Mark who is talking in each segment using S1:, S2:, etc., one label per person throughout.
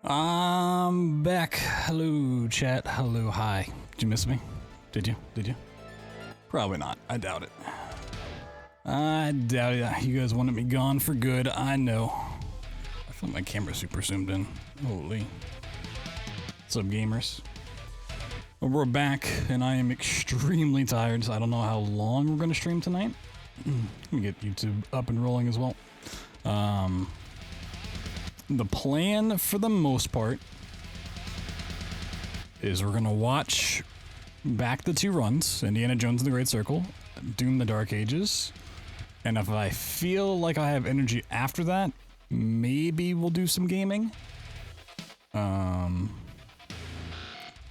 S1: I'm back. Hello, chat. Hello, hi. Did you miss me? Did you? Did you? Probably not. I doubt it. I doubt it. You guys wanted me gone for good. I know. I feel like my camera's super zoomed in. Holy. What's up, gamers? Well, we're back, and I am extremely tired, so I don't know how long we're going to stream tonight. Let me get YouTube up and rolling as well. The plan, for the most part, is we're gonna watch back the two runs, Indiana Jones and the Great Circle, Doom the Dark Ages, and if I feel like I have energy after that, maybe we'll do some gaming. But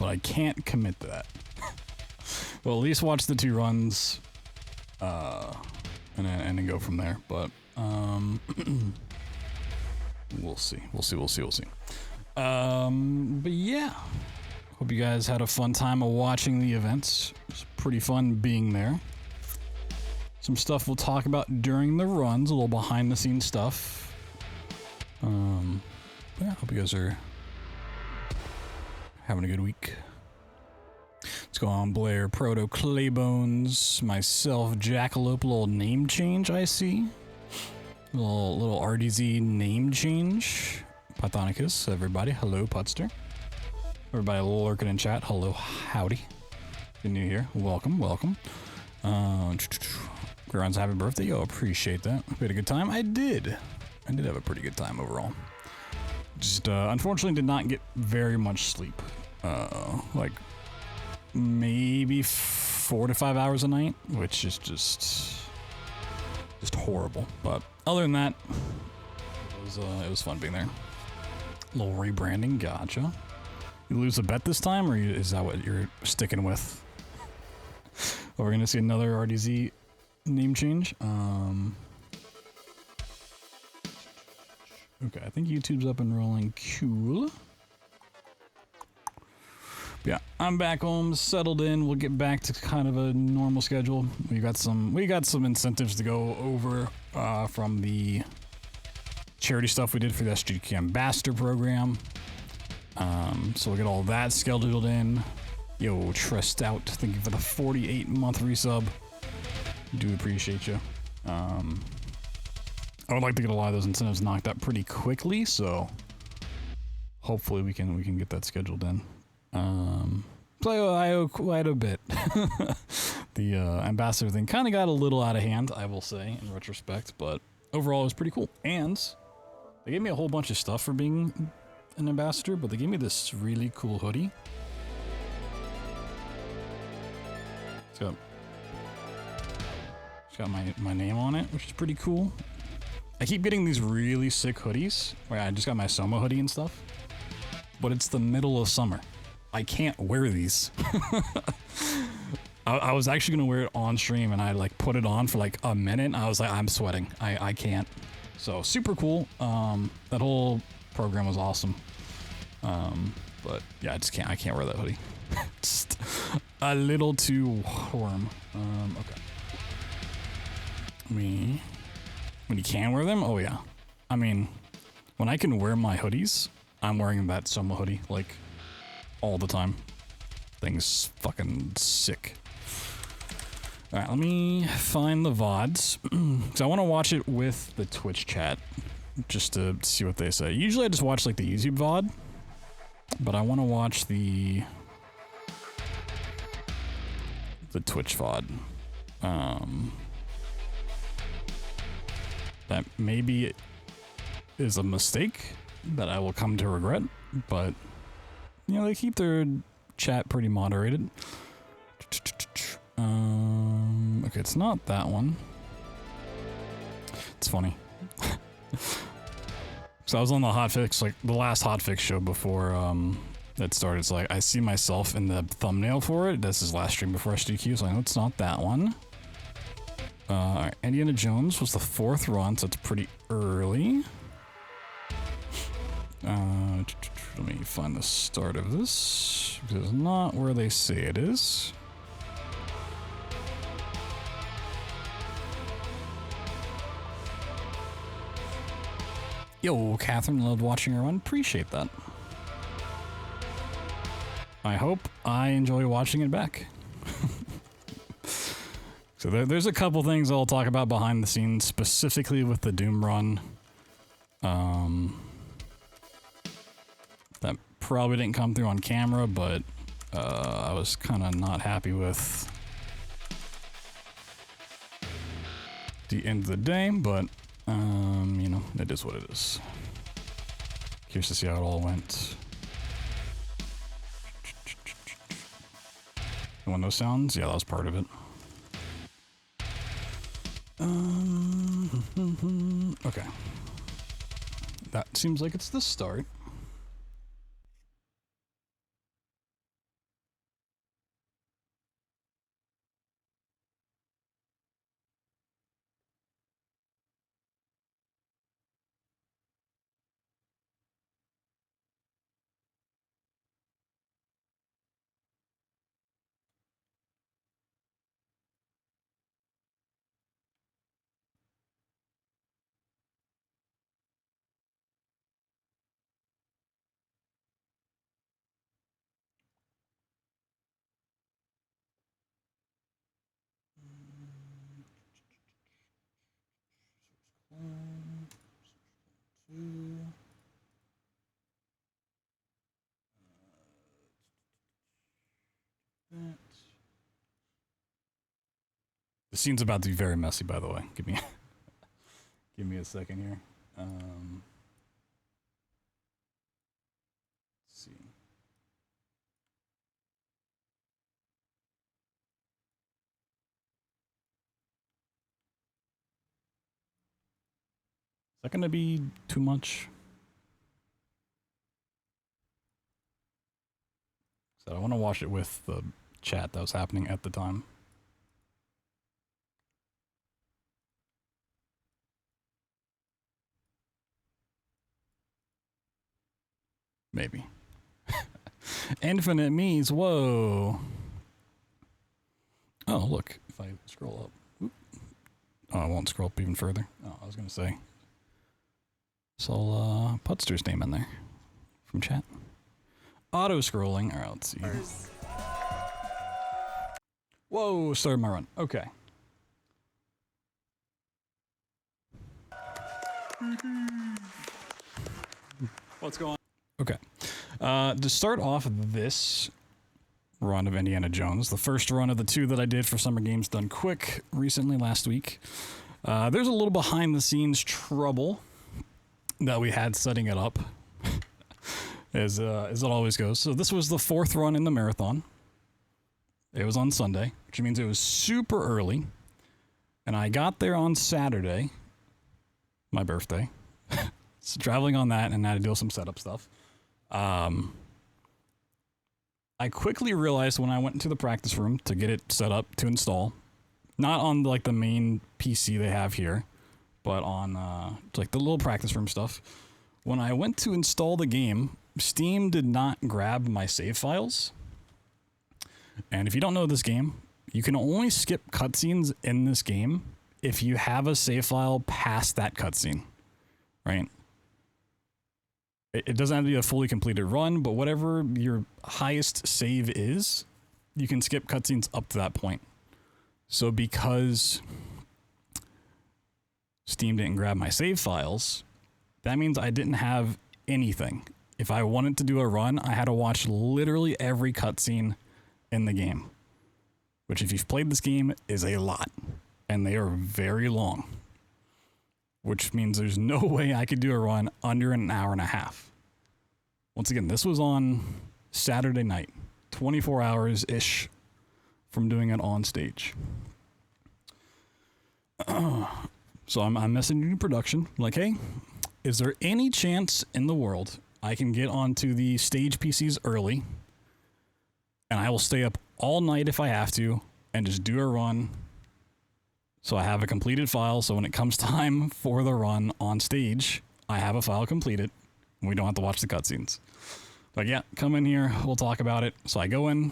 S1: I can't commit to that. We'll at least watch the two runs, and then go from there, but, we'll see. But yeah, hope you guys had a fun time of watching the events. It's pretty fun being there. Some stuff we'll talk about during the runs, a little behind the scenes stuff. Yeah, hope you guys are having a good week. Let's go on, Blair, Proto, Claybones, myself, Jackalope, little name change I see. Little RDZ name change. Pythonicus, everybody. Hello, Putster. Everybody lurking in chat. Hello, howdy. If you're new here, welcome. Gron's happy birthday. Yo, appreciate that. We had a good time. I did have a pretty good time overall. Just, unfortunately did not get very much sleep. Like, maybe 4 to 5 hours a night, which is just horrible. But other than that, it was fun being there. A little rebranding, gotcha. You lose a bet this time, or is that what you're sticking with? We're gonna see another RDZ name change. Okay, I think YouTube's up and rolling. Cool. Yeah, I'm back home, settled in. We'll get back to kind of a normal schedule. We got some incentives to go over from the charity stuff we did for the SGDQ Ambassador program. So we'll get all that scheduled in. Yo, Trust Out, thank you for the 48-month resub. Do appreciate you. I would like to get a lot of those incentives knocked out pretty quickly, so hopefully we can get that scheduled in. Play IO quite a bit. The ambassador thing kind of got a little out of hand, I will say, in retrospect, but overall it was pretty cool. And they gave me a whole bunch of stuff for being an ambassador, but they gave me this really cool hoodie. It's got my name on it, which is pretty cool. I keep getting these really sick hoodies, where I just got my Soma hoodie and stuff, but it's the middle of summer. I can't wear these. I was actually gonna wear it on stream, and I like put it on for like a minute. And I was like, I'm sweating. I can't. So super cool. That whole program was awesome. But yeah, I can't wear that hoodie. Just a little too warm. Okay. When you can wear them, oh yeah. I mean, when I can wear my hoodies, I'm wearing that Soma hoodie like all the time. Thing's fucking sick. All right, let me find the VODs. Because I want to watch it with the Twitch chat, just to see what they say. Usually I just watch like the YouTube VOD, but I want to watch the Twitch VOD. That maybe is a mistake that I will come to regret, but you know, they keep their chat pretty moderated. Okay, it's not that one. It's funny. So I was on the hotfix, like the last hotfix show before it started. It's like I see myself in the thumbnail for it. This is last stream before SGDQ, so I know it's not that one. Indiana Jones was the 4th run, so it's pretty early. Let me find the start of this, because it's not where they say it is. Yo, Catherine, loved watching her run. Appreciate that. I hope I enjoy watching it back. So there's a couple things I'll talk about behind the scenes, specifically with the Doom run. That probably didn't come through on camera, but I was kind of not happy with the end of the day, but you know, it is what it is. Curious to see how it all went. You want those sounds? Yeah, that was part of it. Okay. That seems like it's the start. The scene's about to be very messy, by the way. Give me a second here. Let's see. Is that gonna be too much? So I want to watch it with the chat that was happening at the time. Maybe. Infinite means, whoa. Oh, look, if I scroll up. Whoop. Oh, I won't scroll up even further. Oh, I was going to say. Saw Putster's name in there from chat. Auto scrolling. All right, let's see. Whoa, started my run. Okay. What's going on? Okay. To start off this run of Indiana Jones, the first run of the two that I did for Summer Games Done Quick recently last week, there's a little behind the scenes trouble that we had setting it up, as it always goes. So this was the fourth run in the marathon. It was on Sunday, which means it was super early, and I got there on Saturday, my birthday. So traveling on that and had to deal with some setup stuff. I quickly realized when I went into the practice room to get it set up to install, not on like the main PC they have here, but on like the little practice room stuff. When I went to install the game, Steam did not grab my save files. And if you don't know this game, you can only skip cutscenes in this game if you have a save file past that cutscene, right? It doesn't have to be a fully completed run, but whatever your highest save is, you can skip cutscenes up to that point. So because Steam didn't grab my save files, that means I didn't have anything. If I wanted to do a run, I had to watch literally every cutscene in the game, which if you've played this game is a lot, and they are very long, which means there's no way I could do a run under an hour and a half. Once again, this was on Saturday night, 24 hours-ish from doing it on stage. So I'm messaging production, like, hey, is there any chance in the world I can get onto the stage PCs early, and I will stay up all night if I have to, and just do a run so I have a completed file, so when it comes time for the run on stage, I have a file completed, and we don't have to watch the cutscenes. Like, yeah, come in here, we'll talk about it. So I go in,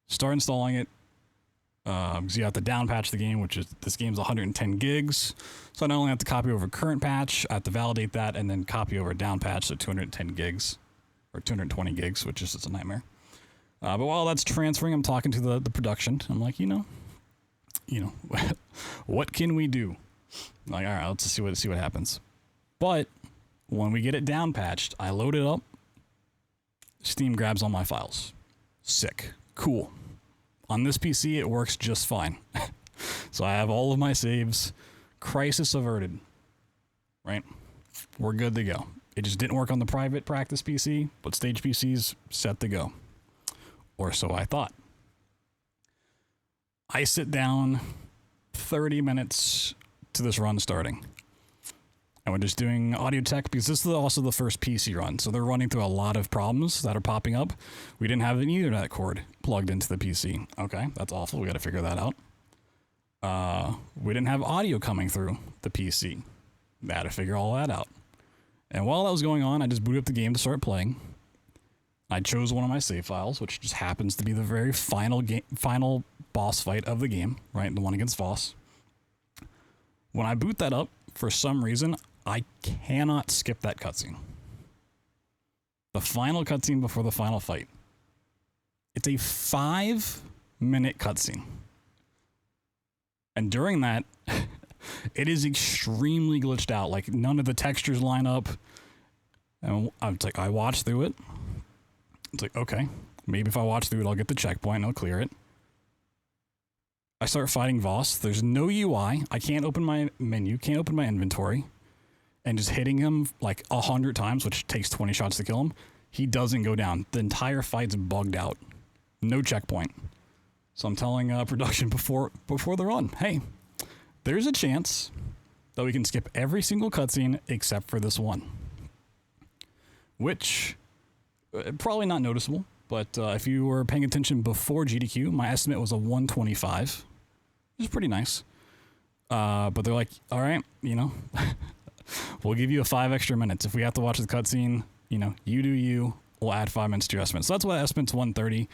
S1: start installing it, Because you have to down patch the game, which is, this game's 110 gigs. So I not only have to copy over current patch, I have to validate that, and then copy over down patch, so 210 gigs, or 220 gigs, which is just a nightmare. But while that's transferring, I'm talking to the production. I'm like, you know, what can we do? I'm like, all right, let's see what happens. But when we get it down patched, I load it up. Steam grabs all my files. Sick. Cool. On this PC, it works just fine. So I have all of my saves. Crisis averted. Right? We're good to go. It just didn't work on the private practice PC, but stage PC's set to go. Or so I thought. I sit down 30 minutes to this run starting. And we're just doing audio tech because this is also the first PC run. So they're running through a lot of problems that are popping up. We didn't have an Ethernet cord plugged into the PC. Okay, that's awful. We got to figure that out. We didn't have audio coming through the PC. We had to figure all that out. And while that was going on, I just booted up the game to start playing. I chose one of my save files, which just happens to be the very final boss fight of the game, right? The one against Voss. When I boot that up, for some reason, I cannot skip that cutscene. The final cutscene before the final fight. It's a 5-minute cutscene. And during that, it is extremely glitched out. Like, none of the textures line up. And I watched through it. It's like, okay, maybe if I watch through it, I'll get the checkpoint and I'll clear it. I start fighting Voss. There's no UI. I can't open my menu, can't open my inventory. And just hitting him like 100 times, which takes 20 shots to kill him, he doesn't go down. The entire fight's bugged out. No checkpoint. So I'm telling production before the run, hey, there's a chance that we can skip every single cutscene except for this one. Which, probably not noticeable, but if you were paying attention before GDQ, my estimate was a 125. Which is pretty nice. But they're like, all right, you know, we'll give you 5 extra minutes. If we have to watch the cutscene, you know, you do you, we'll add 5 minutes to your estimate. So that's why estimate's 130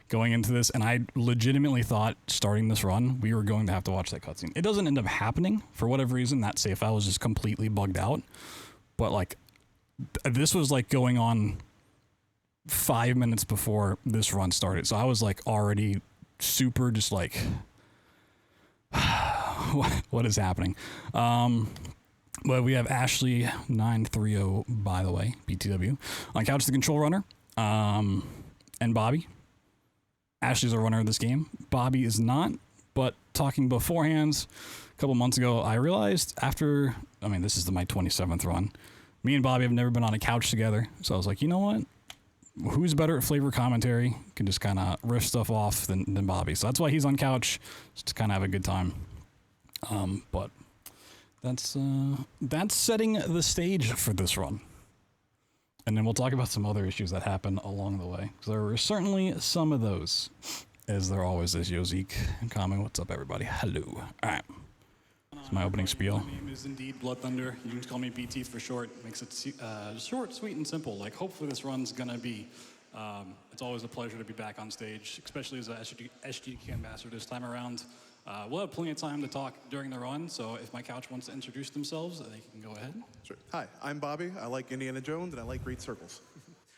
S1: going into this, and I legitimately thought starting this run, we were going to have to watch that cutscene. It doesn't end up happening. For whatever reason, that save file was just completely bugged out. But like, this was like going on 5 minutes before this run started. So I was like already super just like, what is happening? But we have Ashley930, by the way, BTW, on Couch the Control Runner, and Bobby. Ashley's a runner of this game. Bobby is not, but talking beforehand, a couple months ago, I realized after, I mean, this is my 27th run, me and Bobby have never been on a couch together. So I was like, you know what? Who's better at flavor commentary? Can just kind of riff stuff off than Bobby. So that's why he's on couch, just to kind of have a good time. But that's setting the stage for this run. And then we'll talk about some other issues that happen along the way. Because there were certainly some of those, as there always is. Yozik and Kami, what's up, everybody? Hello. All right. It's my opening spiel.
S2: My name is indeed BloodThunder. You can just call me BT for short. Makes it short, sweet, and simple. Like, hopefully this run's gonna be. It's always a pleasure to be back on stage, especially as a SGDQ ambassador this time around. We'll have plenty of time to talk during the run, so if my couch wants to introduce themselves, they can go ahead.
S3: Sure. Hi, I'm Bobby. I like Indiana Jones, and I like great circles.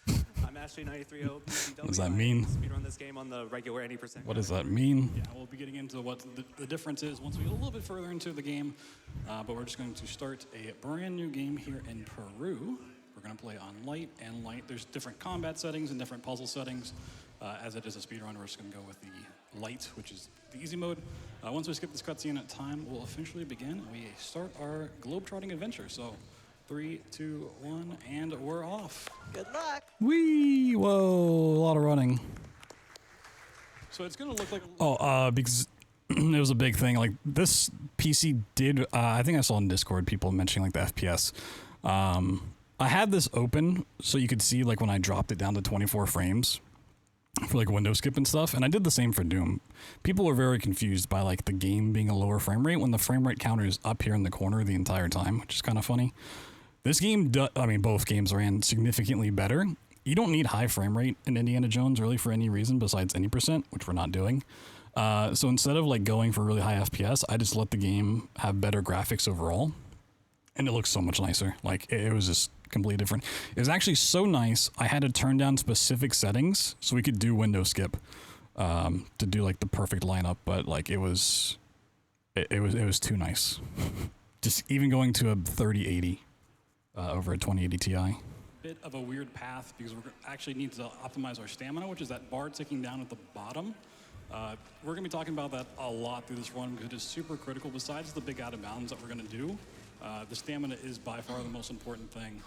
S4: I'm Ashley930.
S1: What does that mean?
S4: Speedrun this game on the regular 80%.
S1: What does that mean?
S2: Yeah, we'll be getting into what the difference is once we get a little bit further into the game, but we're just going to start a brand new game here in Peru. We're going to play on light and light. There's different combat settings and different puzzle settings. As it is a speedrun, we're just going to go with the light, which is the easy mode. Once we skip this cutscene at time, we'll officially begin. We start our globe-trotting adventure. So 3, 2, 1, and we're off.
S5: Good luck.
S1: Whee! Whoa, a lot of running.
S2: So it's going to look like...
S1: Because it was a big thing. Like, this PC did... I think I saw in Discord people mentioning, like, the FPS. I had this open so you could see, like, when I dropped it down to 24 frames for, like, window skip and stuff. And I did the same for Doom. People were very confused by, like, the game being a lower frame rate when the frame rate counter is up here in the corner the entire time, which is kind of funny. This game, I mean, both games ran significantly better. You don't need high frame rate in Indiana Jones, really, for any reason besides any percent, which we're not doing. So instead of like going for really high FPS, I just let the game have better graphics overall, and it looks so much nicer. Like it was just completely different. It was actually so nice. I had to turn down specific settings so we could do window skip to do like the perfect lineup, but like it was too nice. Just even going to a 3080 over a 2080 Ti.
S2: Bit of a weird path because we actually need to optimize our stamina, which is that bar ticking down at the bottom. We're going to be talking about that a lot through this run because it is super critical. Besides the big out of bounds that we're going to do, the stamina is by far the most important thing.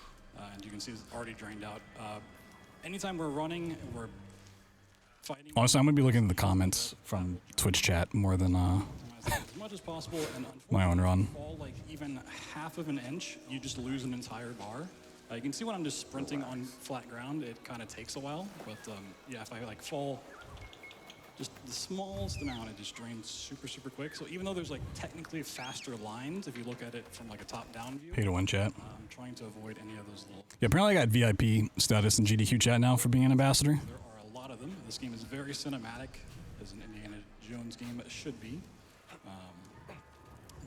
S2: And you can see it's already drained out. Anytime we're running, we're fighting.
S1: Honestly, I'm going to be looking at the comments from Twitch chat more than
S2: as much as possible. And
S1: my own run.
S2: if you fall like even half of an inch, you just lose an entire bar. You can see when I'm just sprinting on flat ground, it kind of takes a while. But yeah, if I like fall just the smallest amount, it just drains super, super quick. So even though there's like technically faster lines, if you look at it from like a top-down view,
S1: Pay to win chat.
S2: I'm trying to avoid any of those little.
S1: Yeah, apparently I got VIP status in GDQ chat now for being an ambassador.
S2: There are a lot of them. This game is very cinematic, as an Indiana Jones game should be.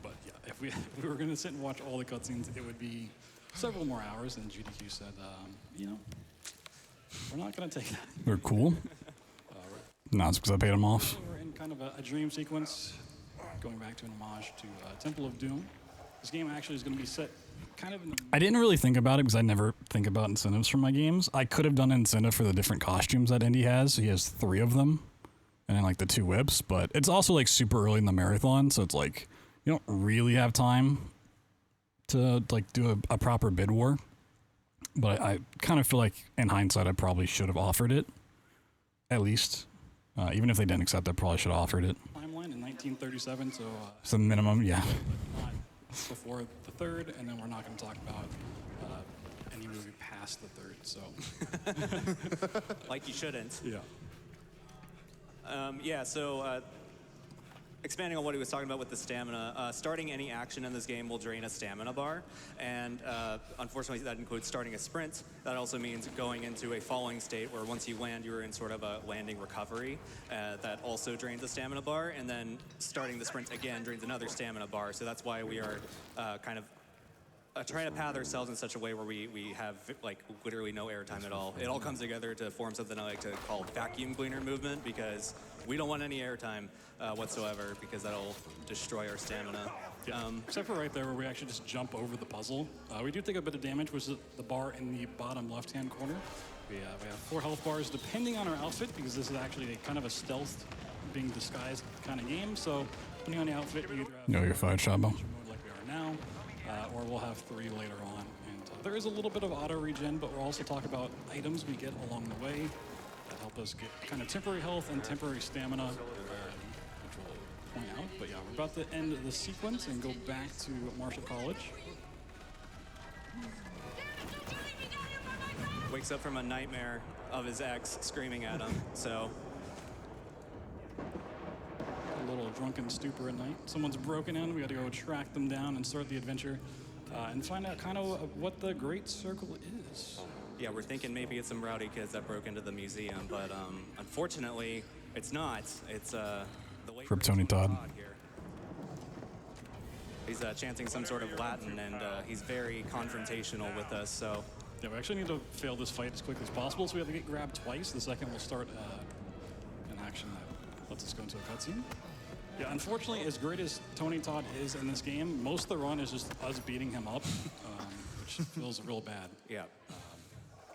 S2: But yeah, if we were going to sit and watch all the cutscenes, it would be several more hours. And GDQ said, you know, we're not going to take that.
S1: They're cool. No, it's because I paid them off.
S2: We're in kind of a dream sequence, going back to an homage to Temple of Doom. This game actually is going to be set kind of in the...
S1: I didn't really think about it because I never think about incentives for my games. I could have done an incentive for the different costumes that Indy has. He has 3 of them, and then like the 2 whips. But it's also like super early in the marathon, so it's like you don't really have time to like do a proper bid war. But I kind of feel like in hindsight, I probably should have offered it, at least. Even if they didn't accept it, I probably should have offered it.
S2: Timeline in 1937, so...
S1: It's the minimum, yeah.
S2: Not before the 3rd, and then we're not going to talk about any movie past the 3rd, so...
S4: Like you shouldn't.
S2: Yeah.
S4: Yeah, so expanding on what he was talking about with the stamina, starting any action in this game will drain a stamina bar, and unfortunately that includes starting a sprint. That also means going into a falling state where once you land, you're in sort of a landing recovery. That also drains a stamina bar, and then starting the sprint again drains another stamina bar. So that's why we are kind of trying to path ourselves in such a way where we have like literally no airtime at all. It all comes together to form something I like to call vacuum cleaner movement, because we don't want any airtime whatsoever, because that'll destroy our stamina.
S2: Yeah. Except for right there where we actually just jump over the puzzle. We do take a bit of damage, which is the bar in the bottom left-hand corner. We have 4 health bars depending on our outfit, because this is actually a kind of a stealth, being disguised kind of game. So depending on the outfit, you either have
S1: No, you're fired, Shabo.
S2: mode like we are now, or we'll have 3 later on. And there is a little bit of auto regen, but we'll also talk about items we get along the way that help us get kind of temporary health and temporary stamina, which we'll point out. But yeah, we're about to end the sequence and go back to Marshall College.
S4: Wakes up from a nightmare of his ex screaming at him, so...
S2: A little drunken stupor at night. Someone's broken in, we gotta go track them down and start the adventure, and find out kind of what the Great Circle is.
S4: Yeah, we're thinking maybe it's some rowdy kids that broke into the museum, but unfortunately, it's not. It's the late
S1: For Tony Todd.
S4: Here. He's chanting some sort of Latin, and he's very confrontational with us, so...
S2: Yeah, we actually need to fail this fight as quickly as possible, so we have to get grabbed twice. The second will start an action that lets us go into a cutscene. Yeah, unfortunately, as great as Tony Todd is in this game, most of the run is just us beating him up, which feels real bad.
S4: Yeah.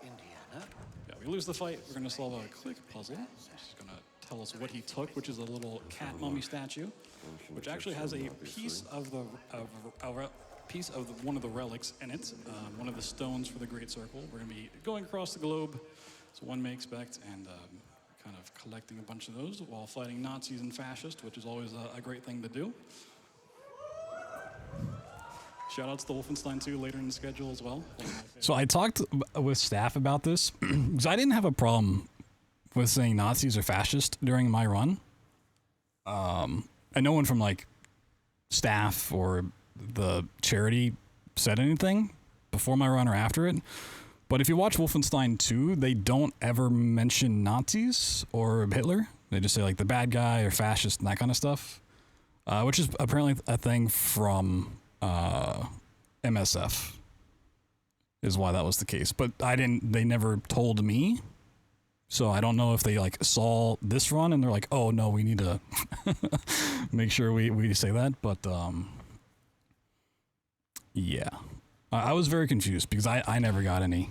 S2: Indiana? Yeah, we lose the fight. We're going to solve a quick puzzle. It's going to tell us what he took, which is a little cat mummy statue, which actually has a piece of the one of the relics in it, one of the stones for the Great Circle. We're going to be going across the globe, so one may expect, and kind of collecting a bunch of those while fighting Nazis and fascists, which is always a great thing to do. Shout outs to Wolfenstein 2 later in the schedule as well.
S1: So I talked with staff about this because I didn't have a problem with saying Nazis or fascist during my run. And no one from like staff or the charity said anything before my run or after it. But if you watch Wolfenstein 2, they don't ever mention Nazis or Hitler. They just say like the bad guy or fascist and that kind of stuff, which is apparently a thing from MSF. Is why that was the case. But they never told me. So I don't know if they like saw this run and they're like, oh no, we need to make sure we say that. But yeah, I was very confused because I never got any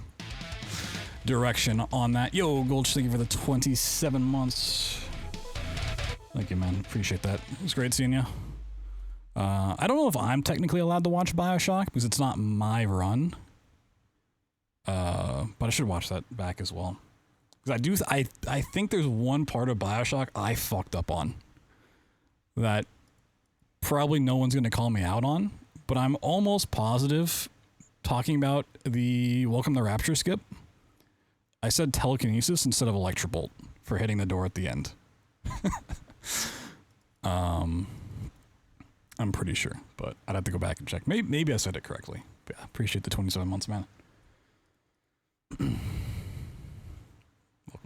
S1: direction on that. Yo, Gulch, thank you for the 27 months. Thank you, man. Appreciate that. It was great seeing you. I don't know if I'm technically allowed to watch BioShock because it's not my run. But I should watch that back as well. Because I think there's one part of BioShock I fucked up on that probably no one's going to call me out on, but I'm almost positive talking about the Welcome to Rapture skip. I said telekinesis instead of electrobolt for hitting the door at the end. I'm pretty sure, but I'd have to go back and check. Maybe I said it correctly. But yeah, appreciate the 27 months, man.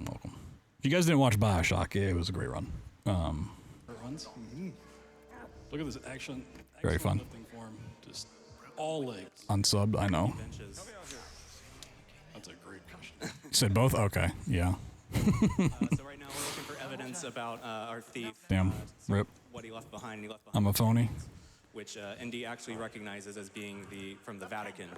S1: Welcome. If you guys didn't watch BioShock, it was a great run.
S2: Runs. Look at this action.
S1: Very fun.
S2: Lifting form. Just all legs.
S1: Unsubbed, I know.
S4: Benches.
S2: That's a great question.
S1: You said both? Okay, yeah.
S4: So right now we're looking for evidence about our thief.
S1: Damn, rip.
S4: What he left behind. He left behind
S1: I'm a phony.
S4: which Indy actually recognizes as being from the Vatican.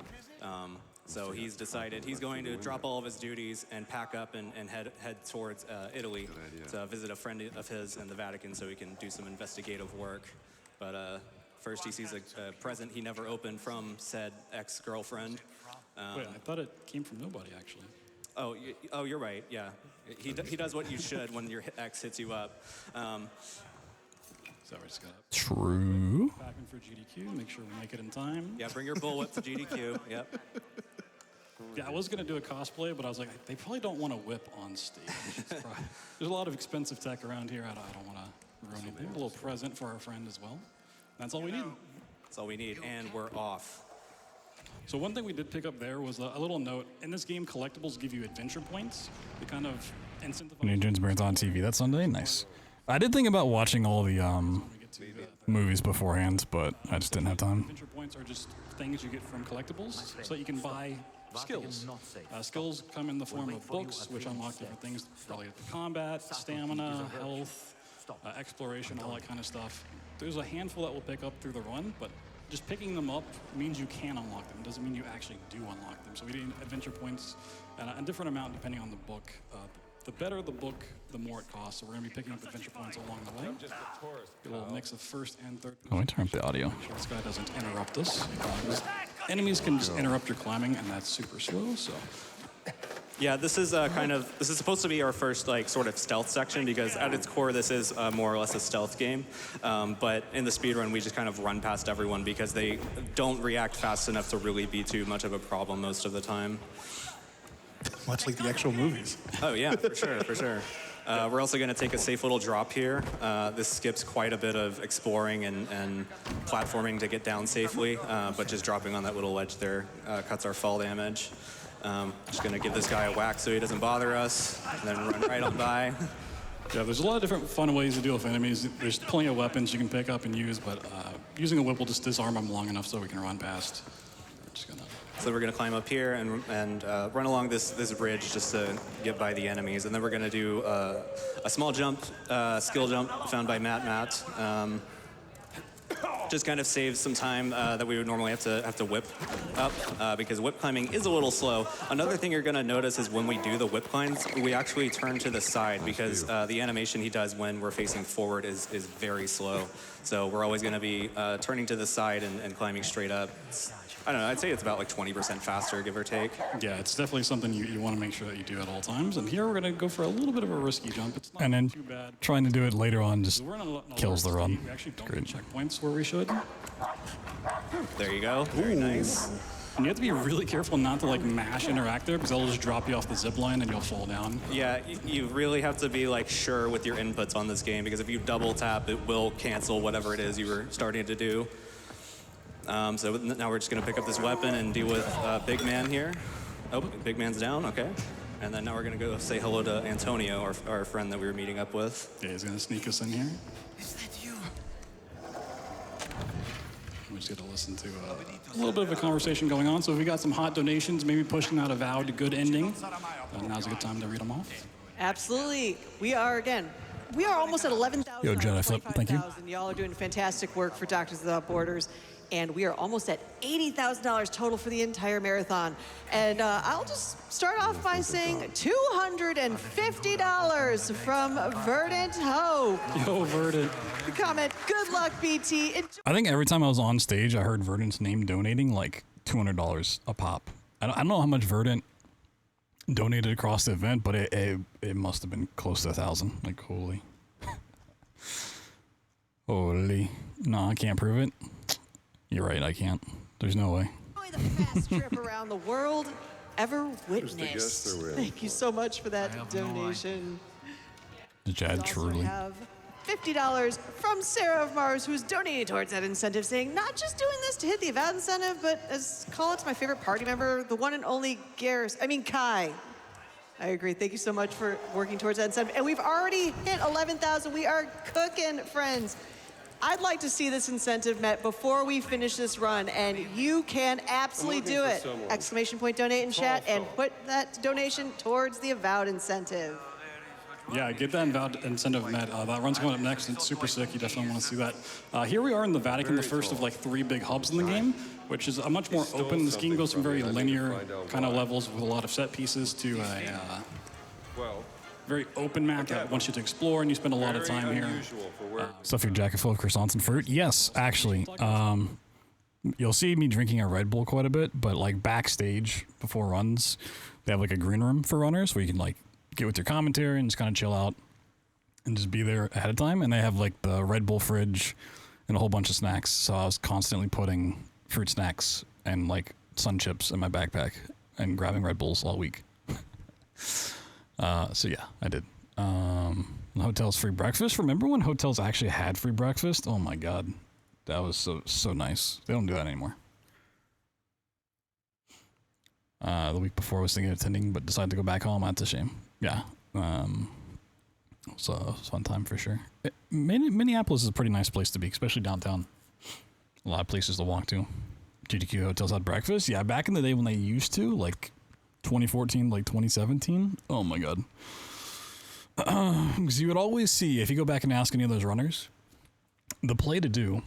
S4: So he's decided he's going to drop all of his duties and pack up and head towards Italy to visit a friend of his in the Vatican so he can do some investigative work. But first he sees a present he never opened from said ex-girlfriend.
S2: Wait, I thought it came from nobody, actually.
S4: Oh, you're right, yeah. He does what you should when your ex hits you up.
S2: So we just got
S1: True.
S2: packing for GDQ, make sure we make it in time.
S4: Yeah, bring your bullwhip to GDQ, yep.
S2: Yeah, I was going to do a cosplay, but I was like, they probably don't want to whip on stage. There's a lot of expensive tech around here. I don't want to ruin anything. A little present for our friend as well. That's all we need.
S4: That's all we need, and we're off.
S2: So one thing we did pick up there was a little note. In this game, collectibles give you adventure points. They kind of incentivize...
S1: New Jones Burns on TV that Sunday. Nice. I did think about watching all the movies beforehand, but I just didn't have time.
S2: Adventure points are just things you get from collectibles so that you can buy skills. Skills come in the form of books, which unlock different things related to combat, stamina, health, exploration, all that kind of stuff. There's a handful that we'll pick up through the run, but just picking them up means you can unlock them. It doesn't mean you actually do unlock them. So we need adventure points and a different amount depending on the book. The better the book, the more it costs. So we're going to be picking up adventure points along the way. A little mix of first and third.
S1: Let me turn up the audio.
S2: Make sure this guy doesn't interrupt us. Enemies can just interrupt your climbing, and that's super slow. So.
S4: Yeah, this is this is supposed to be our first sort of stealth section because at its core this is more or less a stealth game. But in the speedrun we just kind of run past everyone because they don't react fast enough to really be too much of a problem most of the time.
S3: Much like the actual movies.
S4: Oh yeah, for sure. We're also going to take a safe little drop here. This skips quite a bit of exploring and platforming to get down safely, but just dropping on that little ledge there cuts our fall damage. Just going to give this guy a whack so he doesn't bother us, and then run right on by.
S2: Yeah, there's a lot of different fun ways to deal with enemies. There's plenty of weapons you can pick up and use, but using a whip will just disarm them long enough so we can run past.
S4: So we're going to climb up here and run along this bridge just to get by the enemies. And then we're going to do a small jump, skill jump found by Matt. Just kind of saves some time that we would normally have to whip up because whip climbing is a little slow. Another thing you're going to notice is when we do the whip climbs, we actually turn to the side because the animation he does when we're facing forward is very slow. So we're always going to be turning to the side and climbing straight up. I don't know, I'd say it's about 20% faster, give or take.
S2: Yeah, it's definitely something you want to make sure that you do at all times. And here we're going to go for a little bit of a risky jump. It's not
S1: And then
S2: too bad.
S1: trying to do it later on just
S2: We're on a
S1: kills the
S2: lower
S1: run.
S2: speed. We actually don't
S1: Great.
S2: get checkpoints where we should.
S4: There you go, very nice.
S2: And you have to be really careful not to mash interact there because they'll just drop you off the zip line and you'll fall down.
S4: Yeah, you really have to be sure with your inputs on this game because if you double tap, it will cancel whatever it is you were starting to do. So now we're just going to pick up this weapon and deal with Big Man here. Oh, big man's down. Okay. And then now we're gonna go say hello to Antonio, our friend that we were meeting up with.
S2: Yeah, he's gonna sneak us in here.
S5: Is that you?
S2: We just get to listen to a little bit of a conversation going on. So if we got some hot donations, maybe pushing out a vowed good ending, now's a good time to read them off.
S6: Absolutely. We are almost at 11,000.
S1: Yo, Jedi Flip, thank you.
S6: Y'all are doing fantastic work for Doctors Without Borders. And we are almost at $80,000 total for the entire marathon. And I'll just start off by saying $250 from Verdant Hope.
S2: Yo, Verdant.
S6: The comment, good luck, BT.
S1: I think every time I was on stage, I heard Verdant's name donating like $200 a pop. I don't know how much Verdant donated across the event, but it must have been close to 1,000. Like, holy. Holy. No, I can't prove it. You're right, I can't. There's no way.
S6: Probably the fast trip around the world ever witnessed. Thank you so much for that donation.
S1: Chad,
S6: We also
S1: truly.
S6: have $50 from Sarah of Mars, who's donating towards that incentive, saying not just doing this to hit the event incentive, but as call it to my favorite party member, the one and only Kai. I agree. Thank you so much for working towards that incentive. And we've already hit 11,000. We are cooking, friends. I'd like to see this incentive met before we finish this run, and you can absolutely do it. Exclamation point donate in chat and put that donation towards the Avowed incentive.
S2: Yeah, get that incentive met. That run's coming up next. It's super sick. You definitely want to see that. Here we are in the Vatican, the first of like 3 big hubs in the game, which is a much more open. This game goes from very linear kind of levels with a lot of set pieces to a very open map that wants you to explore, and you spend a lot of time here.
S1: Stuff your jacket full of croissants and fruit? Yes, actually. You'll see me drinking a Red Bull quite a bit, but like backstage before runs, they have like a green room for runners where you can like get with your commentary and just kind of chill out and just be there ahead of time. And they have like the Red Bull fridge and a whole bunch of snacks. So I was constantly putting fruit snacks and like sun chips in my backpack and grabbing Red Bulls all week. So yeah, I did. Hotels free breakfast. Remember when hotels actually had free breakfast? Oh my God. That was so nice. They don't do that anymore. The week before I was thinking of attending, but decided to go back home. That's a shame. Yeah. So it was a fun time for sure. Minneapolis is a pretty nice place to be, especially downtown. A lot of places to walk to. GDQ hotels had breakfast. Yeah, back in the day when they used to, like 2014, like 2017. Oh my God. Because you would always see, if you go back and ask any of those runners, the play to do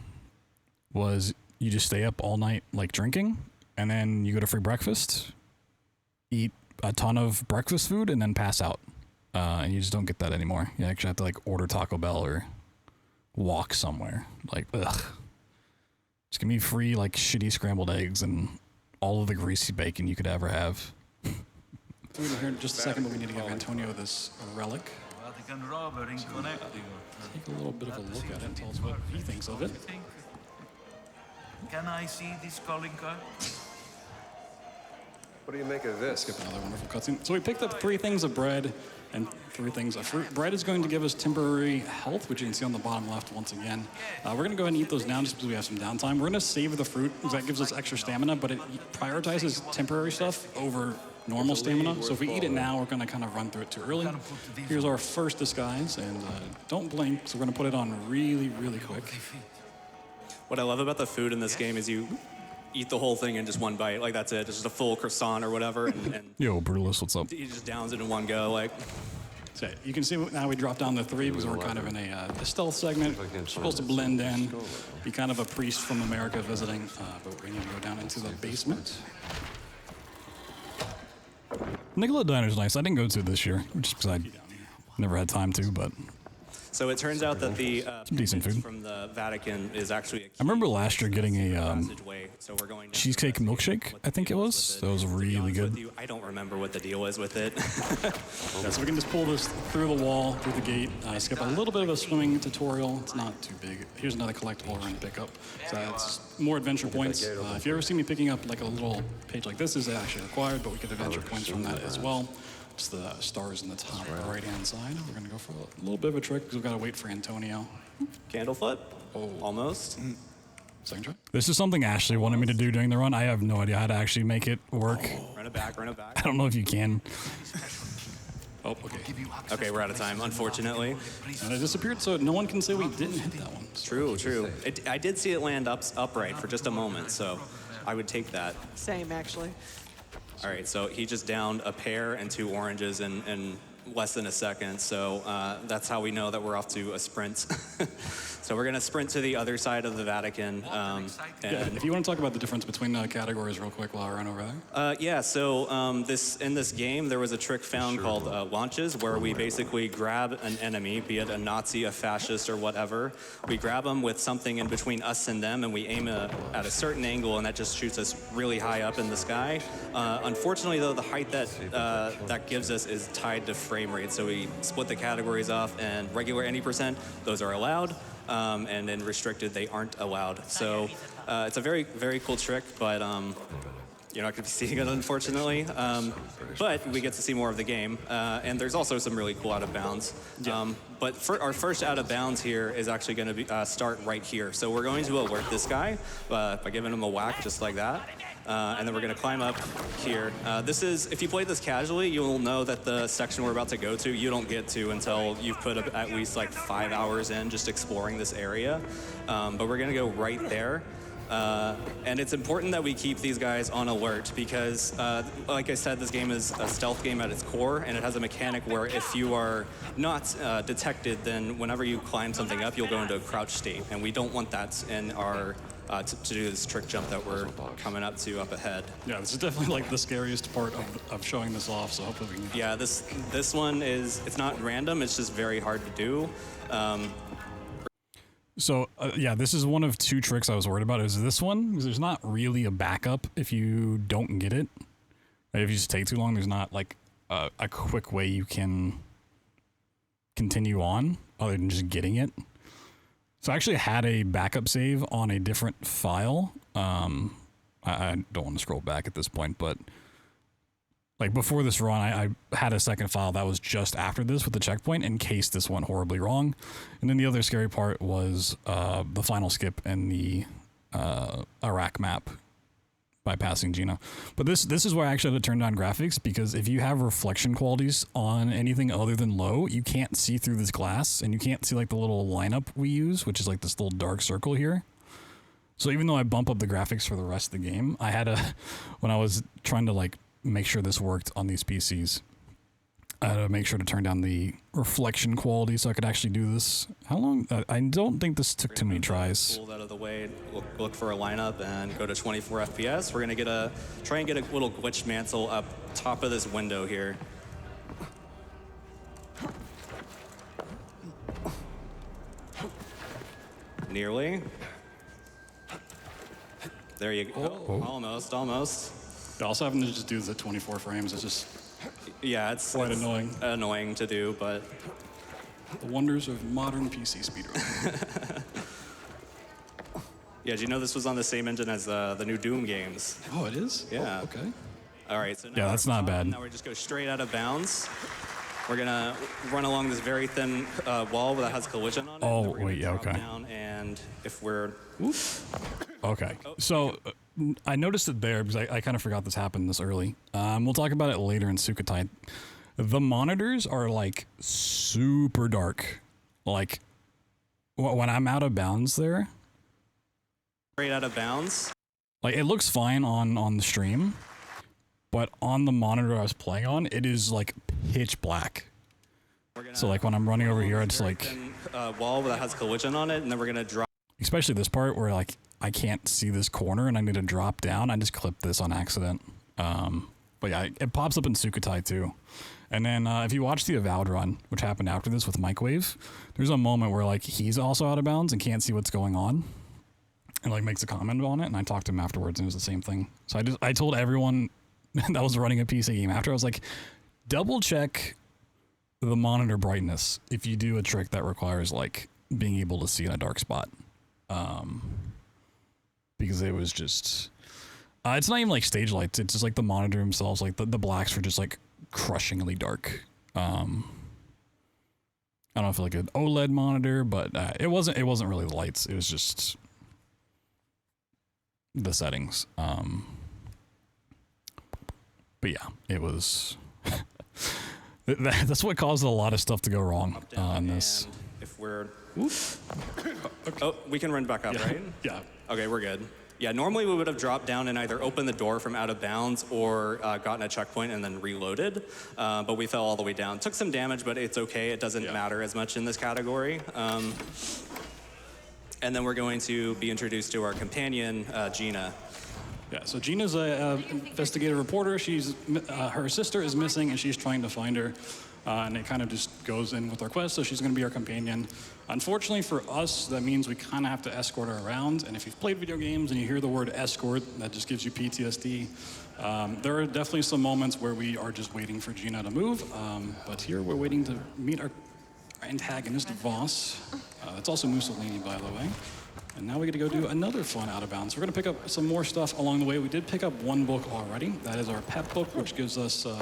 S1: was you just stay up all night, like drinking, and then you go to free breakfast, eat a ton of breakfast food, and then pass out. And you just don't get that anymore. You actually have to like order Taco Bell or walk somewhere. Like, ugh. Just give me free, like, shitty scrambled eggs and all of the greasy bacon you could ever have.
S2: We're here in just a second, but we need to give Antonio this relic. Take a little bit of a look at it and tell us what he thinks of it.
S5: Can I see this calling card?
S7: What do you make of this?
S2: Skip another wonderful cutscene. So we picked up 3 things of bread and 3 things of fruit. Bread is going to give us temporary health, which you can see on the bottom left once again. We're going to go ahead and eat those now just because we have some downtime. We're going to save the fruit because that gives us extra stamina, but it prioritizes temporary stuff over normal stamina. So if we eat it now, we're going to kind of run through it too early. Here's our first disguise, and don't blink, so we're going to put it on really, really quick.
S4: What I love about the food in this game is you eat the whole thing in just one bite. Like, that's it. Just a full croissant or whatever. And
S1: Yo, Brutalist, what's up?
S4: he just downs it in one go. Like,
S2: So you can see now we drop down to 3 because we're kind of in a stealth segment. We're supposed to blend in, be kind of a priest from America visiting, but we need to go down into the basement.
S1: Nicola Diner's nice. I didn't go to it this year, just because I never had time to, but
S4: so it turns out that the
S1: decent food
S4: from the Vatican is actually.
S1: I remember last year getting a
S4: passageway, so we're going
S1: cheesecake milkshake, I think it was. That was really good.
S4: I don't remember what the deal was with it.
S2: Yeah, so we can just pull this through the wall, through the gate, skip a little bit of a swimming tutorial. It's not too big. Here's another collectible we're going to pick up. So it's more adventure points. If you ever see me picking up like a little page like this, is actually required, but we get adventure points from that as well. It's the stars in the top right-hand side. We're going to go for a little bit of a trick because we've got to wait for Antonio.
S4: Candle flip?
S2: Oh.
S4: Almost.
S2: Second try.
S1: This is something Ashley wanted me to do during the run. I have no idea how to actually make it work.
S4: Run it back, run it back.
S1: I don't know if you can.
S2: Oh, okay.
S4: Okay, we're out of time, unfortunately.
S2: And it disappeared, so no one can say we didn't hit that one.
S4: True, true. I did see it land upright for just a moment, so I would take that.
S6: Same, actually.
S4: All right, so he just downed a pear and 2 oranges in less than a second, so that's how we know that we're off to a sprint. So we're going to sprint to the other side of the Vatican.
S2: Yeah, if you want to talk about the difference between categories real quick while I run over there.
S4: Yeah, so in this game, there was a trick found called launches, where we basically grab an enemy, be it a Nazi, a fascist, or whatever. We grab them with something in between us and them, and we aim at a certain angle, and that just shoots us really high up in the sky. Unfortunately, though, the height that gives us is tied to frame rate, so we split the categories off, and regular any %, those are allowed. And then restricted, they aren't allowed. So it's a very, very cool trick, but you're not going to be seeing it, unfortunately. But we get to see more of the game. And there's also some really cool out of bounds. But for our first out of bounds here is actually going to be start right here. So we're going to alert this guy by giving him a whack just like that. And then we're going to climb up here. This is, if you play this casually, you'll know that the section we're about to go to, you don't get to until you've put at least like 5 hours in just exploring this area. But we're going to go right there. And it's important that we keep these guys on alert because, like I said, this game is a stealth game at its core, and it has a mechanic where if you are not detected, then whenever you climb something up, you'll go into a crouch state, and we don't want that in our to do this trick jump that we're coming up to up ahead.
S2: Yeah, this is definitely like the scariest part of showing this off, so hopefully we can...
S4: Yeah, this one it's not random, it's just very hard to do.
S1: So, yeah, this is one of 2 tricks I was worried about. Is this one, because there's not really a backup if you don't get it. Like, if you just take too long, there's not, like, a quick way you can continue on other than just getting it. So I actually had a backup save on a different file. I don't want to scroll back at this point, but like before this run, I had a second file that was just after this with the checkpoint in case this went horribly wrong. And then the other scary part was the final skip in the Iraq map by passing Gina. But this is where I actually had to turn down graphics, because if you have reflection qualities on anything other than low, you can't see through this glass, and you can't see like the little lineup we use, which is like this little dark circle here. So even though I bump up the graphics for the rest of the game, I had when I was trying to like make sure this worked on these PCs, I had to make sure to turn down the reflection quality so I could actually do this. How long? I don't think this took too many tries.
S4: Pull that out of the way, look for a lineup, and go to 24 FPS. We're gonna try and get a little glitch mantle up top of this window here. Nearly. There you go.
S1: Oh.
S4: Almost.
S2: Also having to just do the 24 frames is just
S4: Yeah, it's
S2: quite annoying.
S4: Annoying to do, but
S2: The wonders of modern PC speedrunning.
S4: yeah, do you know this was on the same engine as the new Doom games?
S2: Oh, it is?
S4: Yeah.
S2: Oh, okay.
S4: All right, so now
S1: Yeah, that's
S4: we're
S1: not bad.
S4: Now we just go straight out of bounds. We're gonna run along this very thin wall that has collision on it.
S1: Oh,
S4: and then we're gonna
S1: wait, yeah,
S4: drop
S1: okay.
S4: Down, and if we're
S1: Okay, so I noticed it there because I kind of forgot this happened this early. We'll talk about it later in Sukhothai. The monitors are like super dark. Like when I'm out of bounds there,
S4: straight out of bounds,
S1: like it looks fine on the stream, but on the monitor I was playing on, it is like pitch black. So like when I'm running over here, it's like
S4: thin, wall that has collision on it, and then we're gonna drop.
S1: especially this part where like I can't see this corner and I need to drop down. I just clipped this on accident. But yeah, it pops up in Sukhothai too. And then if you watch the Avowed run, which happened after this with Microwave, there's a moment where like he's also out of bounds and can't see what's going on, and like makes a comment on it. And I talked to him afterwards, and it was the same thing. So I told everyone that was running a PC game after, I was like, double check the monitor brightness if you do a trick that requires like being able to see in a dark spot. Because it was just, it's not even like stage lights. It's just like the monitor themselves, like the blacks were just like crushingly dark. I don't know if like an OLED monitor, but it wasn't really the lights. It was just the settings. But But yeah, it was. That's what caused a lot of stuff to go wrong on this.
S4: And if we're... Oh, we can run back up, right?
S2: Yeah.
S4: Okay, we're good. Yeah, normally we would have dropped down and either opened the door from out of bounds or gotten a checkpoint and then reloaded, but we fell all the way down. Took some damage, but it's okay. It doesn't matter as much in this category. And then we're going to be introduced to our companion, Gina.
S2: Yeah, so Gina's a investigative reporter. She's her sister is missing, and she's trying to find her. And it kind of just goes in with our quest, so she's going to be our companion. Unfortunately for us, that means we kind of have to escort her around. And if you've played video games and you hear the word escort, that just gives you PTSD. There are definitely some moments where we are just waiting for Gina to move. But here we're waiting to meet our antagonist, Voss. That's also Mussolini, by the way. And now we get to go do another fun out of bounds. We're going to pick up some more stuff along the way. We did pick up one book already. That is our pep book, which gives us a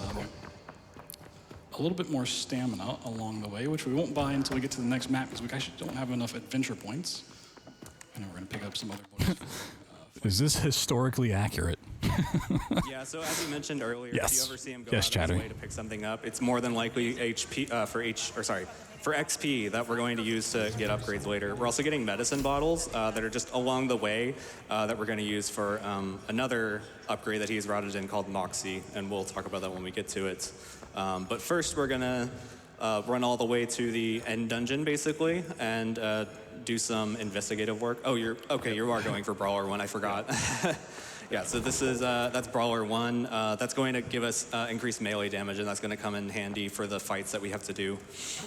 S2: little bit more stamina along the way, which we won't buy until we get to the next map because we actually don't have enough adventure points. And we're going to pick up some other books.
S1: Is this historically accurate?
S4: Yeah, so as you mentioned earlier,
S1: Yes.
S4: if you ever see him go
S1: Yes,
S4: out of his
S1: Chattery.
S4: way to pick something up, it's more than likely for XP that we're going to use to get upgrades later. We're also getting medicine bottles that are just along the way that we're going to use for another upgrade that he's routed in called Moxie, and we'll talk about that when we get to it. But first, we're going to run all the way to the end dungeon, basically, and do some investigative work. Oh, you are going for Brawler 1, I forgot. Yeah, so this is, that's Brawler 1. That's going to give us increased melee damage, and that's going to come in handy for the fights that we have to do.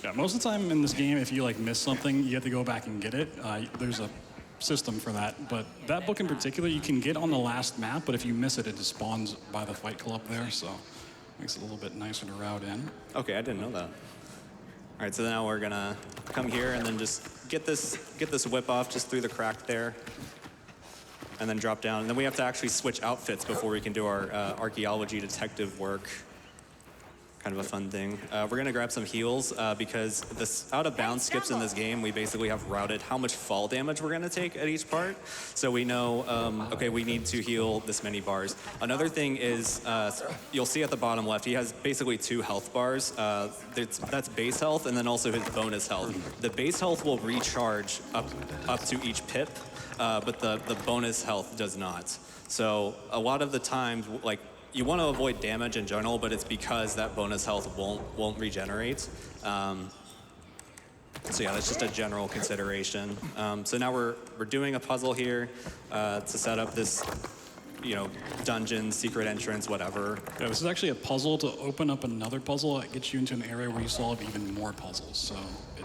S2: Yeah, most of the time in this game, if you like miss something, you have to go back and get it. There's a system for that, but that book in particular, you can get on the last map, but if you miss it, it just spawns by the Fight Club there, so makes it a little bit nicer to route in.
S4: Okay, I didn't know that. All right, so now we're gonna come here and then just get this whip off just through the crack there, and then drop down. And then we have to actually switch outfits before we can do our archaeology detective work. Kind of a fun thing. We're gonna grab some heals because this out of bounds skips in this game, we basically have routed how much fall damage we're gonna take at each part. So we know, okay, we need to heal this many bars. Another thing is, you'll see at the bottom left, he has basically 2 health bars. That's base health and then also his bonus health. The base health will recharge up to each pip, but the bonus health does not. So a lot of the times, like, you want to avoid damage in general, but it's because that bonus health won't regenerate. So yeah, that's just a general consideration. So now we're doing a puzzle here to set up this, dungeon, secret entrance, whatever.
S2: Yeah, this is actually a puzzle to open up another puzzle that gets you into an area where you solve even more puzzles. So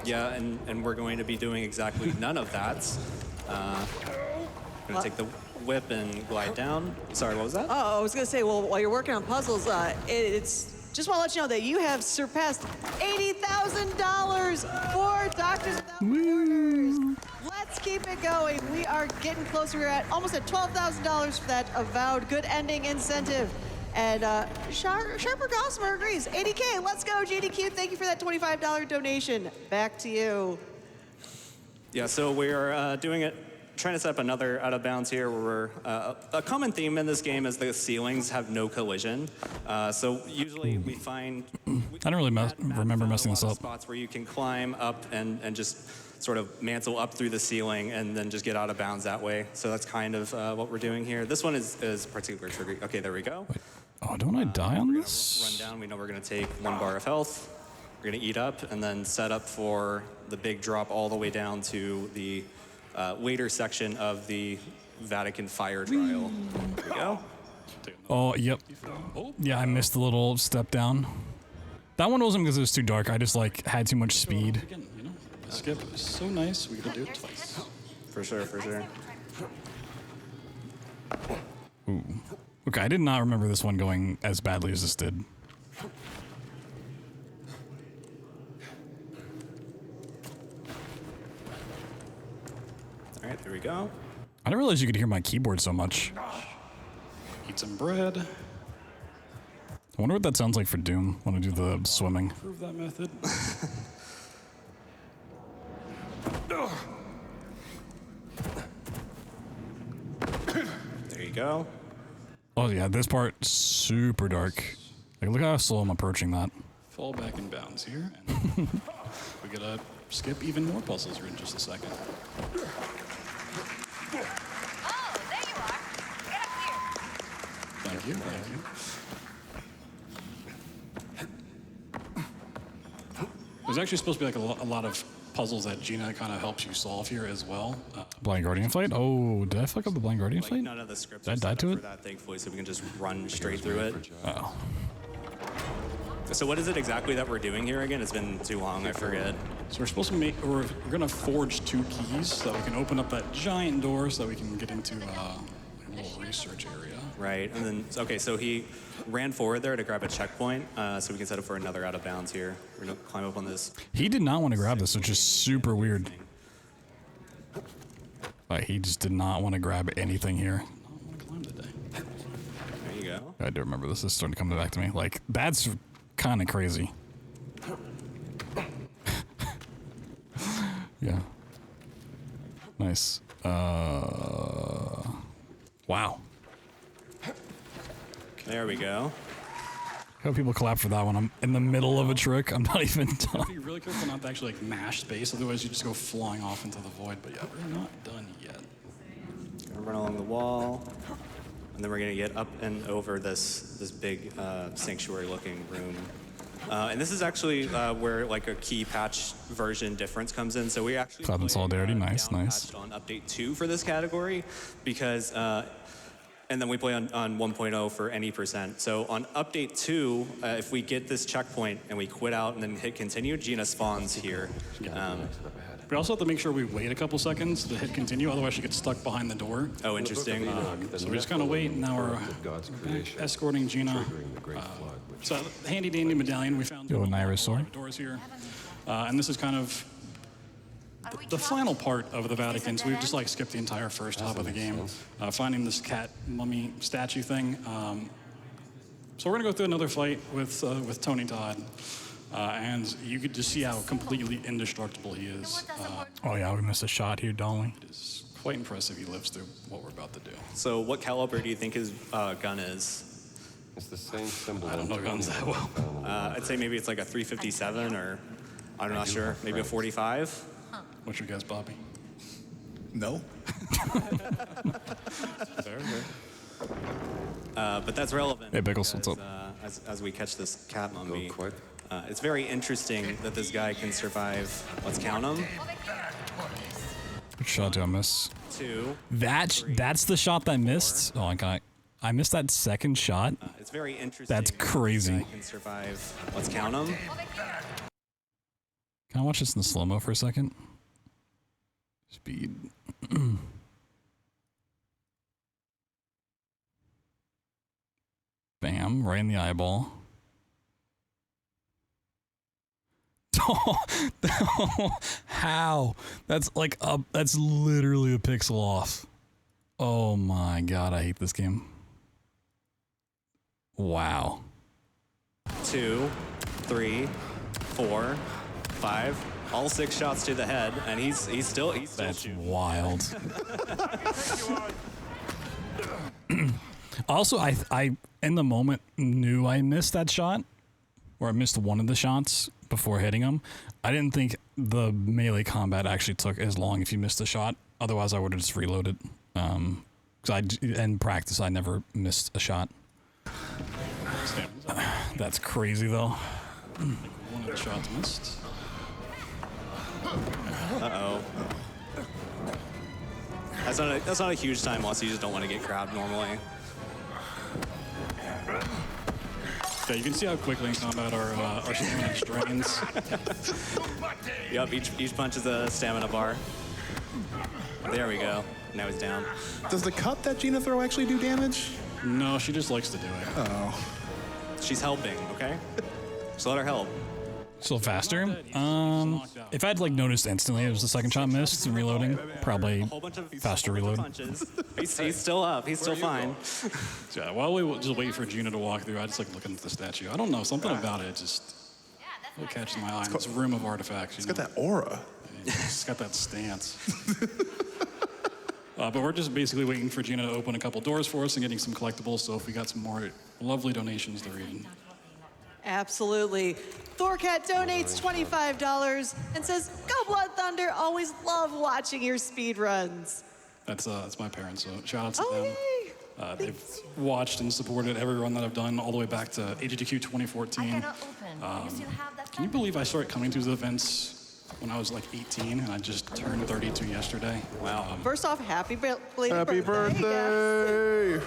S4: yeah, and we're going to be doing exactly none of that. I'm gonna take the whip and glide down. Sorry, what was that?
S6: Oh, I was going to say, well, while you're working on puzzles, it's just want to let you know that you have surpassed $80,000 for Doctors Without Borders. Let's keep it going. We are getting closer. We're at almost at $12,000 for that avowed good ending incentive. And Sharper Gossamer agrees. 80K. Let's go, GDQ. Thank you for that $25 donation. Back to you.
S4: Yeah, so we're doing it. Trying to set up another out of bounds here where a common theme in this game is the ceilings have no collision. So usually we find...
S1: I don't really remember messing this up.
S4: Spots where you can climb up and just sort of mantle up through the ceiling and then just get out of bounds that way. So that's kind of what we're doing here. This one is particularly tricky. Okay, there we go.
S1: Oh, don't I die on this?
S4: Run down. We know we're going to take 1 bar of health. We're going to eat up and then set up for the big drop all the way down to the... later section of the Vatican fire trial. There we go.
S1: Oh, yep. Yeah, I missed the little step down. That one wasn't because it was too dark. I just had too much speed.
S2: Again, the skip is so nice. We get to do it twice.
S4: For sure, for sure.
S1: Ooh. Okay, I did not remember this one going as badly as this did.
S4: All right, there we go.
S1: I didn't realize you could hear my keyboard so much.
S2: Eat some bread.
S1: I wonder what that sounds like for Doom when I do the swimming.
S2: Prove that method.
S4: There you go.
S1: Oh yeah, this part super dark. Like look how slow I'm approaching that.
S2: Fall back in bounds here. And we gotta skip even more puzzles here in just a second.
S7: Oh, there you are. Get up here.
S2: Thank you, thank you. There's actually supposed to be like a lot of puzzles that Gina kind of helps you solve here as well.
S1: Blind Guardian fight? Oh, did I fuck up the Blind Guardian fight?
S4: None of the scripts
S1: Did I
S4: are
S1: die
S4: set
S1: to
S4: up
S1: it?
S4: for that, thankfully, so we can just run straight through it.
S1: Oh.
S4: So what is it exactly that we're doing here again? It's been too long, I forget.
S2: So we're supposed to we're gonna forge 2 keys so that we can open up that giant door so that we can get into a little research area.
S4: Right, and then, okay, so he ran forward there to grab a checkpoint, so we can set up for another out of bounds here. We're gonna climb up on this.
S1: He did not want to grab this, which is super weird. Like, he just did not want to grab anything here.
S2: I don't want to climb today.
S4: There you go.
S1: I do remember this is starting to come back to me. Like, that's kind of crazy. Yeah. Nice. Wow.
S4: There we go.
S2: Oh,
S1: I hope people clap for that one. I'm in the middle of a trick. I'm not even done.
S2: Be really careful not to actually like mash space, otherwise you just go flying off into the void. But yeah, we're not done yet.
S4: Gonna run along the wall, and then we're gonna get up and over this big sanctuary-looking room. And this is actually where like a key patch version difference comes in. So we actually
S1: Cloud and
S4: played,
S1: Solidarity, nice,
S4: down
S1: nice.
S4: patched on update 2 for this category, because and then we play on 1.0 for any %. So on update 2, if we get this checkpoint and we quit out and then hit continue, Gina spawns here.
S2: We also have to make sure we wait a couple seconds to hit continue, otherwise she gets stuck behind the door.
S4: Oh, interesting.
S2: So we just kind of wait, and now we're back escorting Gina. So handy dandy medallion we found.
S1: Yo, Naira's sword.
S2: Doors here, and this is kind of the final part of the Vatican. So we've just like skipped the entire first hub of the game, finding this cat mummy statue thing. So we're gonna go through another fight with Tony Todd. And you could just see how completely indestructible he is.
S1: Oh yeah, we missed a shot here, darling.
S2: It's quite impressive he lives through what we're about to do.
S4: So what caliber do you think his gun is?
S8: It's the same symbol.
S2: I don't know guns that well.
S4: I'd say maybe it's like a 357 or I'm not sure, maybe a 45.
S2: What's your guess, Bobby?
S3: No.
S4: But that's relevant.
S1: Hey, Biggles, what's up?
S4: As we catch this cat mummy,
S8: quick.
S4: it's very interesting that this guy can survive. Let's count them.
S1: Which shot do I miss?
S4: 2.
S1: That's the shot that I missed. Oh my god, I missed that second shot.
S4: It's very interesting.
S1: That's
S4: that this
S1: crazy.
S4: guy can survive. Let's count them.
S1: Can I watch this in slow mo for a second? Speed. Bam! Right in the eyeball. How? That's like that's literally a pixel off. Oh my god, I hate this game. Wow.
S4: 2, 3, 4, 5. All 6 shots to the head, and he's still
S1: That's
S4: shooting.
S1: wild. Also, I in the moment knew I missed that shot, or I missed one of the shots before hitting him. I didn't think the melee combat actually took as long if you missed a shot. Otherwise, I would have just reloaded. Because in practice, I never missed a shot. That's crazy, though.
S2: One of the shots missed.
S4: Uh-oh. That's not a huge time loss. You just don't want to get grabbed normally.
S2: Yeah, you can see how quickly in combat our stamina drains.
S4: Yep, each punch is a stamina bar. There we go. Now he's down.
S3: Does the cut that Gina throw actually do damage?
S2: No, she just likes to do it.
S3: Oh.
S4: She's helping, okay? Just let her help.
S1: Still faster. If I'd like noticed instantly it was the second shot missed and reloading, probably
S4: A whole bunch of
S1: faster reload.
S4: punches. He's still up. He's still fine.
S2: So, yeah, while we just wait for Gina to walk through, I just like looking at the statue. I don't know, something about it just really catches my eye. This room of artifacts.
S3: It's got that aura.
S2: It's got that stance. But we're just basically waiting for Gina to open a couple doors for us and getting some collectibles. So if we got some more lovely donations to read.
S6: Absolutely. Thorcat donates $25 and says, "Go Blood Thunder! Always love watching your speed runs."
S2: That's my parents, so shout out to
S6: Oh,
S2: them.
S6: yay!
S2: They've watched and supported every run that I've done all the way back to SGDQ 2014. Can you believe I started coming to these events when I was like 18 and I just turned 32 yesterday?
S4: Wow.
S6: First off, happy belated
S3: Happy birthday!
S6: Yes.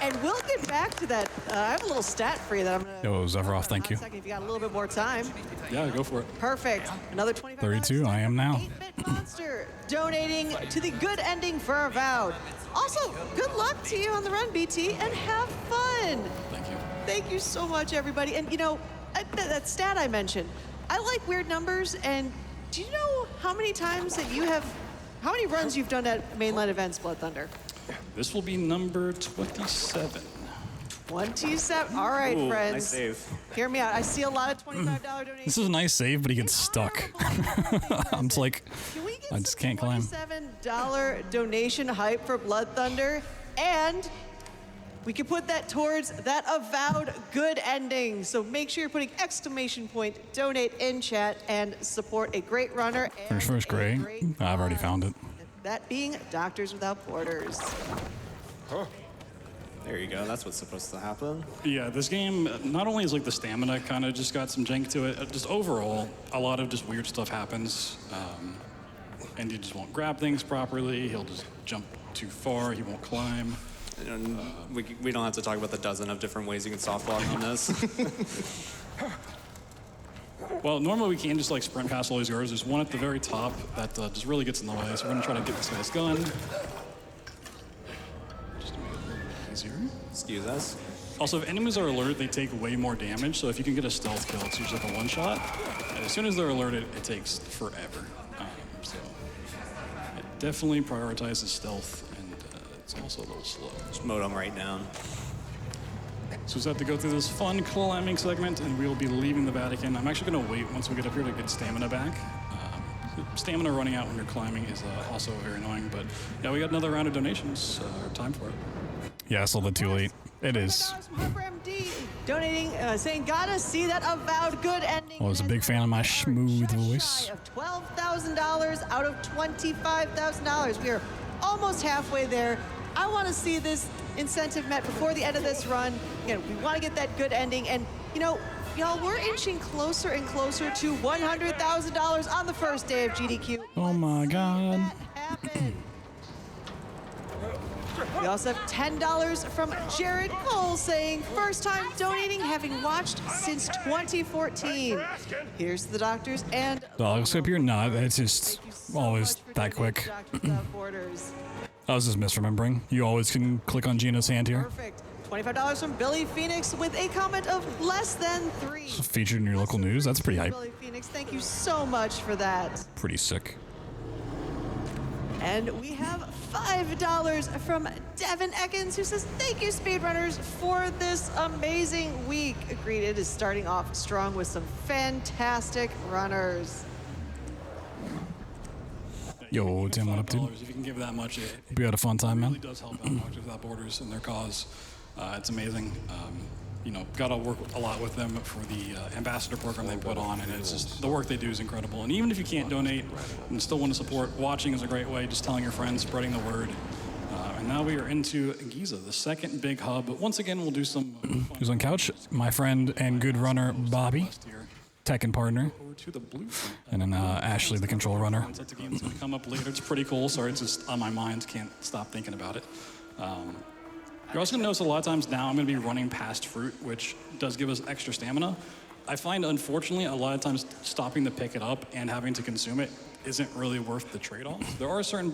S6: And we'll get back to that. I have a little stat for you that I'm going to...
S1: Yo, Zephyroth, thank you.
S6: If you got a little bit more time.
S2: Yeah, go for it.
S6: Perfect. Another 25.
S1: 32, I am now.
S6: 8-Bit Monster donating to the good ending for Avowed. Also, good luck to you on the run, BT, and have fun.
S2: Thank you.
S6: Thank you so much, everybody. And you know, that stat I mentioned, I like weird numbers. And do you know how many times that you have, how many runs you've done at mainline events, Blood Thunder?
S2: This will be number 27.
S6: 27. All right,
S4: Ooh,
S6: friends.
S4: nice save.
S6: Hear me out. I see a lot of $25 donations.
S1: This is a nice save, but he gets stuck. I'm just like,
S6: Can we get
S1: I just
S6: some
S1: can't climb.
S6: $27 donation hype for Blood Thunder? And we can put that towards that Avowed good ending. So make sure you're putting exclamation point donate in chat and support a great runner. And
S1: First
S6: a
S1: grade.
S6: great
S1: I've already
S6: cause.
S1: found it.
S6: That being Doctors Without Borders.
S4: There you go. That's what's supposed to happen.
S2: Yeah, this game, not only is like the stamina kind of just got some jank to it, just overall, a lot of just weird stuff happens. And you just won't grab things properly. He'll just jump too far. He won't climb.
S4: And we don't have to talk about the dozen of different ways you can soft block on this.
S2: Well, normally we can just like sprint past all these guards. There's one at the very top that just really gets in the way. So we're gonna try to get this guy's gun. Just to make it a little bit easier.
S4: Excuse us.
S2: Also, if enemies are alerted, they take way more damage. So if you can get a stealth kill, it's usually like a one-shot. And as soon as they're alerted, it takes forever. So it definitely prioritizes stealth, and it's also a little slow.
S4: Just mowed them right down.
S2: So we just have to go through this fun climbing segment, and we'll be leaving the Vatican. I'm actually going to wait once we get up here to get stamina back. Stamina running out when you're climbing is also very annoying, but yeah, we got another round of donations. Time for it.
S1: Yeah, it's a little bit too late. It is.
S6: $25 from Harper MD donating, saying, "Gotta see that Avowed good ending."
S1: I was a big fan of my smooth
S6: Just
S1: voice.
S6: shy of $12,000 out of $25,000. We are almost halfway there. I want to see this incentive met before the end of this run. Again, we want to get that good ending, and you know, y'all, we're inching closer and closer to $100,000 on the first day of GDQ.
S1: Oh my God.
S6: That happen. We also have $10 from Jared Cole saying, "First time donating, having watched since 2014. Here's the doctors and
S1: Dog skip here? No, it's just
S6: Thank you so
S1: always
S6: much for
S1: that
S6: donating
S1: quick.
S6: to Doctors Without Borders.
S1: I was just misremembering. You always can click on Gina's hand here.
S6: Perfect. $25 from Billy Phoenix with a comment of less than 3.
S1: Featured in your local news. That's pretty hype.
S6: Billy Phoenix, thank you so much for that.
S1: Pretty sick.
S6: And we have $5 from Devin Ekins, who says, "Thank you, speedrunners, for this amazing week." Agreed, it is starting off strong with some fantastic runners.
S1: Yo, Tim, what up, dude?
S2: $5, if you can give that much, it
S1: We had a fun time,
S2: really
S1: man.
S2: does help out Doctors Without Borders and their cause. It's amazing. You know, got to work a lot with them for the ambassador program they put on, and it's just the work they do is incredible. And even if you can't donate and still want to support, watching is a great way. Just telling your friends, spreading the word. And now we are into Giza, the second big hub. Once again, we'll do some.
S1: Who's on couch? My friend and good runner, Bobby, tech and partner.
S2: Over to the blue.
S1: And then Ashley, the control runner.
S2: That's a game that's going to come up later. It's pretty cool. Sorry, it's just on my mind. Can't stop thinking about it. You're also going to notice a lot of times now I'm going to be running past fruit, which does give us extra stamina. I find, unfortunately, a lot of times stopping to pick it up and having to consume it isn't really worth the trade-off. There are certain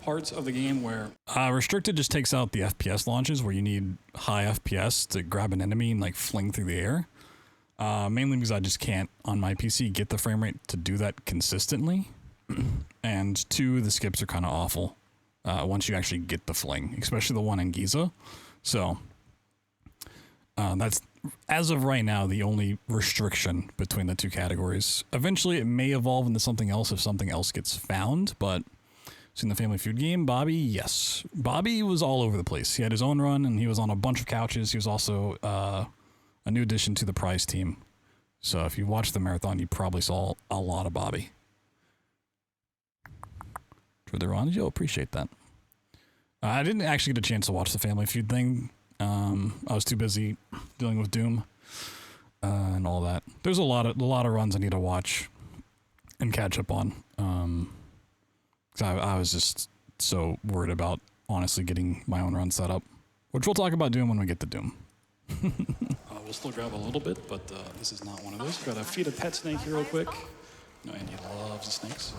S2: parts of the game where...
S1: Restricted just takes out the FPS launches where you need high FPS to grab an enemy and like fling through the air. Mainly because I just can't, on my PC, get the frame rate to do that consistently. And 2, the skips are kind of awful once you actually get the fling, especially the one in Giza. So that's, as of right now, the only restriction between the two categories. Eventually, it may evolve into something else if something else gets found, but Seen the Family Feud game? Bobby, yes. Bobby was all over the place. He had his own run, and he was on a bunch of couches. He was also a new addition to the prize team. So if you watched the marathon, you probably saw a lot of Bobby. For the run, you'll appreciate that. I didn't actually get a chance to watch the Family Feud thing. I was too busy dealing with Doom and all that. There's a lot of runs I need to watch and catch up on. I was just so worried about honestly getting my own run set up, which we'll talk about doing when we get to Doom.
S2: We'll still grab a little bit, but this is not one of those. Got to feed a pet snake here real quick. No, Andy loves the snakes.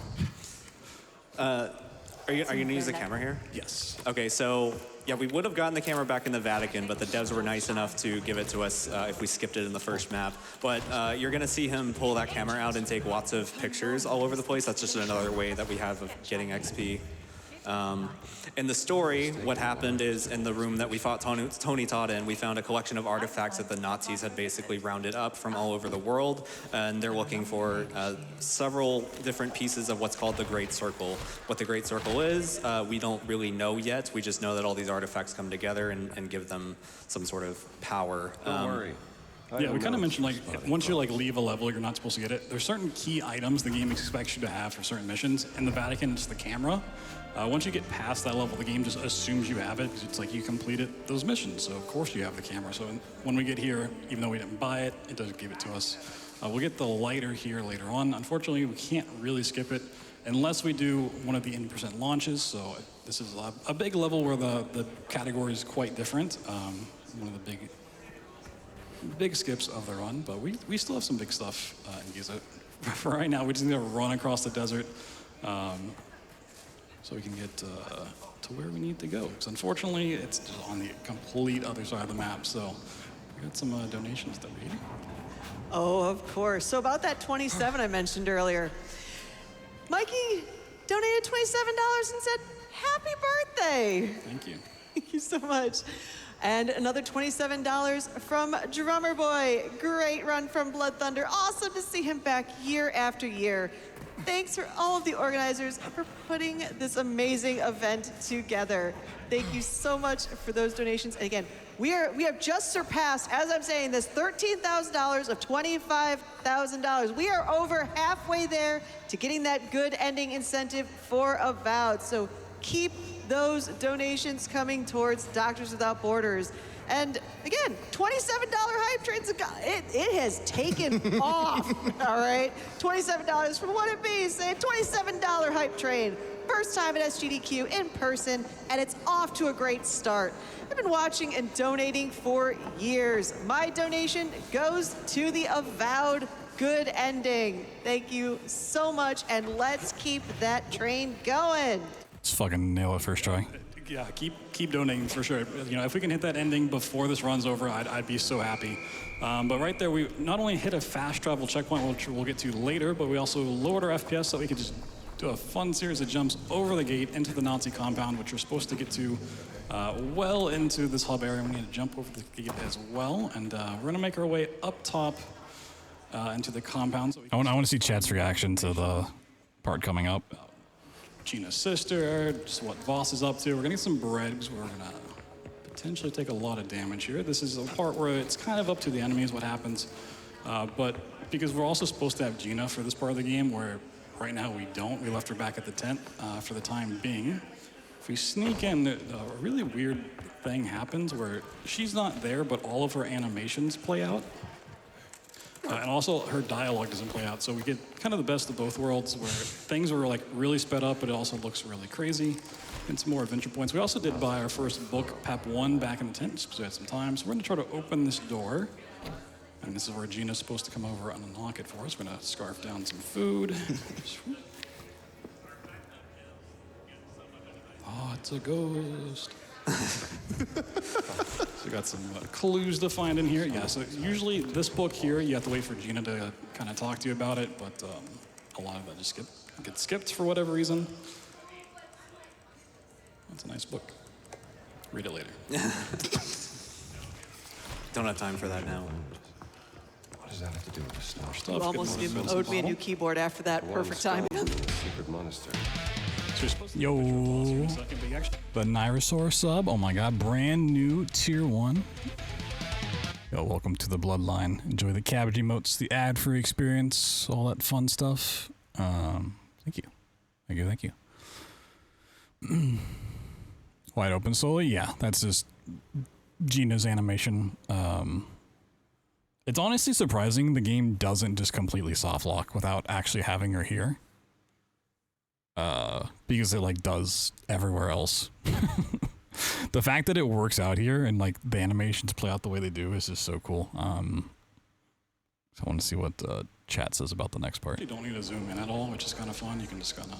S4: Are you going to use the camera here?
S2: Yes.
S4: Okay, so yeah, we would have gotten the camera back in the Vatican, but the devs were nice enough to give it to us if we skipped it in the first map. But you're going to see him pull that camera out and take lots of pictures all over the place. That's just another way that we have of getting XP. In the story, what happened is in the room that we fought Tony Todd in, we found a collection of artifacts that the Nazis had basically rounded up from all over the world, and they're looking for several different pieces of what's called the Great Circle. What the Great Circle is, we don't really know yet. We just know that all these artifacts come together and give them some sort of power.
S8: Don't worry.
S2: Yeah, we kind of mentioned, like, once you, like, leave a level, you're not supposed to get it. There's certain key items the game expects you to have for certain missions. In the Vatican, it's the camera. Once you get past that level, the game just assumes you have it, because it's like you completed those missions, so of course you have the camera. So when we get here, even though we didn't buy it, it does give it to us. We'll get the lighter here later on. Unfortunately, we can't really skip it unless we do one of the 80% launches, so this is a big level where the category is quite different. One of the big skips of the run, but we still have some big stuff in Giza. For right now, we just need to run across the desert so we can get to where we need to go. Because unfortunately, it's just on the complete other side of the map, so we got some donations to read.
S6: Oh, of course. So about that 27 I mentioned earlier, Mikey donated $27 and said, "Happy birthday."
S2: Thank you.
S6: Thank you so much. And another $27 from Drummer Boy. Great run from BloodThunder. Awesome to see him back year after year. Thanks for all of the organizers for putting this amazing event together. Thank you so much for those donations. And again, we have just surpassed, as I'm saying this, $13,000 of $25,000. We are over halfway there to getting that good ending incentive for Avowed. So keep those donations coming towards Doctors Without Borders. And again, $27 hype trains, it has taken off, all right? $27 from What It Be, say $27 hype train. First time at SGDQ in person, and it's off to a great start. I've been watching and donating for years. My donation goes to the Avowed good ending. Thank you so much, and let's keep that train going.
S1: Let's fucking nail it first try.
S2: Yeah, keep donating for sure. You know, if we can hit that ending before this run's over, I'd be so happy. But right there, we not only hit a fast travel checkpoint, which we'll get to later, but we also lowered our FPS so we could just do a fun series of jumps over the gate into the Nazi compound, which we're supposed to get to well into this hub area. We need to jump over the gate as well, and we're gonna make our way up top into the compound. So
S1: I want to see Chad's reaction to the part coming up.
S2: Gina's sister, just what Voss is up to. We're gonna get some bread because we're gonna potentially take a lot of damage here. This is a part where it's kind of up to the enemies what happens, but because we're also supposed to have Gina for this part of the game, where right now we don't. We left her back at the tent for the time being. If we sneak in, a really weird thing happens where she's not there, but all of her animations play out. And also her dialogue doesn't play out, so we get kind of the best of both worlds where things are like really sped up, but it also looks really crazy. And some more adventure points. We also did buy our first book, PAP 1, back in the tent, just because we had some time. So we're gonna try to open this door. And this is where Gina's supposed to come over and unlock it for us. We're gonna scarf down some food. Oh, it's a ghost. So we got some clues to find in here. Yeah, so usually this book here, you have to wait for Gina to kind of talk to you about it, but a lot of that just gets skipped for whatever reason. That's a nice book. Read it later.
S4: Don't have time for that now.
S8: What does that have to do with the snow?
S6: You almost owed me a new keyboard after that perfect timing.
S8: Secret monastery.
S2: So you're supposed to
S1: Yo.
S2: get visual boss here in a second, but you actually
S1: The Nyrosaur sub. Oh my god, brand new tier 1. Yo, welcome to the Bloodline. Enjoy the cabbage emotes, the ad-free experience, all that fun stuff. Thank you. Thank you. Wide open solo? Yeah, that's just Gina's animation. It's honestly surprising the game doesn't just completely softlock without actually having her here. Because it like does everywhere else. The fact that it works out here and like the animations play out the way they do is just so cool. So I want to see what chat says about the next part.
S2: You don't need to zoom in at all, which is kind of fun. You can just kind of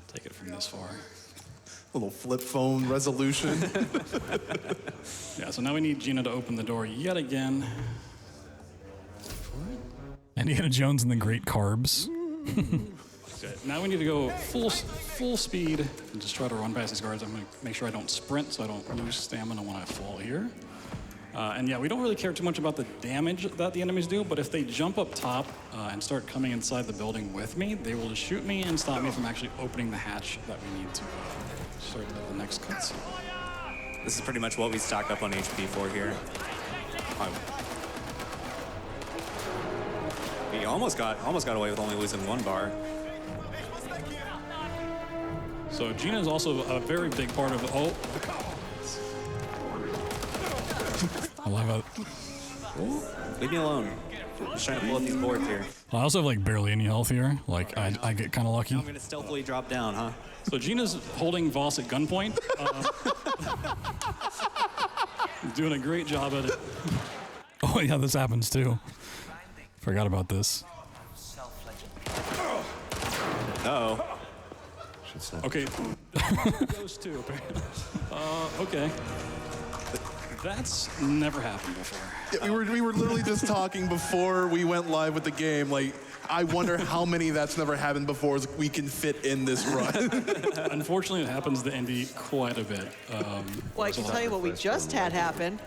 S2: take it from this far.
S3: A little flip phone resolution.
S2: Yeah, so now we need Gina to open the door yet again.
S1: Indiana Jones and the Great Carbs.
S2: Okay, now we need to go full speed and just try to run past these guards. I'm going to make sure I don't sprint so I don't lose stamina when I fall here. And yeah, we don't really care too much about the damage that the enemies do, but if they jump up top and start coming inside the building with me, they will just shoot me and stop me from actually opening the hatch that we need to start the next cutscene.
S4: This is pretty much what we stock up on HP for here. He almost got away with only losing 1 bar.
S2: So Gina is also a very big part of
S1: I love it.
S4: Leave me alone. I'm just trying to pull up these boards here.
S1: I also have like barely any health here. Like I get kind of lucky.
S4: I'm gonna stealthily drop down, huh?
S2: So Gina's holding Voss at gunpoint. Doing a great job at it.
S1: Oh yeah, this happens too. Forgot about this.
S4: Uh-oh.
S2: Okay. Those two, apparently. Okay. That's never happened before.
S3: Yeah, we were literally just talking before we went live with the game. Like, I wonder how many that's never happened before we can fit in this run.
S2: Unfortunately, it happens to Indy quite a bit.
S6: Well, I can tell you what we just had happen.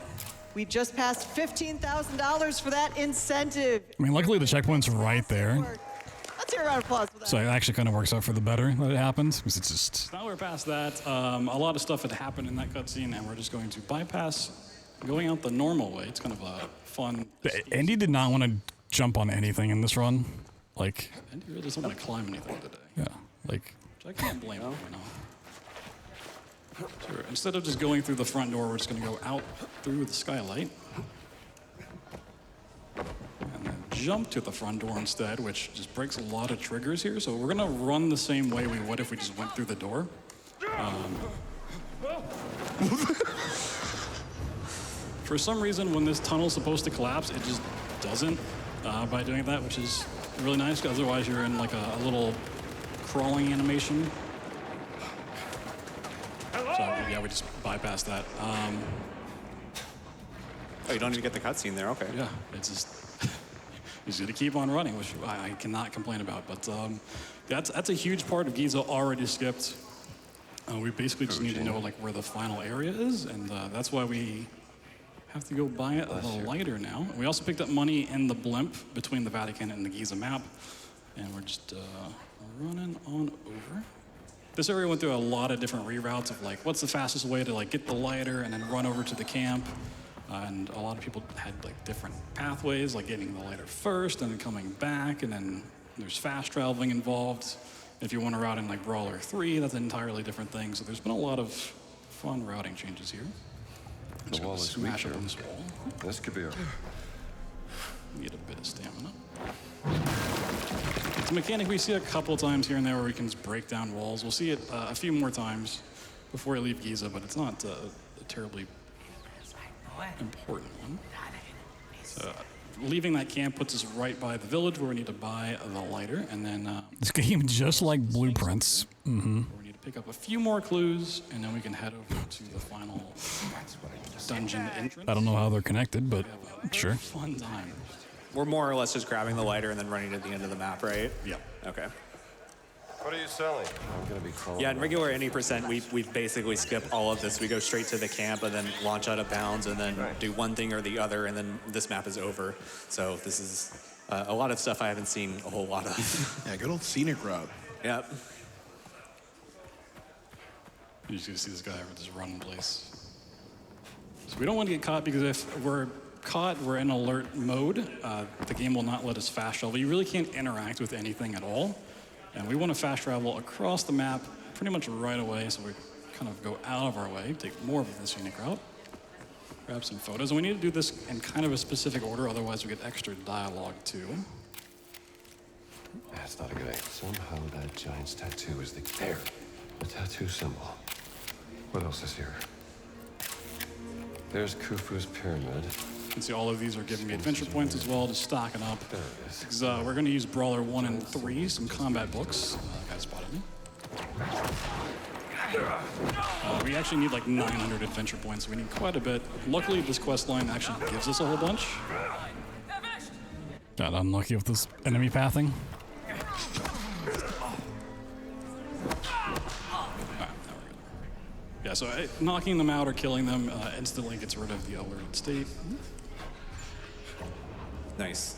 S6: We just passed $15,000 for that incentive.
S1: I mean, luckily the checkpoint's right there.
S6: Let's hear a round of applause for that.
S1: So it actually kind of works out for the better that it happens, because it's just...
S2: Now we're past that. A lot of stuff had happened in that cutscene, and we're just going to bypass going out the normal way. It's kind of a fun...
S1: Andy did not want to jump on anything in this run. Like...
S2: Andy really doesn't want to climb anything today.
S1: Yeah, like...
S2: Which I can't blame him for now. Sure. Instead of just going through the front door, we're just going to go out through the skylight. And then jump to the front door instead, which just breaks a lot of triggers here. So we're going to run the same way we would if we just went through the door. For some reason, when this tunnel's supposed to collapse, it just doesn't by doing that, which is really nice, because otherwise you're in like a little crawling animation. So yeah, we just bypassed that.
S4: Oh, you don't even get the cutscene there, okay.
S2: Yeah, it's just, you just gotta keep on running, which I cannot complain about. But that's a huge part of Giza already skipped. We basically just need to know like where the final area is, and that's why we have to go buy a lighter now. We also picked up money in the blimp between the Vatican and the Giza map, and we're just running on over. This area went through a lot of different reroutes of like, what's the fastest way to like get the lighter and then run over to the camp. And a lot of people had like different pathways, like getting the lighter first and then coming back, and then there's fast traveling involved. If you want to route in like Brawler 3, that's an entirely different thing. So there's been a lot of fun routing changes here. I'm just
S8: The wall
S2: gonna
S8: is
S2: smash
S8: weaker.
S2: up on this wall.
S8: This could be a...
S2: Need a bit of stamina. It's a mechanic we see a couple times here and there where we can just break down walls. We'll see it a few more times before we leave Giza, but it's not a terribly important one. So leaving that camp puts us right by the village where we need to buy the lighter, and then
S1: This game just like Blueprints. Mm-hmm.
S2: we need to pick up a few more clues, and then we can head over to the final dungeon entrance.
S1: I don't know how they're connected, but sure.
S2: Fun time.
S4: We're more or less just grabbing the lighter and then running to the end of the map, right?
S2: Yep.
S4: Okay.
S8: What are you selling? I'm gonna be crawling.
S4: Yeah, in regular any percent, we basically skip all of this. We go straight to the camp and then launch out of bounds and then do one thing or the other, and then this map is over. So this is a lot of stuff I haven't seen a whole lot of.
S3: Yeah, good old scenic route.
S4: Yep.
S2: You just see this guy just run in place. So we don't want to get caught because if we're caught, we're in alert mode. The game will not let us fast travel. You really can't interact with anything at all. And we want to fast travel across the map pretty much right away, so we kind of go out of our way, take more of the scenic route, grab some photos. And we need to do this in kind of a specific order, otherwise we get extra dialogue too.
S8: That's not a good angle. Somehow that giant's tattoo is the tattoo symbol. What else is here? There's Khufu's pyramid.
S2: You can see all of these are giving me adventure points as well, just stocking up.
S8: There it is.
S2: 'Cause, we're going to use Brawler 1 and 3, some combat books. Guy spotted me. We actually need like 900 adventure points. We need quite a bit. Luckily, this quest line actually gives us a whole bunch.
S1: Got unlucky with this enemy pathing.
S2: Yeah, so knocking them out or killing them instantly gets rid of the alerted state.
S4: Nice.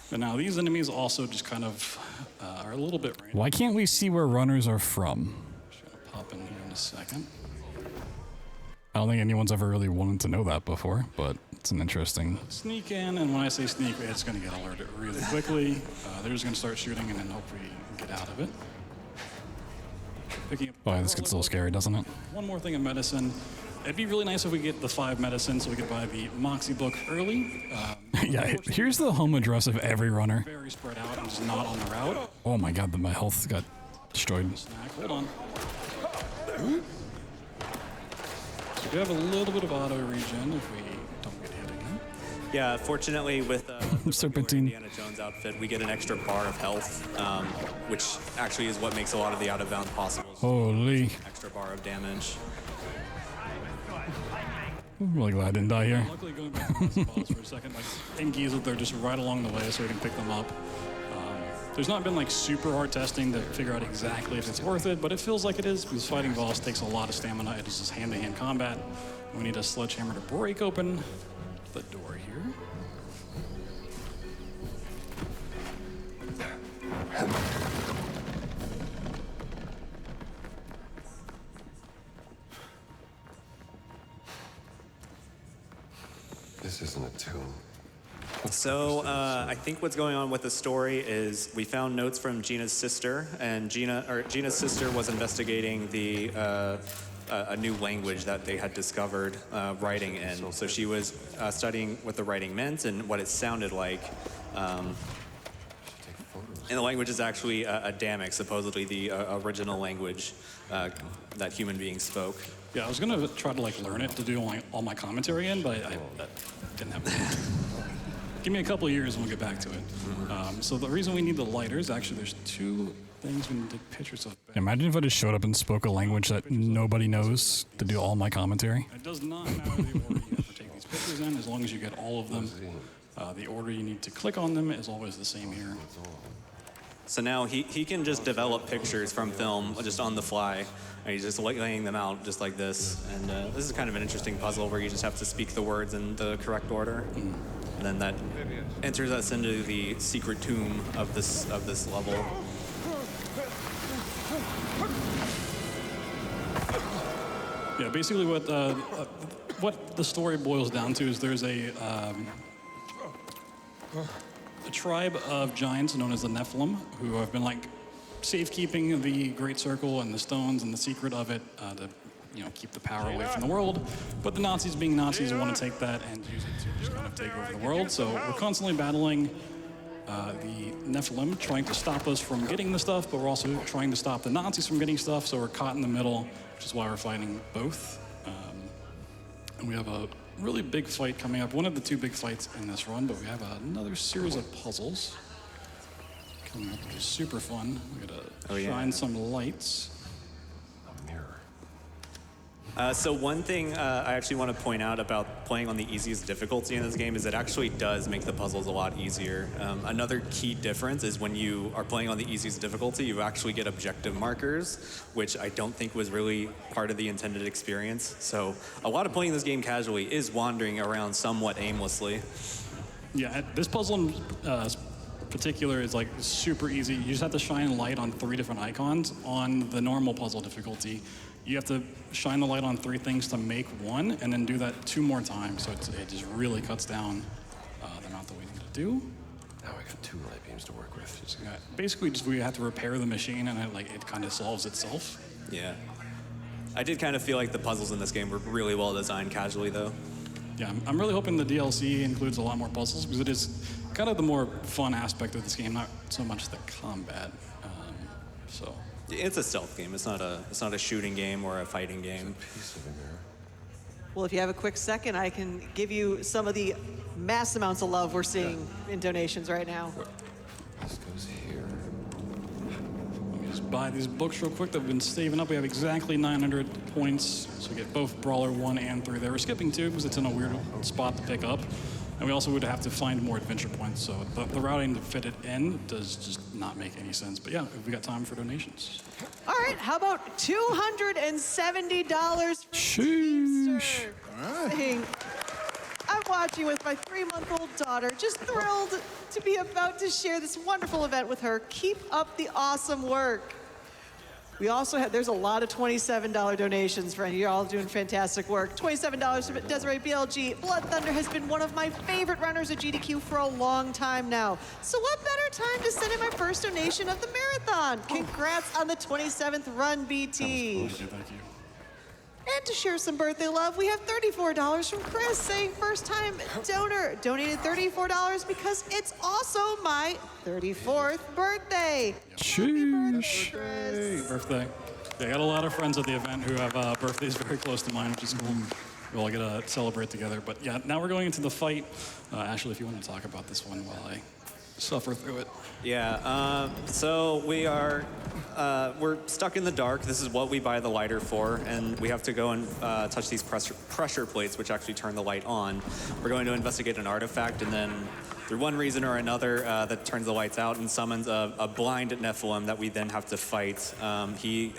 S2: But now these enemies also just kind of are a little bit random.
S1: Why can't we see where runners are from?
S2: Just gonna pop in here in a second.
S1: I don't think anyone's ever really wanted to know that before, but it's an interesting...
S2: Sneak in, and when I say sneak, it's gonna get alerted really quickly. They're just gonna start shooting and then hopefully get out of it. Picking up
S1: Oh, yeah, this gets a little scary, doesn't it?
S2: one more thing of medicine. It'd be really nice if we get the 5 medicine so we could buy the Moxie book early.
S1: Yeah, here's the home address of every runner.
S2: Very spread out and just not on the route.
S1: Oh my god, my health got destroyed.
S2: Snack, hold on. So we do have a little bit of auto regen if we don't get hit again.
S4: Yeah, fortunately with the
S1: Serpentine.
S4: Indiana Jones outfit, we get an extra bar of health, which actually is what makes a lot of the out of bounds possible.
S1: Holy.
S4: Extra bar of damage.
S1: I'm really glad I didn't die here.
S2: Luckily, going back to the boss for a second, like Engies, they're just right along the way so we can pick them up. There's not been like super hard testing to figure out exactly if it's worth it, but it feels like it is because fighting boss takes a lot of stamina. It is just hand-to-hand combat. We need a sledgehammer to break open the door here.
S8: This isn't a tomb.
S4: So I think what's going on with the story is we found notes from Gina's sister, and Gina's sister was investigating a new language that they had discovered writing in. So she was studying what the writing meant and what it sounded like. And the language is actually Adamic, supposedly the original language that human beings spoke.
S2: Yeah, I was gonna try to like learn it to do all my commentary in, but that didn't happen. Give me a couple of years and we'll get back to it. So the reason we need the lighters, actually, there's 2 things we need to take pictures of.
S1: Imagine if I just showed up and spoke a language that nobody knows to do all my commentary.
S2: It does not matter the order you have to take these pictures in, as long as you get all of them. The order you need to click on them is always the same here.
S4: So now he can just develop pictures from film just on the fly. And he's just laying them out just like this. And this is kind of an interesting puzzle where you just have to speak the words in the correct order. And then that enters us into the secret tomb of this level.
S2: Yeah, basically what the story boils down to is there's a tribe of giants known as the Nephilim who have been like safekeeping the Great Circle and the stones and the secret of it to keep the power away from the world. But the Nazis, being Nazis, want to take that and use it to just kind of take over the world. So we're constantly battling the Nephilim, trying to stop us from getting the stuff, but we're also trying to stop the Nazis from getting stuff. So we're caught in the middle, which is why we're fighting both. And we have a really big fight coming up. One of the 2 big fights in this run, but we have another series of puzzles coming up, which is super fun. We gotta shine some lights.
S8: A mirror.
S4: So one thing I actually want to point out about playing on the easiest difficulty in this game is it actually does make the puzzles a lot easier. Another key difference is when you are playing on the easiest difficulty, you actually get objective markers, which I don't think was really part of the intended experience. So a lot of playing this game casually is wandering around somewhat aimlessly.
S2: Yeah, this puzzle in particular is like super easy. You just have to shine light on 3 different icons. On the normal puzzle difficulty, you have to shine the light on 3 things to make 1, and then do that 2 more times. So it just really cuts down the amount that we need to do.
S8: Now I got 2 light beams to work with.
S2: Basically, just we have to repair the machine, and it kind of solves itself.
S4: Yeah. I did kind of feel like the puzzles in this game were really well designed casually, though.
S2: Yeah, I'm really hoping the DLC includes a lot more puzzles, because it is kind of the more fun aspect of this game, not so much the combat. So
S4: It's a stealth game. It's not a shooting game or a fighting game.
S8: Piece of a mirror.
S6: Well, if you have a quick second, I can give you some of the mass amounts of love we're seeing in donations right now.
S8: This goes here.
S2: let me just buy these books real quick that we've been saving up. We have exactly 900 points, so we get both Brawler 1 and 3 there. We're skipping 2 because it's in a weird spot to pick up. And we also would have to find more adventure points, so the routing to fit it in does just not make any sense. But yeah, we got time for donations.
S6: All right, how about $270 for
S1: Sheesh.
S6: saying, I'm watching with my 3-month-old daughter, just thrilled to be about to share this wonderful event with her. Keep up the awesome work. We also have, there's a lot of $27 donations, friend. You're all doing fantastic work. $27 from Desiree BLG. BloodThunder has been one of my favorite runners of GDQ for a long time now. So what better time to send in my first donation of the marathon? Congrats on the 27th run, BT.
S2: Thank you.
S6: And to share some birthday love, we have $34 from Chris saying first time donor. Donated $34 because it's also my 34th birthday.
S1: Sheesh.
S6: Chris.
S2: Birthday. Yeah, I got a lot of friends at the event who have birthdays very close to mine, which is cool. We all get to celebrate together. But yeah, now we're going into the fight. Ashley, if you want to talk about this one while I suffer through it.
S4: Yeah, so we're stuck in the dark. This is what we buy the lighter for, and we have to go and touch these pressure plates, which actually turn the light on. We're going to investigate an artifact, and then through one reason or another, that turns the lights out and summons a blind Nephilim that we then have to fight. He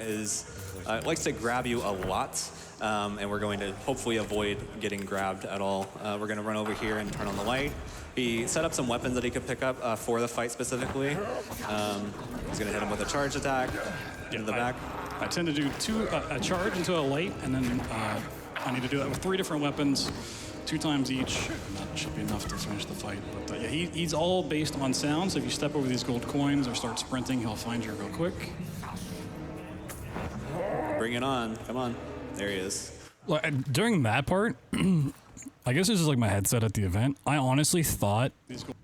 S4: likes to grab you a lot. And we're going to hopefully avoid getting grabbed at all. We're going to run over here and turn on the light. He set up some weapons that he could pick up for the fight specifically. He's going to hit him with a charge attack into the back.
S2: I tend to do a charge into a light, and then I need to do that with 3 different weapons, 2 times each. And that should be enough to finish the fight. But yeah, he's all based on sound, so if you step over these gold coins or start sprinting, he'll find you real quick.
S4: Bring it on. Come on. There he is.
S1: Well, during that part, I guess this is like my headset at the event. I honestly thought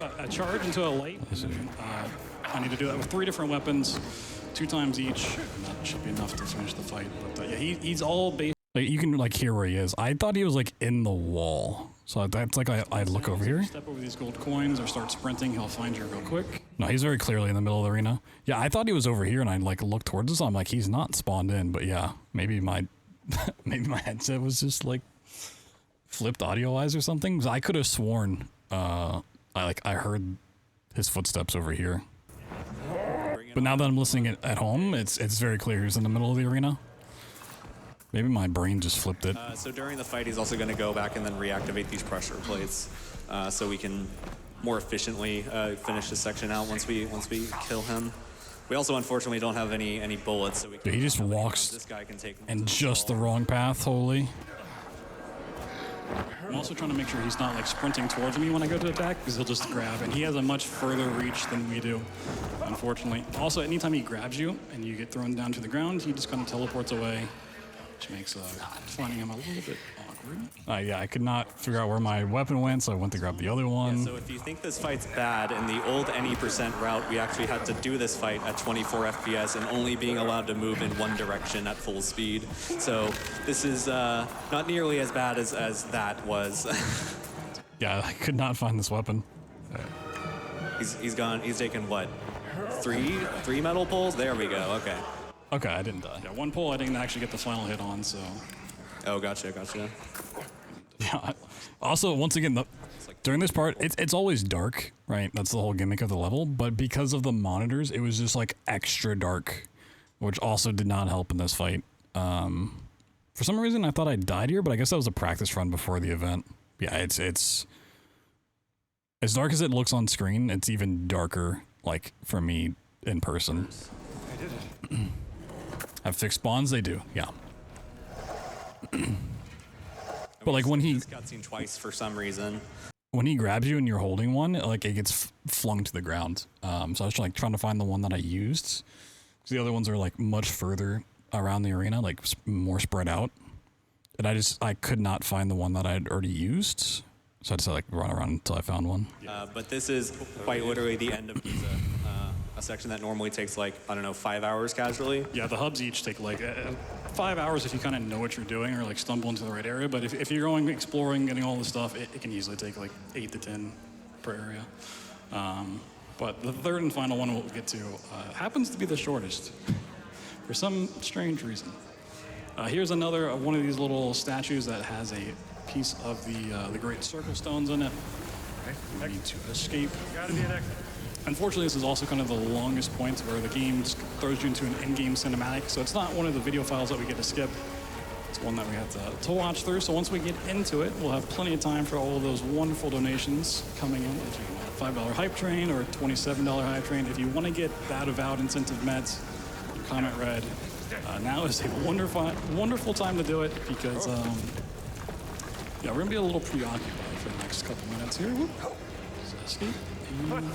S2: A charge into a light, and then I need to do that with 3 different weapons, 2 times each. And that should be enough to finish the fight. But yeah, he's all based.
S1: like, you can like hear where he is. I thought he was like in the wall. So that's like I look over here.
S2: Step over these gold coins or start sprinting, he'll find you real quick.
S1: No, he's very clearly in the middle of the arena. Yeah, I thought he was over here, and I like looked towards us. I'm like, he's not spawned in. But yeah, maybe my maybe my headset was just like flipped audio wise or something. 'Cause I could have sworn I heard his footsteps over here. But now that I'm listening at home, it's very clear he's in the middle of the arena. Maybe my brain just flipped it.
S4: So during the fight, he's also going to go back and then reactivate these pressure plates, so we can more efficiently finish this section out once we kill him. We also unfortunately don't have any bullets, so we can.
S1: He just walks
S4: this guy can take
S1: in just the wrong path. Holy.
S2: I'm also trying to make sure he's not like sprinting towards me when I go to attack, because he'll just grab, and he has a much further reach than we do, unfortunately. Also, anytime he grabs you and you get thrown down to the ground, he just kind of teleports away, which makes finding him a little bit awkward.
S1: Yeah, I could not figure out where my weapon went, so I went to grab the other one.
S4: Yeah, so if you think this fight's bad, in the old any% route, we actually had to do this fight at 24 FPS and only being allowed to move in one direction at full speed. So this is not nearly as bad as that was.
S1: Yeah, I could not find this weapon.
S4: He's gone. He's taken what? Three metal pulls? There we go. Okay.
S1: Okay, I didn't die.
S2: Yeah, one pull I didn't actually get the final hit on, so.
S4: Oh, gotcha.
S1: Yeah. Also, once again, during this part, it's always dark, right? That's the whole gimmick of the level. But because of the monitors, it was just like extra dark, which also did not help in this fight. For some reason, I thought I died here, but I guess that was a practice run before the event. Yeah, it's as dark as it looks on screen. It's even darker, like for me in person.
S8: I did it.
S1: Have fixed spawns? They do. Yeah. But like when he
S4: this cutscene twice for some reason.
S1: when he grabs you and you're holding one, like it gets flung to the ground. So I was like trying to find the one that I used. 'Cause the other ones are like much further around the arena, like more spread out. And I could not find the one that I had already used. So I just had to like run around until I found one.
S4: But this is quite literally the end of Giza, a section that normally takes like, I don't know, 5 hours casually.
S2: Yeah, the hubs each take like 5 hours if you kind of know what you're doing or like stumble into the right area. But if you're going exploring, getting all this stuff, it can easily take like 8 to 10 per area. But the third and final one we'll get to happens to be the shortest for some strange reason. Here's another one of these little statues that has a piece of the Great Circle Stones in it. We need to escape. Unfortunately, this is also kind of the longest point where the game just throws you into an in-game cinematic, so it's not one of the video files that we get to skip. It's one that we have to watch through, so once we get into it, we'll have plenty of time for all of those wonderful donations coming in. If you want a $5 hype train or a $27 hype train, if you want to get that avowed incentive met, your comment read, now is a wonderful time to do it because, yeah, we're going to be a little preoccupied for the next couple minutes here. So escape and...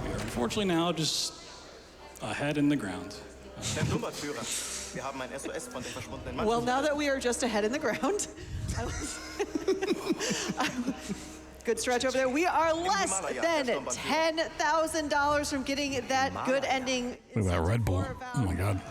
S2: We are unfortunately now just a head in the ground.
S6: Well, now that we are just ahead in the ground, good stretch over there. We are less than $10,000 from getting that good ending.
S1: Look at that Red Bull. Oh my God.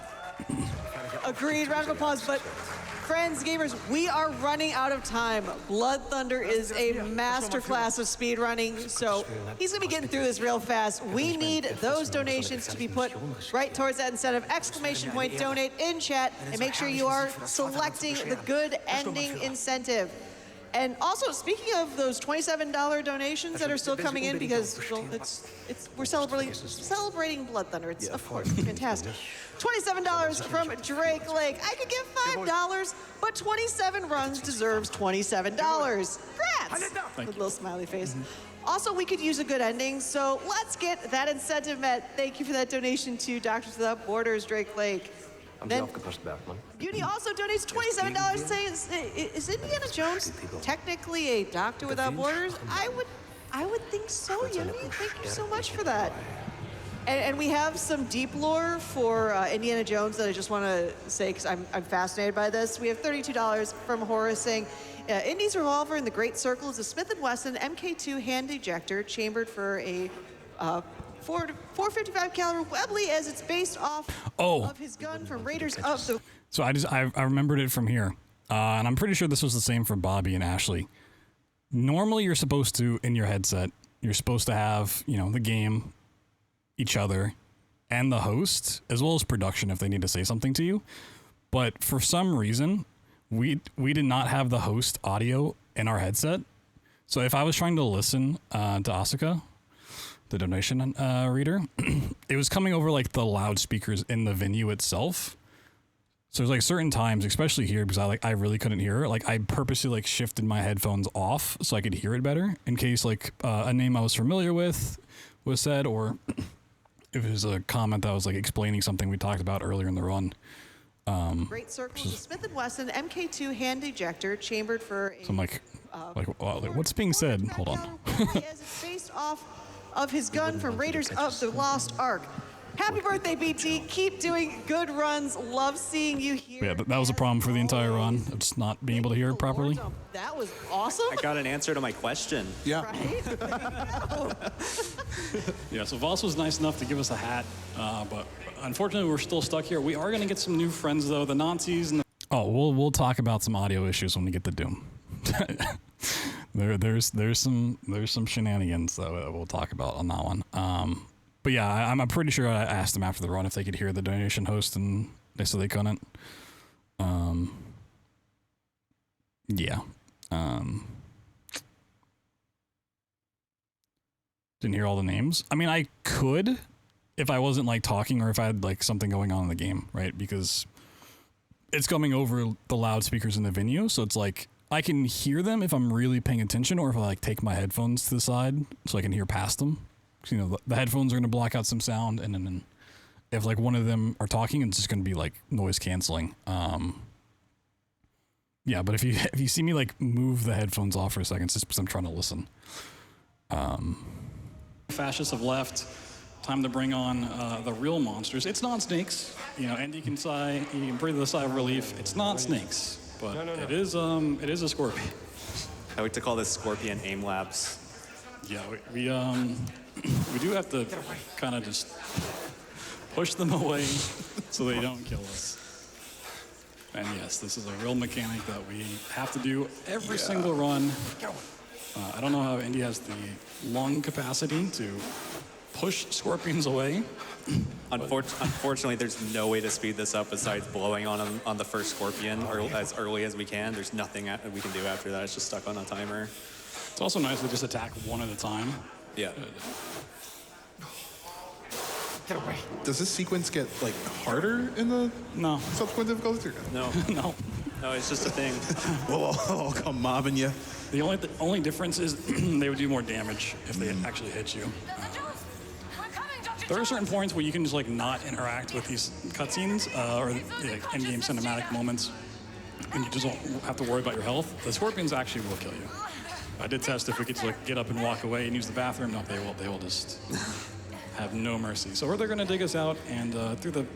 S6: Agreed. Round of applause. But friends, gamers, we are running out of time. BloodThunder is a masterclass of speed running, so he's gonna be getting through this real fast. We need those donations to be put right towards that incentive. Exclamation point donate in chat, and make sure you are selecting the good ending incentive. And also, speaking of those $27 donations that are still coming in, because we're celebrating BloodThunder. It's of course fantastic. $27 from Drake Lake. I could give $5, but 27 runs deserves $27. Congrats! With a little smiley face. Also, we could use a good ending, so let's get that incentive met. Thank you for that donation to Doctors Without Borders, Drake Lake. Then, Beauty also donates $27 saying, is Indiana Jones technically a Doctor Without Borders? I would think so, Uni. Thank you so much for that. And we have some deep lore for Indiana Jones that I just want to say because I'm fascinated by this. We have $32 from Horace saying, Indy's revolver in the Great Circle is a Smith & Wesson MK2 hand ejector chambered for a 455 caliber Webley as it's based off of his gun from Raiders of the...
S1: So I remembered it from here. And I'm pretty sure this was the same for Bobby and Ashley. Normally you're supposed to, in your headset, you're supposed to have, you know, the game, each other, and the host, as well as production if they need to say something to you. But for some reason, we did not have the host audio in our headset. So if I was trying to listen to Asuka, the donation reader, it was coming over like the loudspeakers in the venue itself. So there's like certain times, especially here, because I really couldn't hear it. Like I purposely like shifted my headphones off so I could hear it better in case like a name I was familiar with was said, or if it was a comment that was like explaining something we talked about earlier in the run.
S6: Great Circle is a Smith & Wesson MK2 hand ejector chambered for a...
S1: So I'm like what's being said? Hold on.
S6: As it's based off of his gun from Raiders of the Lost Ark. Happy birthday, BT. Keep doing good runs. Love seeing you here.
S1: Yeah, that was a problem for the entire run. Just not being able to hear it properly.
S6: That was awesome.
S4: I got an answer to my question.
S3: Yeah.
S6: Right?
S2: Yeah, so Voss was nice enough to give us a hat, but unfortunately we're still stuck here. We are going to get some new friends though, the Nazis and the...
S1: Oh, we'll talk about some audio issues when we get to Doom. There's some shenanigans that we'll talk about on that one. But yeah, I'm pretty sure I asked them after the run if they could hear the donation host, and they said they couldn't. Yeah. Didn't hear all the names. I mean, I could if I wasn't like talking or if I had like something going on in the game, right? Because it's coming over the loudspeakers in the venue, so it's like I can hear them if I'm really paying attention, or if I like take my headphones to the side so I can hear past them. You know, the headphones are going to block out some sound, and then if like one of them are talking, it's just gonna be like noise canceling. Yeah, but if you see me like move the headphones off for a second, it's just because I'm trying to listen.
S2: Fascists have left. Time to bring on the real monsters. It's not snakes. You know, Andy can sigh. He can breathe a sigh of relief. It's not snakes, but it is a scorpion.
S4: I like to call this Scorpion aim labs.
S2: Yeah, we do have to kind of just push them away so they don't kill us. And yes, this is a real mechanic that we have to do every single run. I don't know how Indy has the lung capacity to push scorpions away.
S4: Unfortunately, there's no way to speed this up besides blowing on them on the first scorpion as early as we can. There's nothing we can do after that. It's just stuck on a timer.
S2: It's also nice to just attack one at a time.
S4: Yeah.
S3: Get away. Does this sequence get like harder in the
S2: No.
S3: subsequent difficulties?
S4: No.
S2: No.
S4: No, it's just a thing.
S3: I'll come mobbing you.
S2: The only difference is they would do more damage if they actually hit you. There are certain points where you can just like not interact with these cutscenes or the end-game cinematic moments, and you just don't have to worry about your health. The scorpions actually will kill you. I did test if we could just like get up and walk away and use the bathroom. No, they will just have no mercy. So they're going to dig us out, and through the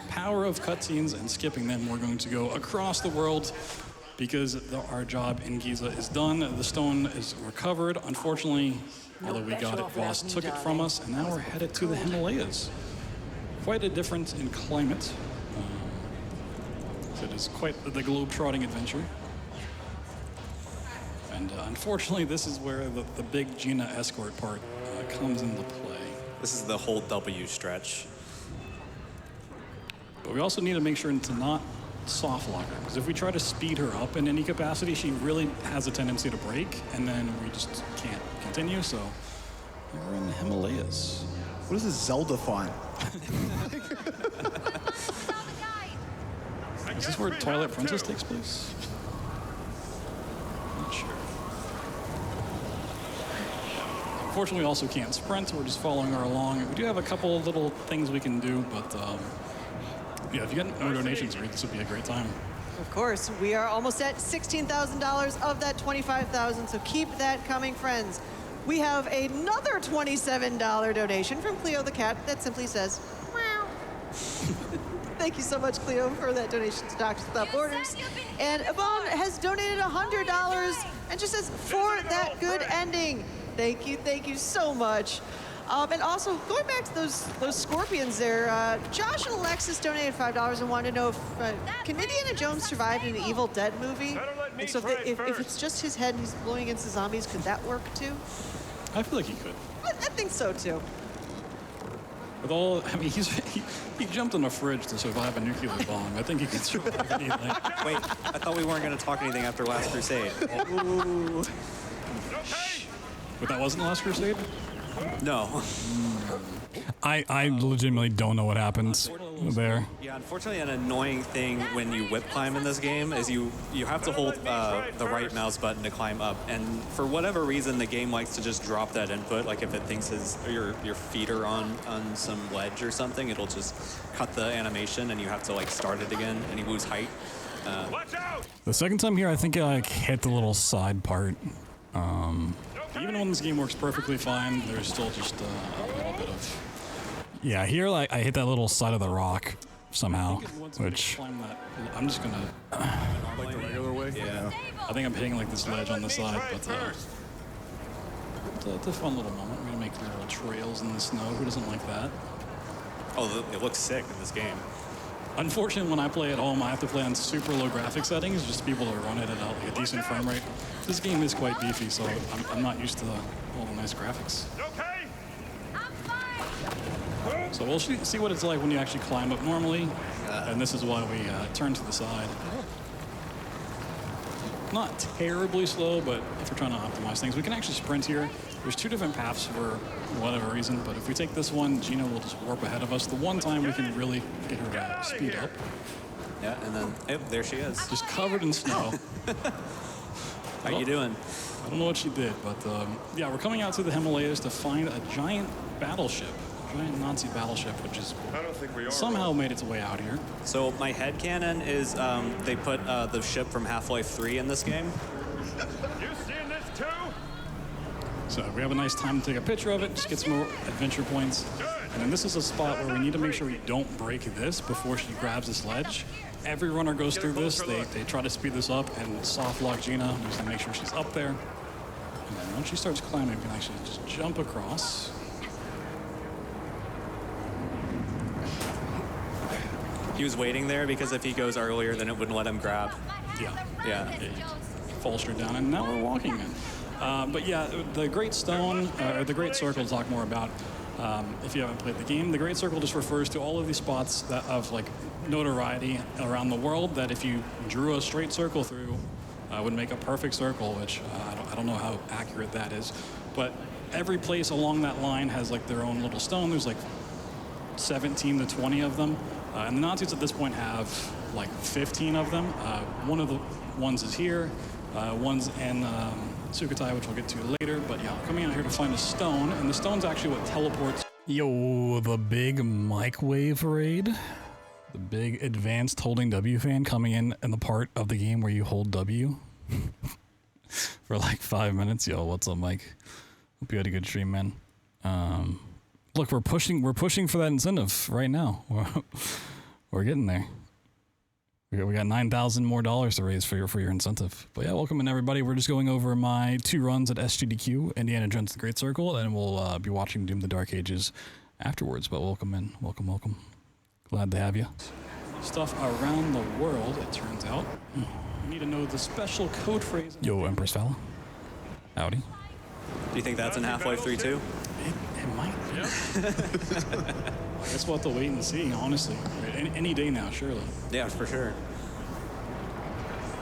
S2: power of cutscenes and skipping them, we're going to go across the world because our job in Giza is done. The stone is recovered. Unfortunately, although we got it, Voss took it from us, and now we're headed to the Himalayas. Quite a difference in climate. So it is quite the globe-trotting adventure. And unfortunately, this is where the big Gina escort part comes into play.
S4: This is the whole W stretch.
S2: But we also need to make sure to not soft lock her, because if we try to speed her up in any capacity, she really has a tendency to break, and then we just can't continue. So we're in the Himalayas.
S3: What is this Zelda font?
S2: Is this where Twilight Princess takes place? Not sure. Unfortunately, we also can't sprint. We're just following her along. We do have a couple of little things we can do, but yeah, if you get no donations, this would be a great time.
S6: Of course, we are almost at $16,000 of that $25,000, so keep that coming, friends. We have another $27 donation from Cleo the cat that simply says, meow. Thank you so much, Cleo, for that donation to Doctors Without Borders. And Yvonne has donated $100 and just says, for that good ending. Thank you so much. And also, going back to those scorpions there, Josh and Alexis donated $5 and wanted to know if can Indiana Jones survive in an Evil Dead movie? And so if it's just his head and he's blowing against the zombies, could that work too?
S2: I feel like he could.
S6: I think so too.
S2: With all, I mean, he jumped in a fridge to survive a nuclear bomb. I think he can survive anything.
S4: Wait, I thought we weren't going to talk anything after Last Crusade.
S6: Ooh.
S2: But that wasn't Last Crusade?
S4: No.
S1: I legitimately don't know what happens there.
S4: Yeah, unfortunately, an annoying thing when you whip climb in this game is you have to hold the right mouse button to climb up, and for whatever reason, the game likes to just drop that input. Like if it thinks your feet are on some ledge or something, it'll just cut the animation, and you have to like start it again, and you lose height.
S1: The second time here, I think I like hit the little side part.
S2: Even when this game works perfectly fine, there's still just a little bit of...
S1: Yeah, here like I hit that little side of the rock somehow,
S2: Once we
S1: which
S2: climb that, I'm just gonna...
S3: Like the regular way?
S4: Yeah.
S2: I think I'm hitting like this ledge on the side, but it's a fun little moment. We're gonna make little trails in the snow. Who doesn't like that?
S4: Oh, it looks sick in this game.
S2: Unfortunately, when I play at home, I have to play on super low graphic settings just to be able to run it at like a decent frame rate. This game is quite beefy, so I'm not used to all the nice graphics.
S5: Okay.
S2: So we'll see what it's like when you actually climb up normally, and this is why we turn to the side. Not terribly slow, but if we're trying to optimize things, we can actually sprint here. There's two different paths for whatever reason, but if we take this one, Gina will just warp ahead of us. The one time we can really get her to speed up.
S4: Yeah, and then there she is.
S2: Just covered in snow.
S4: How you doing?
S2: I don't know what she did, but yeah, we're coming out to the Himalayas to find a giant battleship. giant Nazi battleship, which is
S8: I don't think we are.
S2: somehow made its way out here.
S4: So my headcanon is they put the ship from Half-Life 3 in this game.
S8: You seeing this too?
S2: So we have a nice time to take a picture of it, just get some more adventure points. And then this is a spot where we need to make sure we don't break this before she grabs this ledge. Every runner goes through this. They try to speed this up and soft lock Gina, just to make sure she's up there. And then once she starts climbing, we can actually just jump across.
S4: He was waiting there because if he goes earlier, then it wouldn't let him grab.
S2: Yeah. It falls straight down, and now we're walking in. But yeah, the Great Stone, or the Great Circle, to talk more about, if you haven't played the game, the Great Circle just refers to all of these spots that of like notoriety around the world that if you drew a straight circle through, would make a perfect circle, which I don't know how accurate that is. But every place along that line has like their own little stone. There's like 17 to 20 of them. And the Nazis at this point have like 15 of them. One of the ones is here, one's in Sukhothai, which we'll get to later. But yeah, coming out here to find a stone, and the stone's actually what teleports.
S1: Yo, the big microwave raid. The big advanced holding W fan coming in the part of the game where you hold W for like 5 minutes. Yo, what's up, Mike? Hope you had a good stream, man. Look, we're pushing for that incentive right now. We're getting there. We got $9,000 more to raise for your incentive. But yeah, welcome in everybody. We're just going over my 2 runs at SGDQ, Indiana Jones: The Great Circle, and we'll be watching Doom: The Dark Ages afterwards. But welcome in, welcome. Glad to have you.
S2: Stuff around the world, it turns out. You need to know the special code phrase.
S1: Yo, Empress Fella. Howdy.
S4: Do you think that's in Half-Life 3 too?
S2: It might be. I guess we'll have to wait and see, honestly. Any day now, surely.
S4: Yeah, for sure.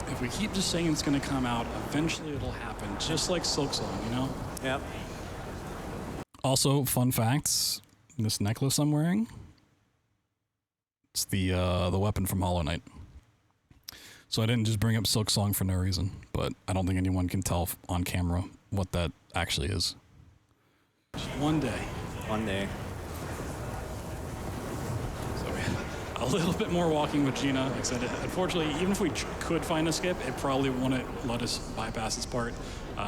S2: If we keep just saying it's going to come out, eventually it'll happen, just like Silksong, you know?
S4: Yep.
S1: Also, fun facts. This necklace I'm wearing, it's the weapon from Hollow Knight. So I didn't just bring up Silksong for no reason, but I don't think anyone can tell on camera what that actually is.
S2: Just one day.
S4: One day.
S2: So we have a little bit more walking with Gina. Like I said, unfortunately, even if we could find a skip, it probably wouldn't let us bypass this part.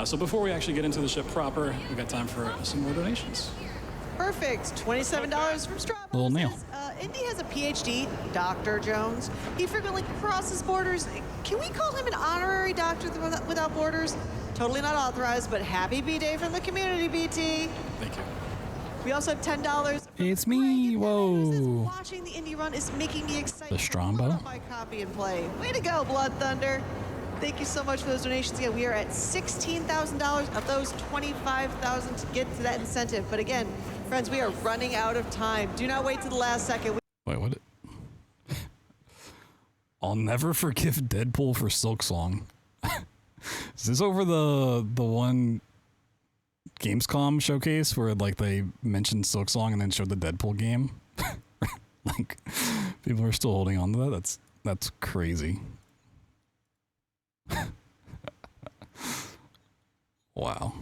S2: So before we actually get into the ship proper, we got time for some more donations.
S6: Perfect. $27 from Strava.
S1: Little nail.
S6: Indy has a PhD, Dr. Jones. He frequently crosses borders. Can we call him an honorary doctor without borders? Totally not authorized, but happy B-Day from the community, BT.
S2: Thank you.
S6: We also have $10.
S1: It's me. Whoa.
S6: Watching the Indy run is making me excited.
S1: The Strombo?
S6: Load up my copy and play. Way to go, BloodThunder. Thank you so much for those donations. Again, we are at $16,000 of those $25,000 to get to that incentive. But again, friends, we are running out of time. Do not wait to the last second.
S1: Wait, what? I'll never forgive Deadpool for Silksong. Is this over the one Gamescom showcase where like they mentioned Silksong and then showed the Deadpool game? Like people are still holding on to that. That's crazy. Wow.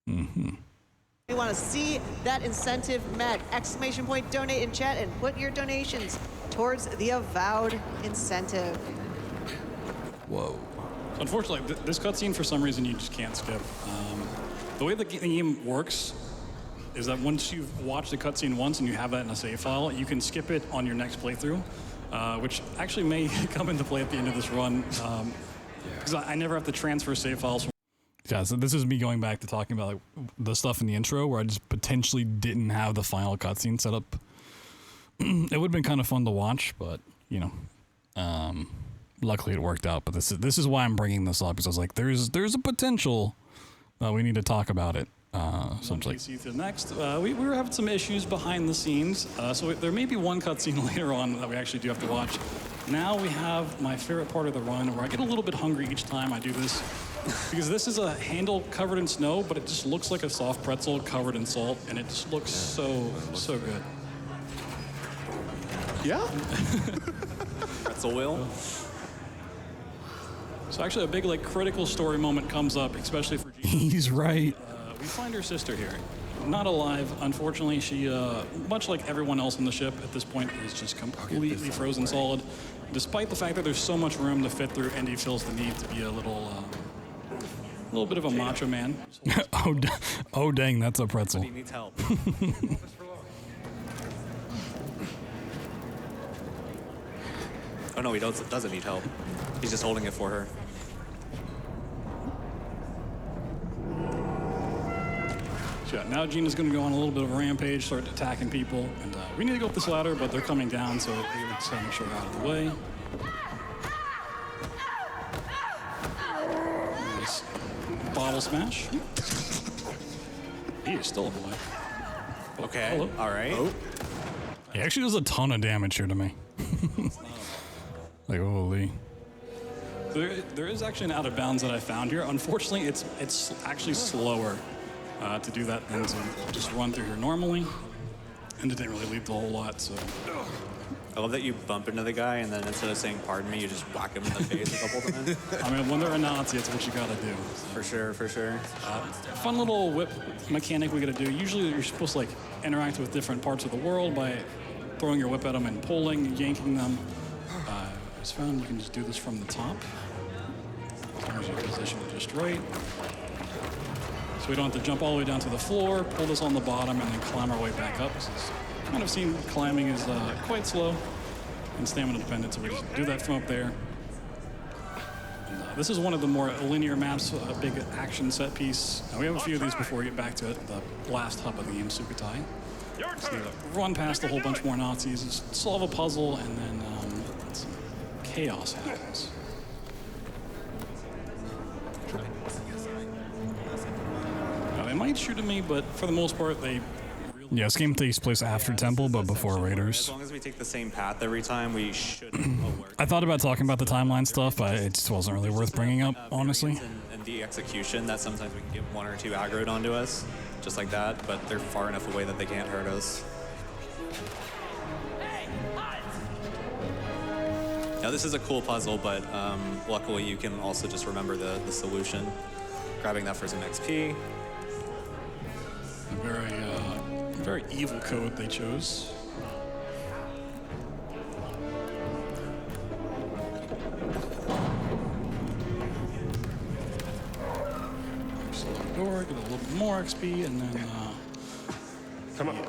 S6: We want to see that incentive met. Exclamation point, donate in chat, and put your donations towards the Avowed incentive.
S1: Whoa.
S2: So unfortunately, this cutscene, for some reason, you just can't skip. The way the game works is that once you've watched the cutscene once and you have that in a save file, you can skip it on your next playthrough, which actually may come into play at the end of this run, because I never have to transfer save files from.
S1: Yeah, so this is me going back to talking about like the stuff in the intro where I just potentially didn't have the final cutscene set up. It would have been kind of fun to watch, but you know, luckily it worked out. But this is why I'm bringing this up, because I was like, there's a potential that we need to talk about it. So
S2: One see to the next. We were having some issues behind the scenes, so there may be one cutscene later on that we actually do have to watch. Now we have my favorite part of the run, where I get a little bit hungry each time I do this, because this is a handle covered in snow, but it just looks like a soft pretzel covered in salt, and it just looks so good.
S3: Yeah?
S4: Pretzel wheel.
S2: So actually a big like critical story moment comes up, especially for Gina.
S1: He's right.
S2: We find her sister here. Not alive, unfortunately. She, much like everyone else on the ship at this point, is just completely frozen solid. Despite the fact that there's so much room to fit through, Indy feels the need to be a little bit of a macho man.
S1: Oh, dang, that's a pretzel.
S4: He needs help. Oh no, he doesn't need help. He's just holding it for her.
S2: So yeah, now Gina's going to go on a little bit of a rampage, start attacking people, and we need to go up this ladder, but they're coming down, so let's make sure we're out of the way. Nice bottle smash. He is still alive.
S4: Okay.
S2: Hello.
S4: All right.
S3: Oh.
S1: He actually does a ton of damage here to me. Like, holy.
S2: There is actually an out of bounds that I found here. Unfortunately, it's actually slower to do that than to just run through here normally. And it didn't really leave a whole lot, so.
S4: I love that you bump into the guy and then instead of saying pardon me, you just whack him in the face a couple times.
S2: I mean, when they're a Nazi, it's what you gotta do.
S4: For sure, for sure.
S2: Fun little whip mechanic we gotta do. Usually you're supposed to like interact with different parts of the world by throwing your whip at them and pulling, yanking them. I just found you can just do this from the top. As long as you position it just right. So we don't have to jump all the way down to the floor, pull this on the bottom, and then climb our way back up. This is kind of seen climbing is quite slow and stamina dependent, so we just do that from up there. And, this is one of the more linear maps, a big action set piece. We have a few of these before we get back to it, the last hub of the game, Sukutai. So run past a whole bunch more Nazis, just solve a puzzle, and then some chaos happens. They might shoot at me, but for the most part, they really...
S1: Yeah, this game takes place after Temple, but before
S4: As
S1: Raiders.
S4: long as we take the same path every time, we should work.
S1: I thought about talking about the timeline stuff, but it just wasn't really worth bringing up, honestly.
S4: And the execution that sometimes we can get one or two aggroed onto us, just like that, but they're far enough away that they can't hurt us. Now this is a cool puzzle, but luckily you can also just remember the solution. Grabbing that for some XP.
S2: Very evil code they chose. Slow the door, get a little bit more XP, and then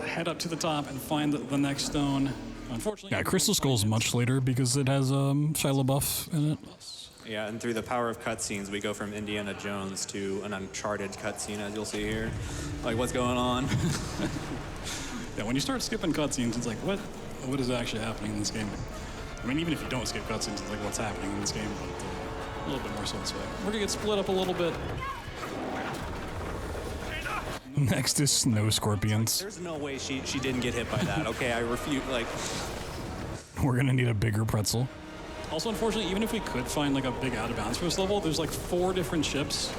S2: head up to the top and find the next stone. Unfortunately,
S1: Yeah, Crystal Skull's much later because it has Shia LaBeouf in it.
S4: Yeah, and through the power of cutscenes, we go from Indiana Jones to an Uncharted cutscene, as you'll see here. Like, what's going on?
S2: Yeah, when you start skipping cutscenes, it's like, what is actually happening in this game? I mean, even if you don't skip cutscenes, it's like, what's happening in this game? But a little bit more so this way. We're gonna get split up a little bit.
S1: Next is Snow Scorpions.
S4: There's no way she didn't get hit by that. Okay, I refute, like...
S1: We're gonna need a bigger pretzel.
S2: Also, unfortunately, even if we could find like a big out of bounds for this level, there's like 4 different ships.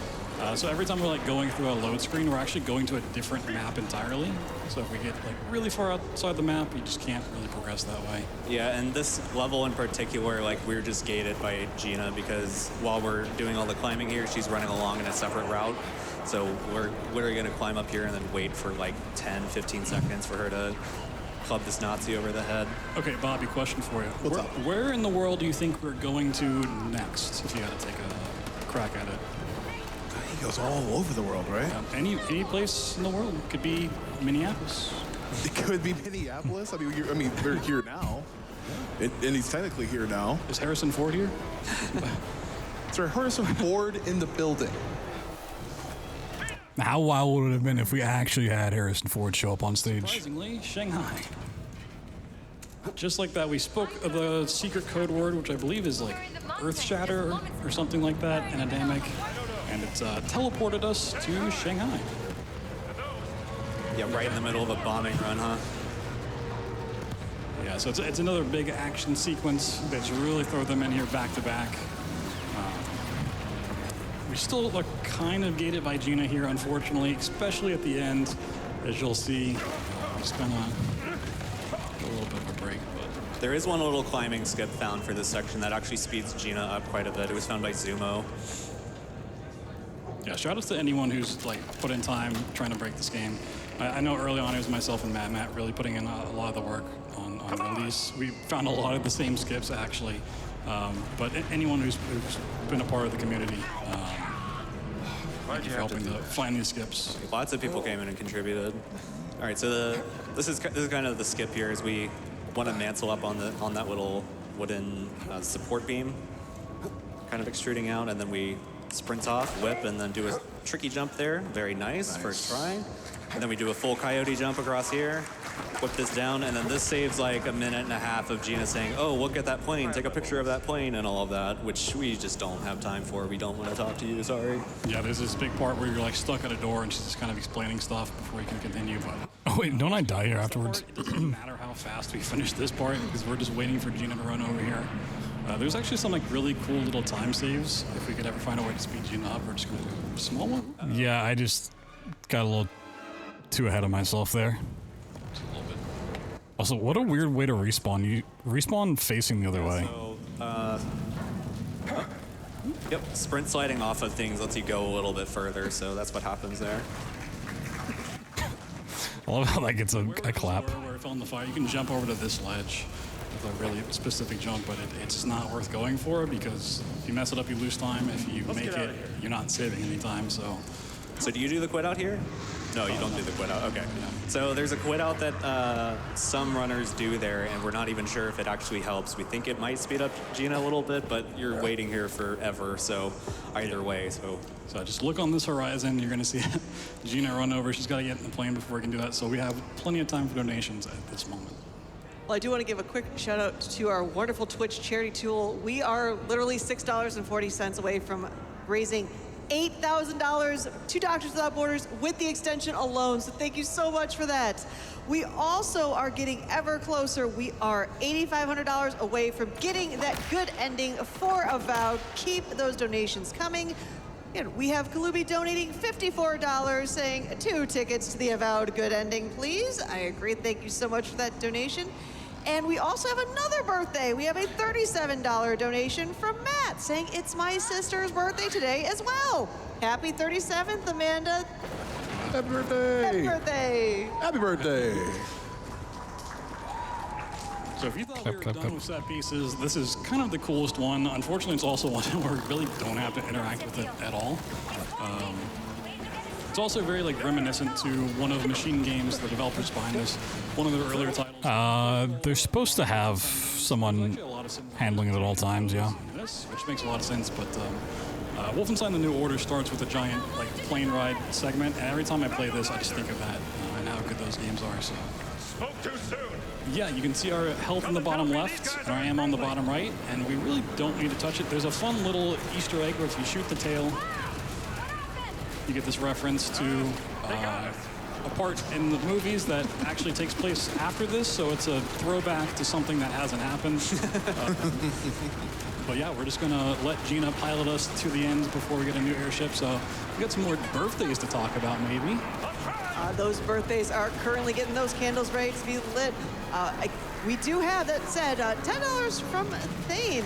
S2: So every time we're like going through a load screen, we're actually going to a different map entirely. So if we get like really far outside the map, you just can't really progress that way.
S4: Yeah, and this level in particular, like, we're just gated by Gina because while we're doing all the climbing here, she's running along in a separate route. So we're literally gonna climb up here and then wait for like 10, 15 seconds for her to club this Nazi over the head.
S2: Okay, Bobby, question for you.
S3: What's up?
S2: Where in the world do you think we're going to next, if you had to take a crack at it?
S3: He goes all over the world, right?
S2: Any place in the world. Could be Minneapolis.
S3: It could be Minneapolis. I mean, we're here now. And he's technically here now.
S2: Is Harrison Ford here?
S3: Is there Harrison Ford in the building?
S1: How wild would it have been if we actually had Harrison Ford show up on stage?
S2: Surprisingly, Shanghai. Just like that, we spoke of the secret code word, which I believe is like Earth Shatter or something like that, Anadamic, and it's teleported us to Shanghai.
S4: Yeah, right in the middle of a bombing run, huh?
S2: Yeah, so it's another big action sequence that you really throw them in here back to back. We still look kind of gated by Gina here, unfortunately, especially at the end, as you'll see. Just gonna a little bit of a break, but
S4: There is one little climbing skip found for this section that actually speeds Gina up quite a bit. It was found by Zumo.
S2: Yeah, shout out to anyone who's like put in time trying to break this game. I know early on it was myself and Matt really putting in a lot of the work on release. We found a lot of the same skips actually, but anyone who's been a part of the community, thank you for helping to find these skips.
S4: Lots of people came in and contributed. All right, so this is kind of the skip here. Is we want to mantle up on that little wooden support beam, kind of extruding out, and then we sprint off, whip, and then do a tricky jump there. Very nice. First try. And then we do a full coyote jump across here, whip this down, and then this saves like a minute and a half of Gina saying, oh, look at that plane, take a picture of that plane and all of that, which we just don't have time for. We don't want to talk to you, sorry.
S2: Yeah, there's this big part where you're like stuck at a door and she's just kind of explaining stuff before you can continue, but...
S1: Oh wait, don't I die here afterwards?
S2: It doesn't matter how fast we finish this part because we're just waiting for Gina to run over here. There's actually some like really cool little time saves. If we could ever find a way to speed Gina up, we're just going to do a small one.
S1: Yeah, I just got a little too ahead of myself there.
S2: Just a little bit.
S1: Also, what a weird way to respawn. You respawn facing the other way.
S4: So, yep, sprint sliding off of things lets you go a little bit further, so that's what happens there.
S1: I love how that gets a clap.
S2: Where it fell in the fire, you can jump over to this ledge with a really specific jump, but it's not worth going for because if you mess it up, you lose time. If you make it, you're not saving any time, so...
S4: So do you do the quit out here? No, you don't do the quit out. Okay.
S2: Yeah.
S4: So there's a quit out that some runners do there, and we're not even sure if it actually helps. We think it might speed up Gina a little bit, but you're waiting here forever, so either way. So
S2: just look on this horizon. You're going to see Gina run over. She's got to get in the plane before we can do that, so we have plenty of time for donations at this moment.
S6: Well, I do want to give a quick shout out to our wonderful Twitch charity tool. We are literally $6.40 away from raising $8,000 to Doctors Without Borders with the extension alone. So thank you so much for that. We also are getting ever closer. We are $8,500 away from getting that good ending for Avowed. Keep those donations coming. And we have Kalubi donating $54, saying 2 tickets to the Avowed good ending, please. I agree. Thank you so much for that donation. And we also have another birthday. We have a $37 donation from Matt saying it's my sister's birthday today as well. Happy 37th, Amanda.
S3: Happy birthday.
S6: Happy birthday.
S3: Happy birthday.
S2: So if you thought we were done with set pieces, this is kind of the coolest one. Unfortunately, it's also one where we really don't have to interact with it at all. It's also very like reminiscent to one of Machine Games, the developers behind this, one of their earlier titles.
S1: They're supposed to have someone handling it at all times, yeah.
S2: This, which makes a lot of sense, but Wolfenstein: The New Order starts with a giant like plane ride segment, and every time I play this, I just think of that and how good those games are. So.
S9: Spoke too soon.
S2: Yeah, you can see our health in the bottom left and our ammo on the bottom right, and we really don't need to touch it. There's a fun little Easter egg where if you shoot the tail, you get this reference to a part in the movies that actually takes place after this, so it's a throwback to something that hasn't happened. But yeah, we're just gonna let Gina pilot us to the end before we get a new airship, so we got some more birthdays to talk about maybe.
S6: Those birthdays are currently getting those candles ready to be lit. We do have, that said, $10 from Thane.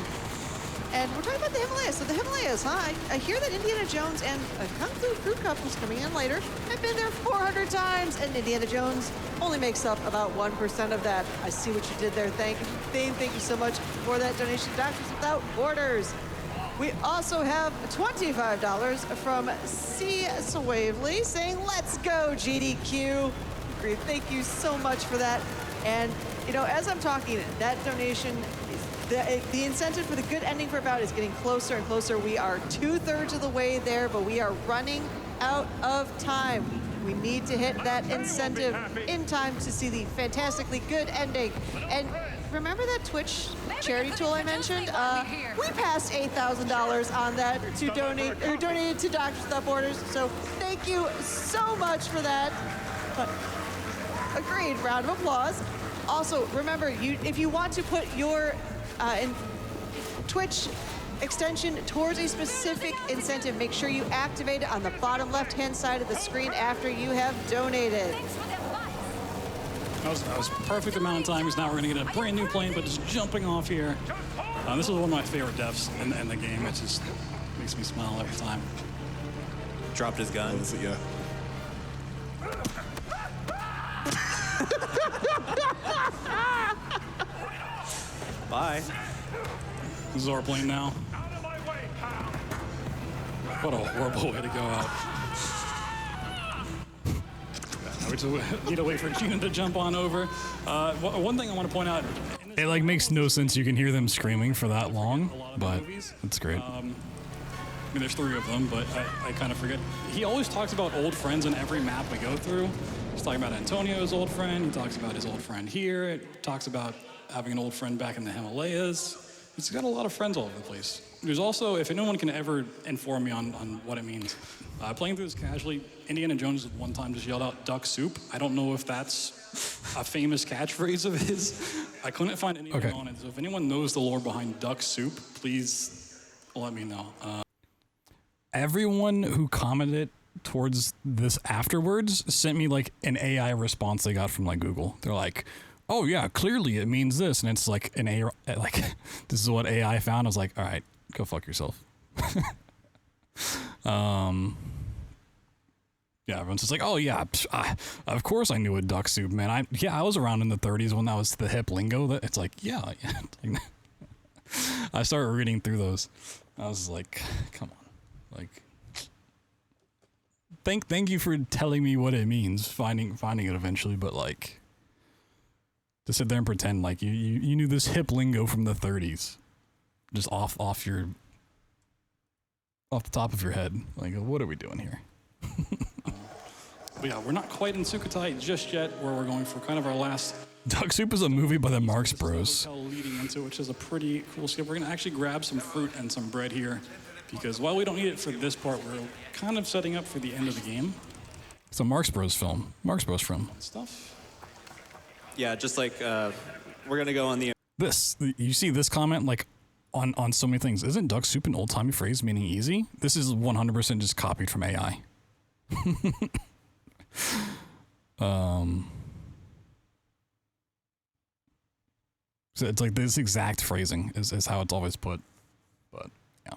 S6: And we're talking about the Himalayas. So the Himalayas, huh? I hear that Indiana Jones and Kung Fu Crew Couples coming in later have been there 400 times, and Indiana Jones only makes up about 1% of that. I see what you did there. Thank you so much for that donation, Doctors Without Borders. We also have $25 from C. Swavely saying, let's go, GDQ. Great, thank you so much for that. And, you know, as I'm talking, that donation, the incentive for the good ending for About is getting closer and closer. We are 2/3 of the way there, but we are running out of time. We need to hit that incentive in time to see the fantastically good ending. And remember that Twitch charity tool I mentioned? We passed $8,000 on that to donate, or donated to Doctors Without Borders. So thank you so much for that. Agreed, round of applause. Also, remember, if you want to put your Twitch extension towards a specific incentive, make sure you activate it on the bottom left-hand side of the screen after you have donated.
S2: That was perfect amount of time because now we're going to get a brand new plane, but just jumping off here. This is one of my favorite deaths in the game. It just makes me smile every time.
S4: Dropped his gun.
S3: Yeah.
S4: Bye.
S2: This is our plane now. What a horrible way to go out. We just need to wait for Keenan to jump on over. One thing I want to point out.
S1: It like makes no sense. You can hear them screaming for that long, but it's great.
S2: I mean, there's 3 of them, but I kind of forget. He always talks about old friends in every map we go through. He's talking about Antonio's old friend. He talks about his old friend here. It talks about having an old friend back in the Himalayas. He's got a lot of friends all over the place. There's also, if anyone can ever inform me on what it means, playing through this casually, Indiana Jones at one time just yelled out "duck soup." I don't know if that's a famous catchphrase of his. I couldn't find anything on it, so if anyone knows the lore behind duck soup, please let me know.
S1: Everyone who commented towards this afterwards sent me like an AI response they got from like Google. They're like, "Oh yeah, clearly it means this," and it's like an AI, like this is what AI found. I was like, "All right, go fuck yourself." Yeah, everyone's just like, "Oh yeah, of course I knew a duck soup, man. I was around in the 30s when that was the hip lingo." That it's like, yeah. I started reading through those. I was like, come on, like, thank you for telling me what it means, finding it eventually, but like, to sit there and pretend like you knew this hip lingo from the 30s, just off the top of your head. Like, what are we doing here?
S2: But yeah, we're not quite in Sukhothai just yet, where we're going for kind of our last.
S1: Duck Soup is a movie by the Marx Bros.
S2: Hotel leading into, which is a pretty cool skip. We're gonna actually grab some fruit and some bread here, because while we don't need it for this part, we're kind of setting up for the end of the game.
S1: It's a Marx Bros film. Marx Bros film.
S2: Stuff.
S4: Yeah, just like we're gonna go on the.
S1: You see this comment like on so many things. Isn't duck soup an old timey phrase meaning easy? This is 100% just copied from AI. So it's like this exact phrasing is how it's always put, but yeah.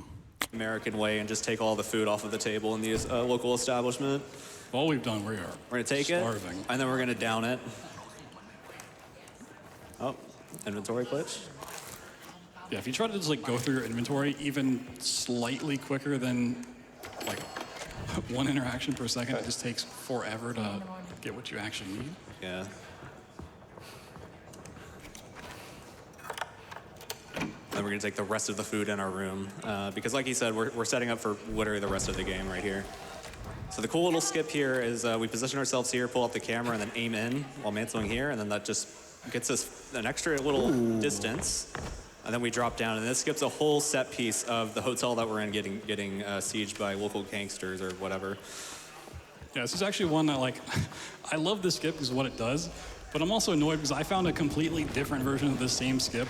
S4: American way and just take all the food off of the table in the local establishment.
S2: All we've done, we're
S4: gonna take
S2: starving.
S4: it, and then we're gonna down it. Oh, inventory glitch.
S2: Yeah, if you try to just like go through your inventory even slightly quicker than like 1 interaction per second, it just takes forever to get what you actually need.
S4: Yeah. Then we're gonna take the rest of the food in our room because, like he said, we're setting up for literally the rest of the game right here. So the cool little skip here is we position ourselves here, pull up the camera, and then aim in while mantling here, and then that just gets us an extra little distance. And then we drop down, and this skips a whole set piece of the hotel that we're in, getting sieged by local gangsters or whatever.
S2: Yeah, this is actually one that, like, I love this skip because of what it does, but I'm also annoyed because I found a completely different version of this same skip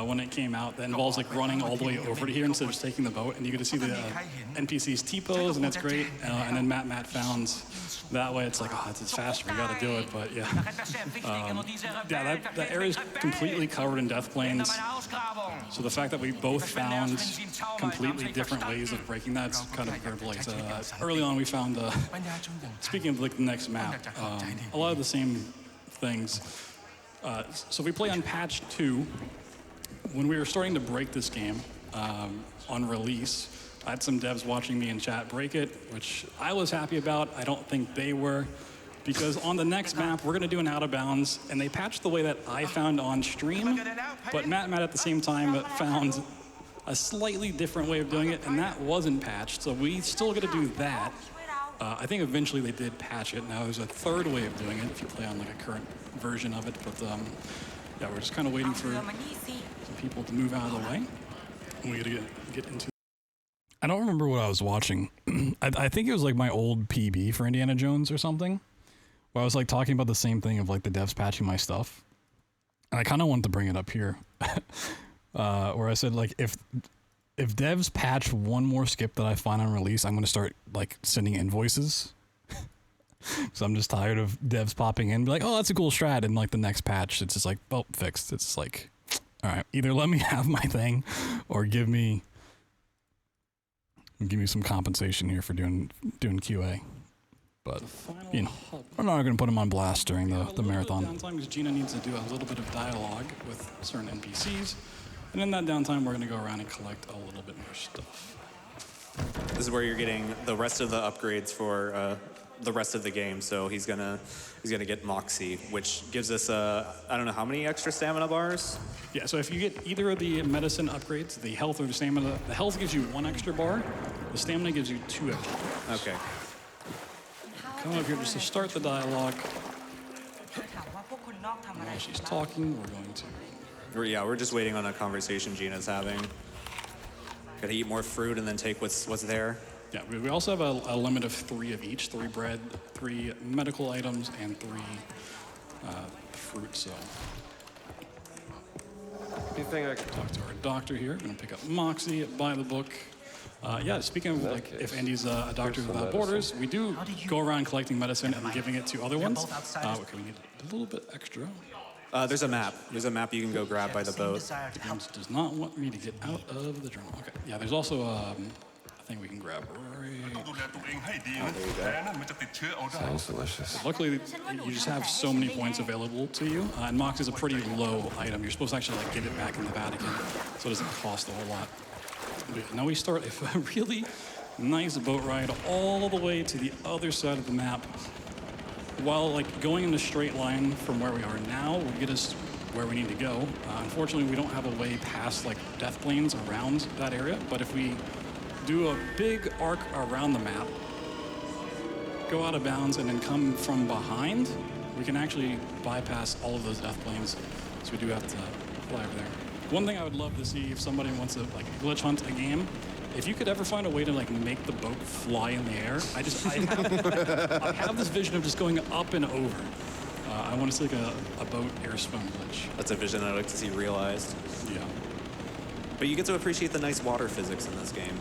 S2: when it came out that involves like running all the way over to here instead of just taking the boat, and you get to see the NPC's T-pose, and that's great. And then Matt found that way. It's like, oh, it's faster, we gotta do it, but yeah. Yeah, that area is completely covered in death planes. So the fact that we both found completely different ways of breaking that's kind of very like early on we found, speaking of like the next map, a lot of the same things. So we play on patch 2. When we were starting to break this game on release, I had some devs watching me in chat break it, which I was happy about. I don't think they were, because on the next map, we're gonna do an out of bounds, and they patched the way that I found on stream, but Matt at the same time found a slightly different way of doing it, and that wasn't patched, so we still gotta do that. I think eventually they did patch it. Now there's a third way of doing it if you play on like a current version of it, but yeah, we're just kind of waiting for some people to move out of the way. And we gotta get into.
S1: I don't remember what I was watching. I think it was like my old PB for Indiana Jones or something, where I was like talking about the same thing of like the devs patching my stuff. And I kind of wanted to bring it up here, where I said like if devs patch one more skip that I find on release, I'm going to start like sending invoices. So I'm just tired of devs popping in and be like, oh, that's a cool strat. And like the next patch, it's just like, oh, fixed. It's just like, all right, either let me have my thing or give me some compensation here for doing QA. But, you know, I'm not going to put him on blast during the marathon.
S2: Downtime because Gina needs to do a little bit of dialogue with certain NPCs. And in that downtime, we're going to go around and collect a little bit more stuff.
S4: This is where you're getting the rest of the upgrades for the rest of the game. So he's gonna get Moxie, which gives us I don't know how many extra stamina bars.
S2: Yeah, so if you get either of the medicine upgrades, the health or the stamina, the health gives you 1 extra bar, the stamina gives you 2 extra bars.
S4: Okay.
S2: Come up here just to start the dialogue. While she's talking, we're going to...
S4: We're just waiting on a conversation Gina's having. Gotta eat more fruit and then take what's there.
S2: Yeah, we also have a limit of 3 of each, 3 bread, 3 medical items, and 3 fruit, so...
S8: Anything I can
S2: Talk to our doctor here. We're gonna pick up Moxie, buy the book. Yeah, speaking of, like, if Andy's a doctor without borders, we do go around collecting medicine and giving it to other ones. Okay, we need a little bit extra.
S4: There's a map. There's a map you can go grab by the boat.
S2: The game does not want me to get out of the journal. Okay, yeah, there's also a thing we can grab right.
S8: Sounds delicious.
S2: Luckily, you just have so many points available to you, and Mox is a pretty low item. You're supposed to actually like give it back in the Vatican, so it doesn't cost a whole lot. But now we start a really nice boat ride all the way to the other side of the map. While like going in a straight line from where we are now will get us where we need to go. Unfortunately, we don't have a way past like death planes around that area. But if we do a big arc around the map, go out of bounds, and then come from behind, we can actually bypass all of those death planes. So we do have to fly over there. One thing I would love to see if somebody wants to like glitch hunt a game, if you could ever find a way to like make the boat fly in the air, I have this vision of just going up and over. I want to see like a boat air spoon glitch.
S4: That's a vision I'd like to see realized.
S2: Yeah.
S4: But you get to appreciate the nice water physics in this game.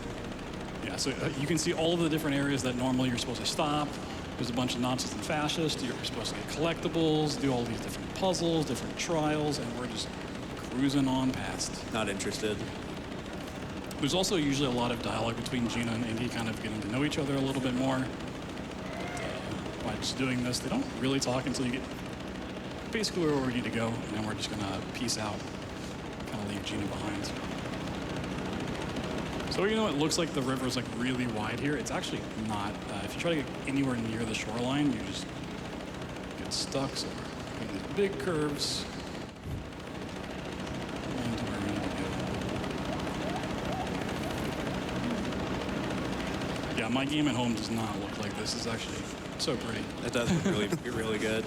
S2: Yeah, so you can see all of the different areas that normally you're supposed to stop. There's a bunch of Nazis and fascists. You're supposed to get collectibles, do all these different puzzles, different trials, and we're just cruising on past.
S4: Not interested.
S2: There's also usually a lot of dialogue between Gina and Indy, kind of getting to know each other a little bit more. But, by just doing this, they don't really talk until you get basically where we need to go, and then we're just gonna peace out, kind of leave Gina behind. So even though it looks like the river is like really wide here, it's actually not. If you try to get anywhere near the shoreline, you just get stuck. So we're getting these big curves. And to where we need to go. Yeah, my game at home does not look like this. It's actually so pretty.
S4: It does look really good.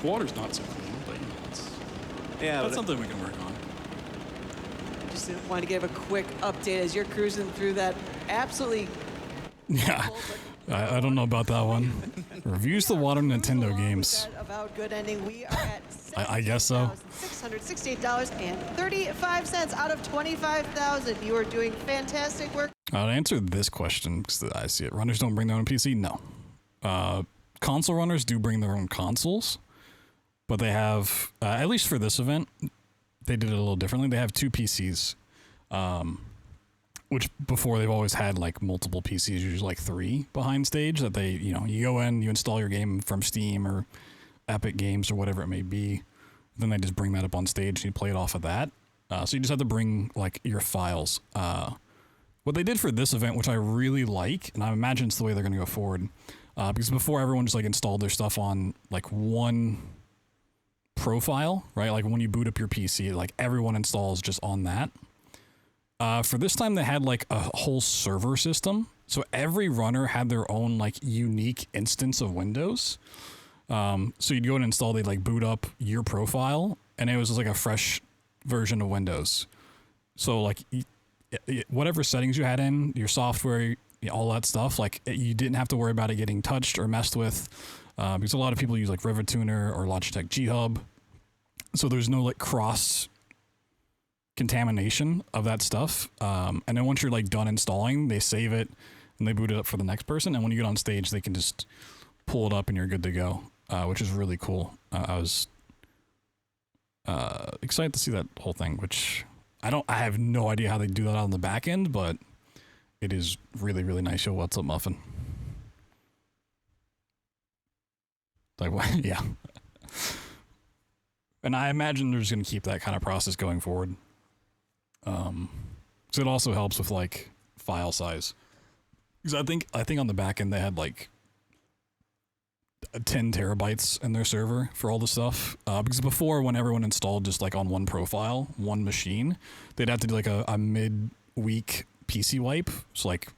S2: Water's not so clean, but you know, that's something we can work on.
S6: Just wanted to give a quick update as you're cruising through that absolutely.
S1: Yeah, I don't know about that one. Reviews the water Nintendo games.
S6: About good ending, we are at
S1: I guess so.
S6: $668.35 out of 25,000. You are doing fantastic work.
S1: I'll answer this question because I see it. Runners don't bring their own PC? No. Console runners do bring their own consoles, but they have, at least for this event, they did it a little differently. They have 2 PCs, which before they've always had like multiple PCs, usually like 3 behind stage that they, you know, you go in, you install your game from Steam or Epic Games or whatever it may be. Then they just bring that up on stage and you play it off of that. So you just have to bring like your files. What they did for this event, which I really like, and I imagine it's the way they're going to go forward, because before everyone just like installed their stuff on like one profile, right? Like when you boot up your PC, like everyone installs just on that. For this time, they had like a whole server system. So every runner had their own like unique instance of Windows. So you'd go and install, they'd like boot up your profile, and it was just like a fresh version of Windows. So like whatever settings you had in your software, all that stuff, like you didn't have to worry about it getting touched or messed with, because a lot of people use like Rivet Tuner or Logitech G Hub. So there's no like cross contamination of that stuff. And then once you're like done installing, they save it, and and they boot it up for the next person. And when you get on stage, they can just pull it up and you're good to go, which is really cool. I was excited to see that whole thing, which I have no idea how they do that on the back end, but it is really, really nice. Yo, what's up, Muffin? Like, what? Yeah. And I imagine they're just going to keep that kind of process going forward. So it also helps with like file size. Because I think on the back end they had like 10 terabytes in their server for all the stuff. Because before, when everyone installed just like on one profile, one machine, they'd have to do like a mid-week PC wipe. So like,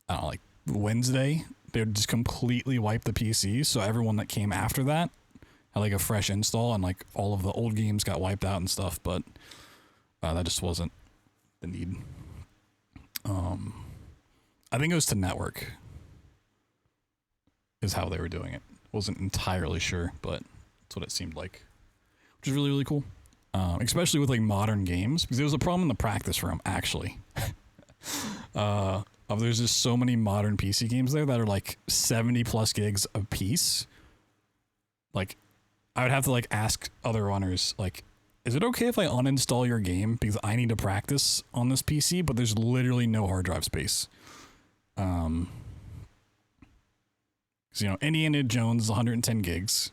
S1: I don't know, like Wednesday, they would just completely wipe the PC. So everyone that came after that had like a fresh install, and like all of the old games got wiped out and stuff. But that just wasn't the need. I think it was to network is how they were doing it. Wasn't entirely sure, but that's what it seemed like, which is really, really cool. Especially with like modern games, because there was a problem in the practice room actually. There's just so many modern PC games there that are like 70 plus gigs a piece. Like, I would have to like ask other runners, like, is it okay if I uninstall your game because I need to practice on this PC, but there's literally no hard drive space. Because, you know, Indiana Jones is 110 gigs.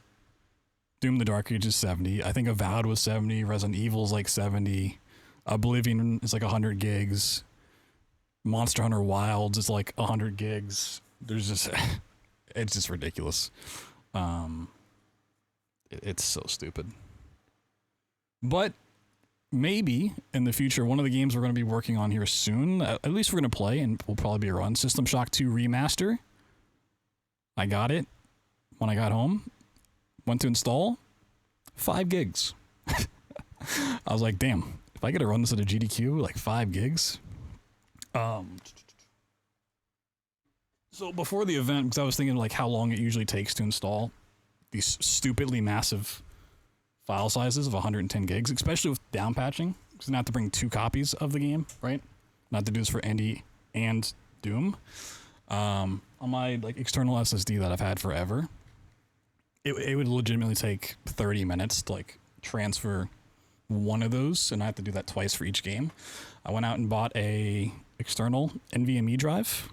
S1: Doom the Dark Age is 70. I think Avowed was 70. Resident Evil is like 70. Oblivion is like 100 gigs. Monster Hunter Wilds is like 100 gigs. There's just, it's just ridiculous. It's so stupid. But maybe in the future, one of the games we're going to be working on here soon, at least we're going to play, and will probably be a run, System Shock 2 Remaster. I got it when I got home. Went to install. 5 gigs. I was like, damn, if I get to run this at a GDQ, like 5 gigs. So before the event, because I was thinking like how long it usually takes to install these stupidly massive file sizes of 110 gigs, especially with down patching, because you have to bring 2 copies of the game, right? Not to do this for Indy and Doom. On my like external SSD that I've had forever, it would legitimately take 30 minutes to like transfer one of those, and I have to do that twice for each game. I went out and bought a external NVMe drive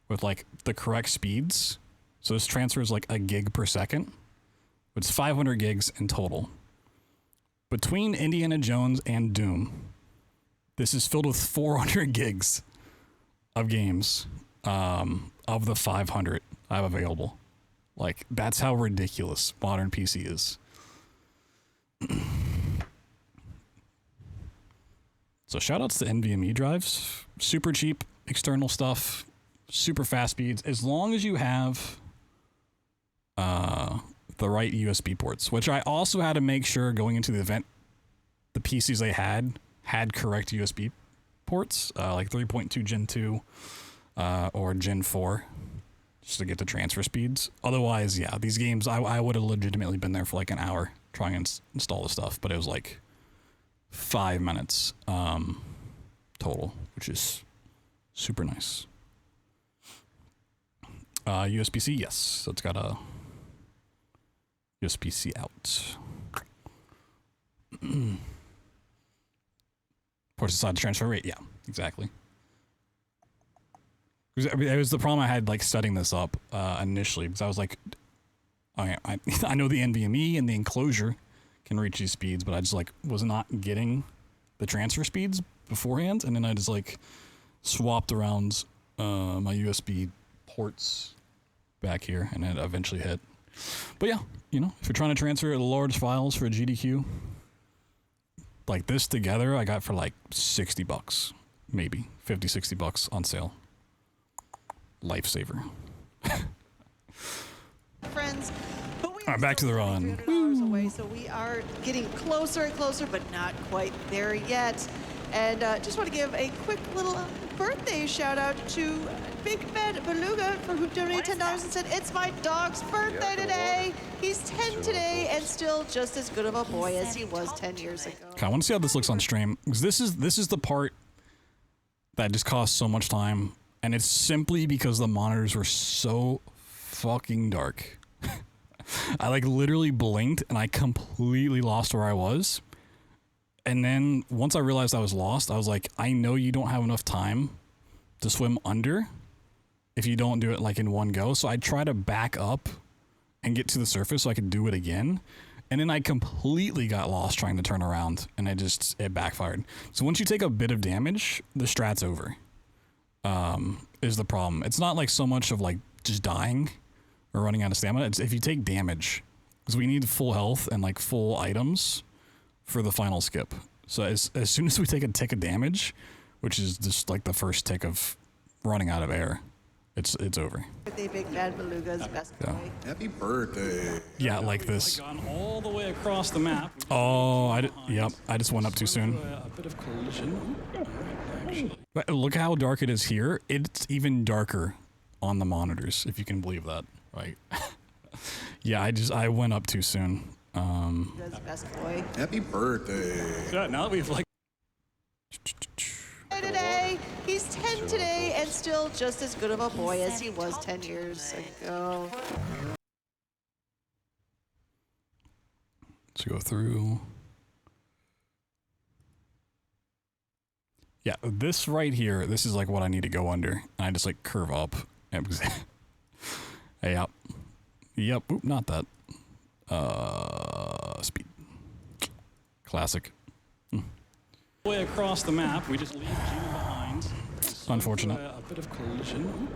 S1: with like the correct speeds. So this transfers like a gig per second. It's 500 gigs in total. Between Indiana Jones and Doom, this is filled with 400 gigs of games of the 500 I have available. Like, that's how ridiculous modern PC is. So shout outs to NVMe drives. Super cheap external stuff. Super fast speeds. As long as you have the right USB ports, which I also had to make sure going into the event, the PCs they had correct USB ports, like 3.2 Gen 2 or Gen 4, just to get the transfer speeds. Otherwise, yeah, these games, I would have legitimately been there for like an hour trying to install the stuff, but it was like 5 minutes total, which is super nice. USB-C, yes. So it's got a USB-C out. Ports aside the transfer rate, yeah, exactly. It was the problem I had like setting this up initially, because I was like, I know the NVMe and the enclosure can reach these speeds, but I just like was not getting the transfer speeds beforehand, and then I just like swapped around my USB ports back here, and it eventually hit. But yeah, you know, if you're trying to transfer large files for a GDQ, like this together, I got for like $60, maybe 50, $60 on sale. Lifesaver.
S6: Friends, but we
S1: All right, back to the run.
S6: $300 away, so we are getting closer and closer, but not quite there yet. And just want to give a quick little birthday shout out to Big Bad Beluga, for who donated $10 and said, "It's my dog's birthday today. He's 10 today and still just as good of a boy as he was 10 years ago."
S1: Okay, I want to see how this looks on stream, because this is the part that just costs so much time And it's simply because the monitors were so fucking dark. I like literally blinked and I completely lost where I was. And then once I realized I was lost, I was like, I know you don't have enough time to swim under if you don't do it like in one go. So I try to back up and get to the surface so I could do it again. And then I completely got lost trying to turn around and it backfired. So once you take a bit of damage, the strat's over. Is the problem. It's not like so much of like just dying or running out of stamina. It's if you take damage, because we need full health and like full items for the final skip. So as soon as we take a tick of damage, which is just like the first tick of running out of air, it's over.
S6: Birthday, big bad belugas, best boy.
S3: Happy birthday.
S1: Yeah, like this.
S2: Gone all the way across the map.
S1: Oh, I just went up too soon.
S2: A bit of collision. Actually.
S1: But look how dark it is here. It's even darker on the monitors, if you can believe that. Right. Yeah, I went up too soon.
S6: Belugas, best boy.
S3: Happy birthday.
S2: Yeah, now that we've like
S6: Today, he's 10 today and still just as good of a boy as he was 10 years ago.
S1: Let's go through. Yeah, this right here, this is like what I need to go under. And I just like curve up. Hey, yep. Yep, oop, not that. Speed. Classic.
S2: way across the map, we just leave Gina behind.
S1: Unfortunate.
S2: A bit of collision.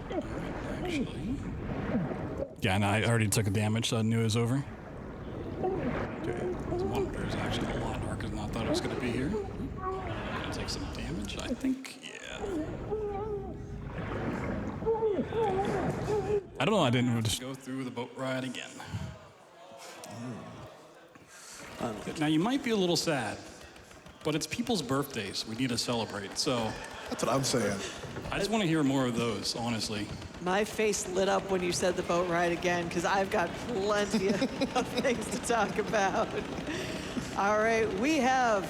S2: Actually.
S1: Yeah, and I already took a damage, so I knew it was over.
S2: This monitor is actually a lot darker than I thought it was going to be here. Gonna take some damage, I think. Yeah.
S1: I don't know, I didn't just
S2: Go through the boat ride again. Now, you might be a little sad, but it's people's birthdays we need to celebrate, so
S3: That's what I'm saying.
S2: I just want to hear more of those, honestly.
S6: My face lit up when you said the boat ride again, because I've got plenty of things to talk about. All right, we have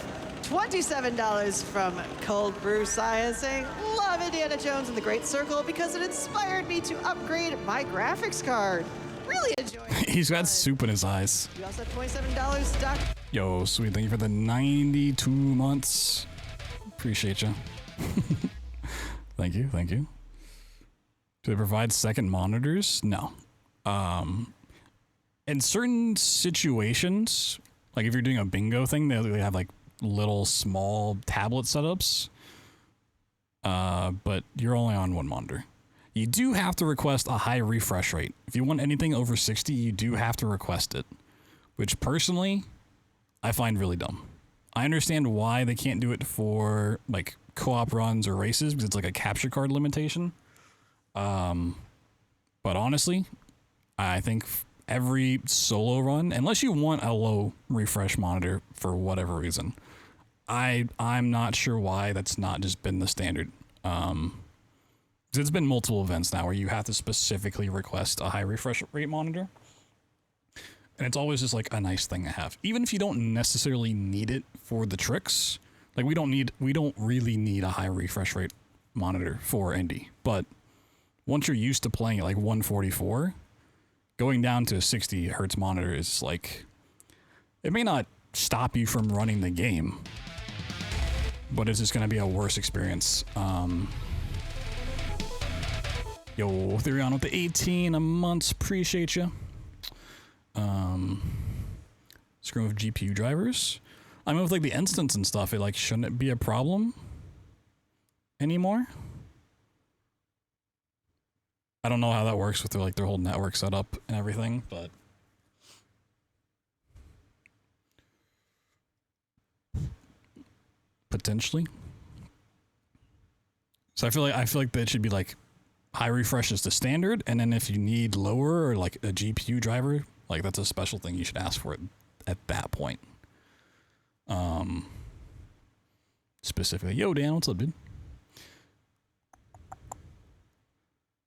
S6: $27 from Cold Brew Science saying, love Indiana Jones and the Great Circle because it inspired me to upgrade my graphics card. Really enjoying it.
S1: He's got soup in his eyes.
S6: You also have $27 stock.
S1: Yo, sweet, thank you for the 92 months. Appreciate you. Thank you, thank you. Do they provide second monitors? No. In certain situations, like if you're doing a bingo thing, they have like little small tablet setups. But you're only on one monitor. You do have to request a high refresh rate. If you want anything over 60, you do have to request it, which personally, I find really dumb. I understand why they can't do it for like co-op runs or races because it's like a capture card limitation. But honestly, I think every solo run, unless you want a low refresh monitor for whatever reason, I'm not sure why that's not just been the standard. It's been multiple events now where you have to specifically request a high refresh rate monitor. And it's always just like a nice thing to have. Even if you don't necessarily need it for the tricks. Like we don't really need a high refresh rate monitor for Indy. But once you're used to playing at like 144, going down to a 60 hertz monitor is like, it may not stop you from running the game, but it's just going to be a worse experience. Yo, Therion with the 18 a month, appreciate you. Screwing with GPU drivers. I mean, with like the instance and stuff, it like shouldn't it be a problem anymore? I don't know how that works with their like their whole network setup and everything, but potentially. So I feel like that should be like high refresh is the standard, and then if you need lower or like a GPU driver, like that's a special thing you should ask for it at that point. Specifically, yo Dan, what's up, dude?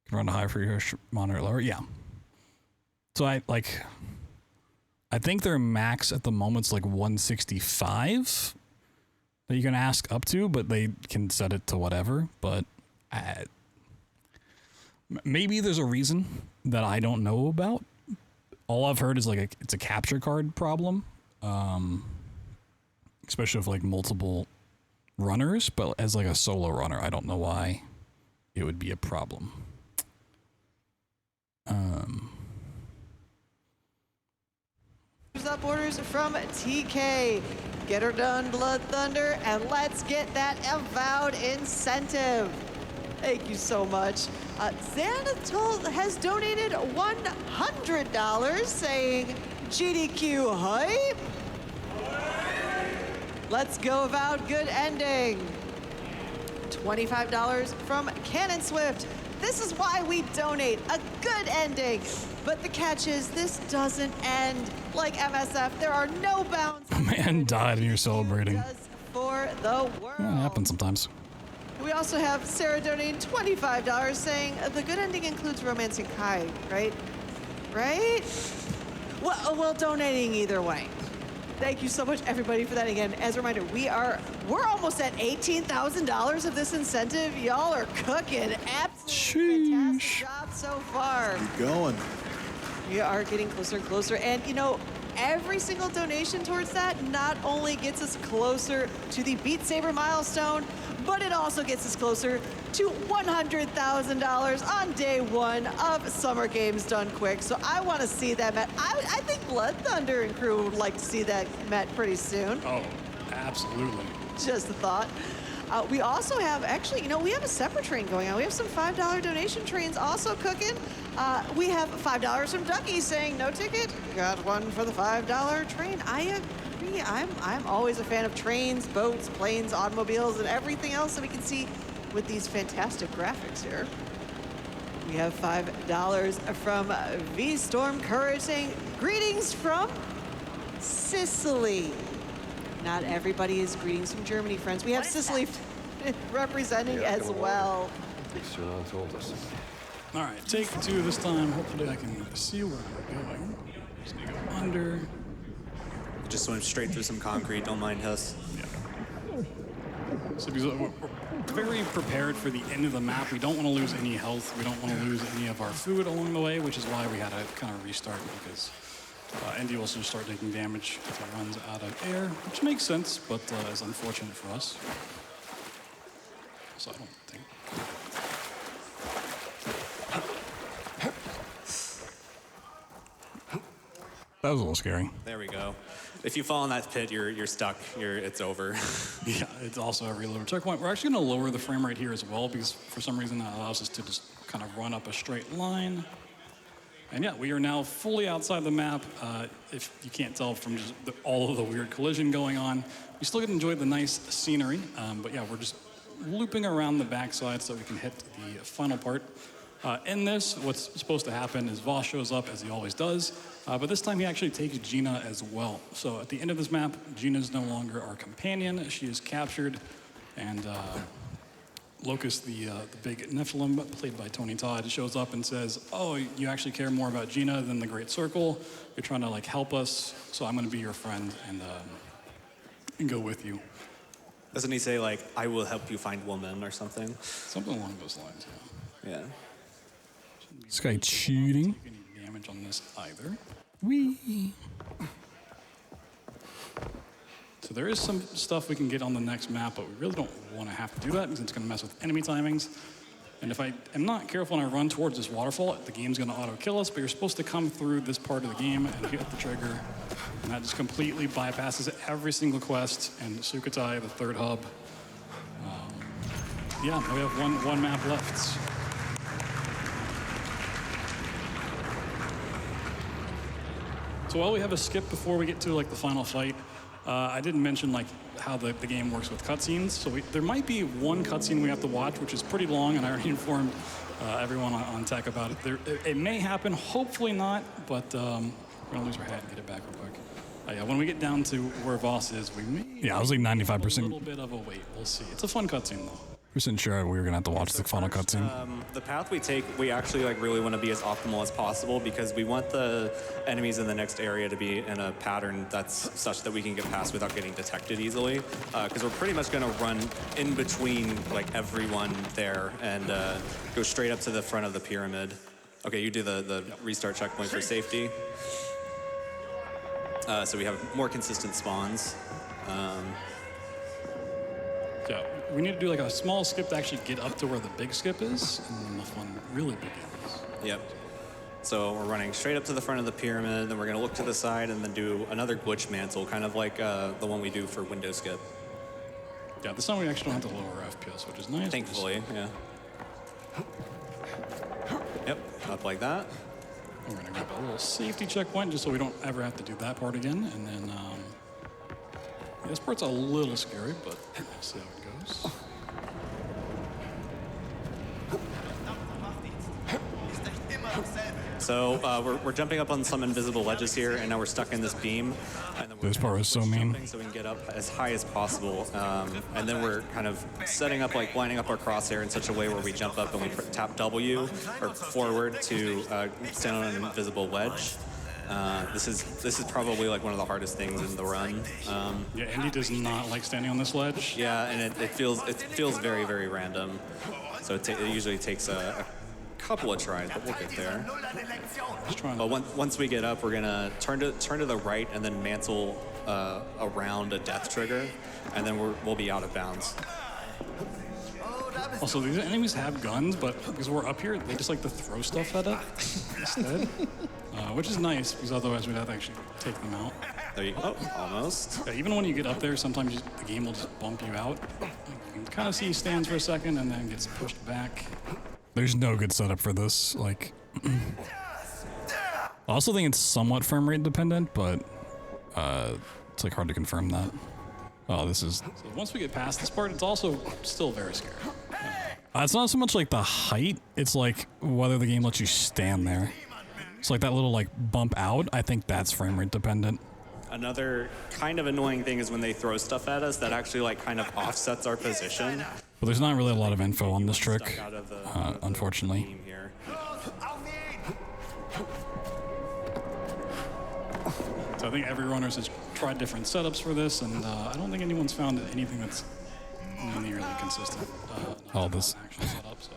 S1: Can run a high refresh monitor lower, yeah. So I think their max at the moment's like 165 that you can ask up to, but they can set it to whatever. But Maybe there's a reason that I don't know about. All I've heard is like it's a capture card problem, especially with like multiple runners. But as like a solo runner, I don't know why it would be a problem.
S6: Up orders from TK. Get her done, BloodThunder, and let's get that avowed incentive. Thank you so much. Xanatol has donated $100 saying, GDQ hype. Let's go avowed good ending. $25 from Cannon Swift. This is why we donate, a good ending. But the catch is this doesn't end like MSF. There are no bounds.
S1: A man died and you're celebrating.
S6: For the world.
S1: Yeah, it happens sometimes.
S6: We also have Sarah donating $25 saying the good ending includes romancing Kai, right? Right? Well, donating either way. Thank you so much, everybody, for that. Again, as a reminder, we're almost at $18,000 of this incentive. Y'all are cooking. Absolutely fantastic job so far.
S3: Keep going.
S6: We are getting closer and closer. And, you know, every single donation towards that not only gets us closer to the Beat Saber milestone, but it also gets us closer to $100,000 on day one of Summer Games Done Quick. So I want to see that met. I think BloodThunder and crew would like to see that met pretty soon.
S2: Oh, absolutely.
S6: Just a thought. We also have, actually, you know, we have a separate train going on. We have some $5 donation trains also cooking. We have $5 from Ducky saying, no ticket, got one for the $5 train. I agree. I'm always a fan of trains, boats, planes, automobiles, and everything else that we can see with these fantastic graphics here. We have $5 from V-Storm Courage saying, greetings from Sicily. Not everybody is greetings from Germany, friends. We have Sicily representing as well.
S8: Sir told us.
S2: All right, take two this time. Hopefully I can see where I'm going. Just need to go under.
S4: Just swim straight through some concrete, don't mind us.
S2: Yeah. So because we're very prepared for the end of the map. We don't want to lose any health. We don't want to lose any of our food along the way, which is why we had to kind of restart because Indy will soon start taking damage if it runs out of air, which makes sense, but is unfortunate for us. So I don't think.
S1: That was a little scary.
S4: There we go. If you fall in that pit, you're stuck. It's over.
S2: Yeah, it's also a reload checkpoint. We're actually going to lower the frame rate here as well because for some reason that allows us to just kind of run up a straight line. And yeah, we are now fully outside the map. If you can't tell from just all of the weird collision going on, we still get to enjoy the nice scenery. But yeah, we're just looping around the backside so we can hit the final part. In this, what's supposed to happen is Voss shows up as he always does, but this time he actually takes Gina as well. So at the end of this map, Gina is no longer our companion. She is captured, and Locust, the big Nephilim, played by Tony Todd, shows up and says, oh, you actually care more about Gina than the Great Circle. You're trying to like help us, so I'm gonna be your friend and go with you.
S4: Doesn't he say like, I will help you find woman or something?
S2: Something along those lines, yeah.
S4: Yeah.
S1: This guy cheating.
S2: Take any damage on this either.
S1: Wee.
S2: So there is some stuff we can get on the next map, but we really don't want to have to do that because it's going to mess with enemy timings. And if I am not careful and I run towards this waterfall, the game's going to auto-kill us, but you're supposed to come through this part of the game and hit the trigger. And that just completely bypasses every single quest. And Sukhothai, the third hub. Yeah, we have one map left. So while we have a skip before we get to like the final fight, I didn't mention like how the game works with cutscenes. So there might be one cutscene we have to watch, which is pretty long, and I already informed everyone on tech about it. It may happen, hopefully not, but we're gonna lose our hat and get it back real quick. Yeah, when we get down to where Voss is, we may.
S1: Yeah, I was like 95%.
S2: A little bit of a wait. We'll see. It's a fun cutscene though.
S1: Wasn't sure we were gonna have to watch the final cutscene.
S4: The path we take, we actually like really want to be as optimal as possible because we want the enemies in the next area to be in a pattern that's such that we can get past without getting detected easily. Because we're pretty much gonna run in between like everyone there and go straight up to the front of the pyramid. Okay, you do the restart checkpoint for safety. So we have more consistent spawns.
S2: Yeah, we need to do like a small skip to actually get up to where the big skip is, and then the fun really begins.
S4: Yep. So we're running straight up to the front of the pyramid, then we're gonna look to the side and then do another glitch mantle, kind of like the one we do for window skip.
S2: Yeah, this time we actually don't have to lower FPS, which is nice.
S4: Thankfully, yeah. Yep, up like that.
S2: We're gonna grab a little safety checkpoint just so we don't ever have to do that part again, and then yeah, this part's a little scary, but we'll see how it goes.
S4: So we're jumping up on some invisible ledges here, and now we're stuck in this beam. And then we're
S1: This part was so mean.
S4: jumping so we can get up as high as possible. And then we're kind of setting up, like lining up our crosshair in such a way where we jump up and we tap W or forward to stand on an invisible wedge. This is probably like one of the hardest things in the run.
S2: Yeah, Andy does not like standing on this ledge.
S4: Yeah, and it feels very, very random. So it usually takes a couple of tries, but we'll get there. But once we get up, we're gonna turn to the right and then mantle around a death trigger, and then we'll be out of bounds.
S2: Also, these enemies have guns, but because we're up here, they just like to throw stuff at it instead. Which is nice, because otherwise we'd have to actually take them out.
S4: There you go. Oh, almost.
S2: Yeah, even when you get up there, sometimes the game will just bump you out. You can kind of see he stands for a second and then gets pushed back.
S1: There's no good setup for this. Like, I also think it's somewhat frame rate dependent, but it's like hard to confirm that. Oh, this is.
S2: So once we get past this part, it's also still very scary.
S1: It's not so much like the height. It's like whether the game lets you stand there. It's like that little like bump out. I think that's frame rate dependent.
S4: Another kind of annoying thing is when they throw stuff at us that actually like kind of offsets our position.
S1: But there's not really a lot of info on this trick,
S4: Stuck out of the
S1: unfortunately.
S4: beam here.
S2: So I think every runner has tried different setups for this, and I don't think anyone's found anything that's nearly consistent.
S1: All this.
S2: Actual setup, so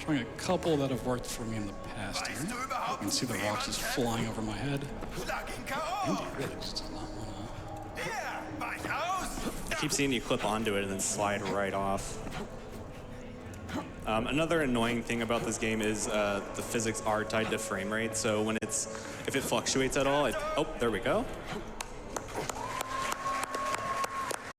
S2: trying a couple that have worked for me in the past here. You can see the rocks just flying over my head. Andy really just does not want to.
S4: I keep seeing you clip onto it and then slide right off. Another annoying thing about this game is the physics are tied to frame rate. So if it fluctuates at all, oh, there we go.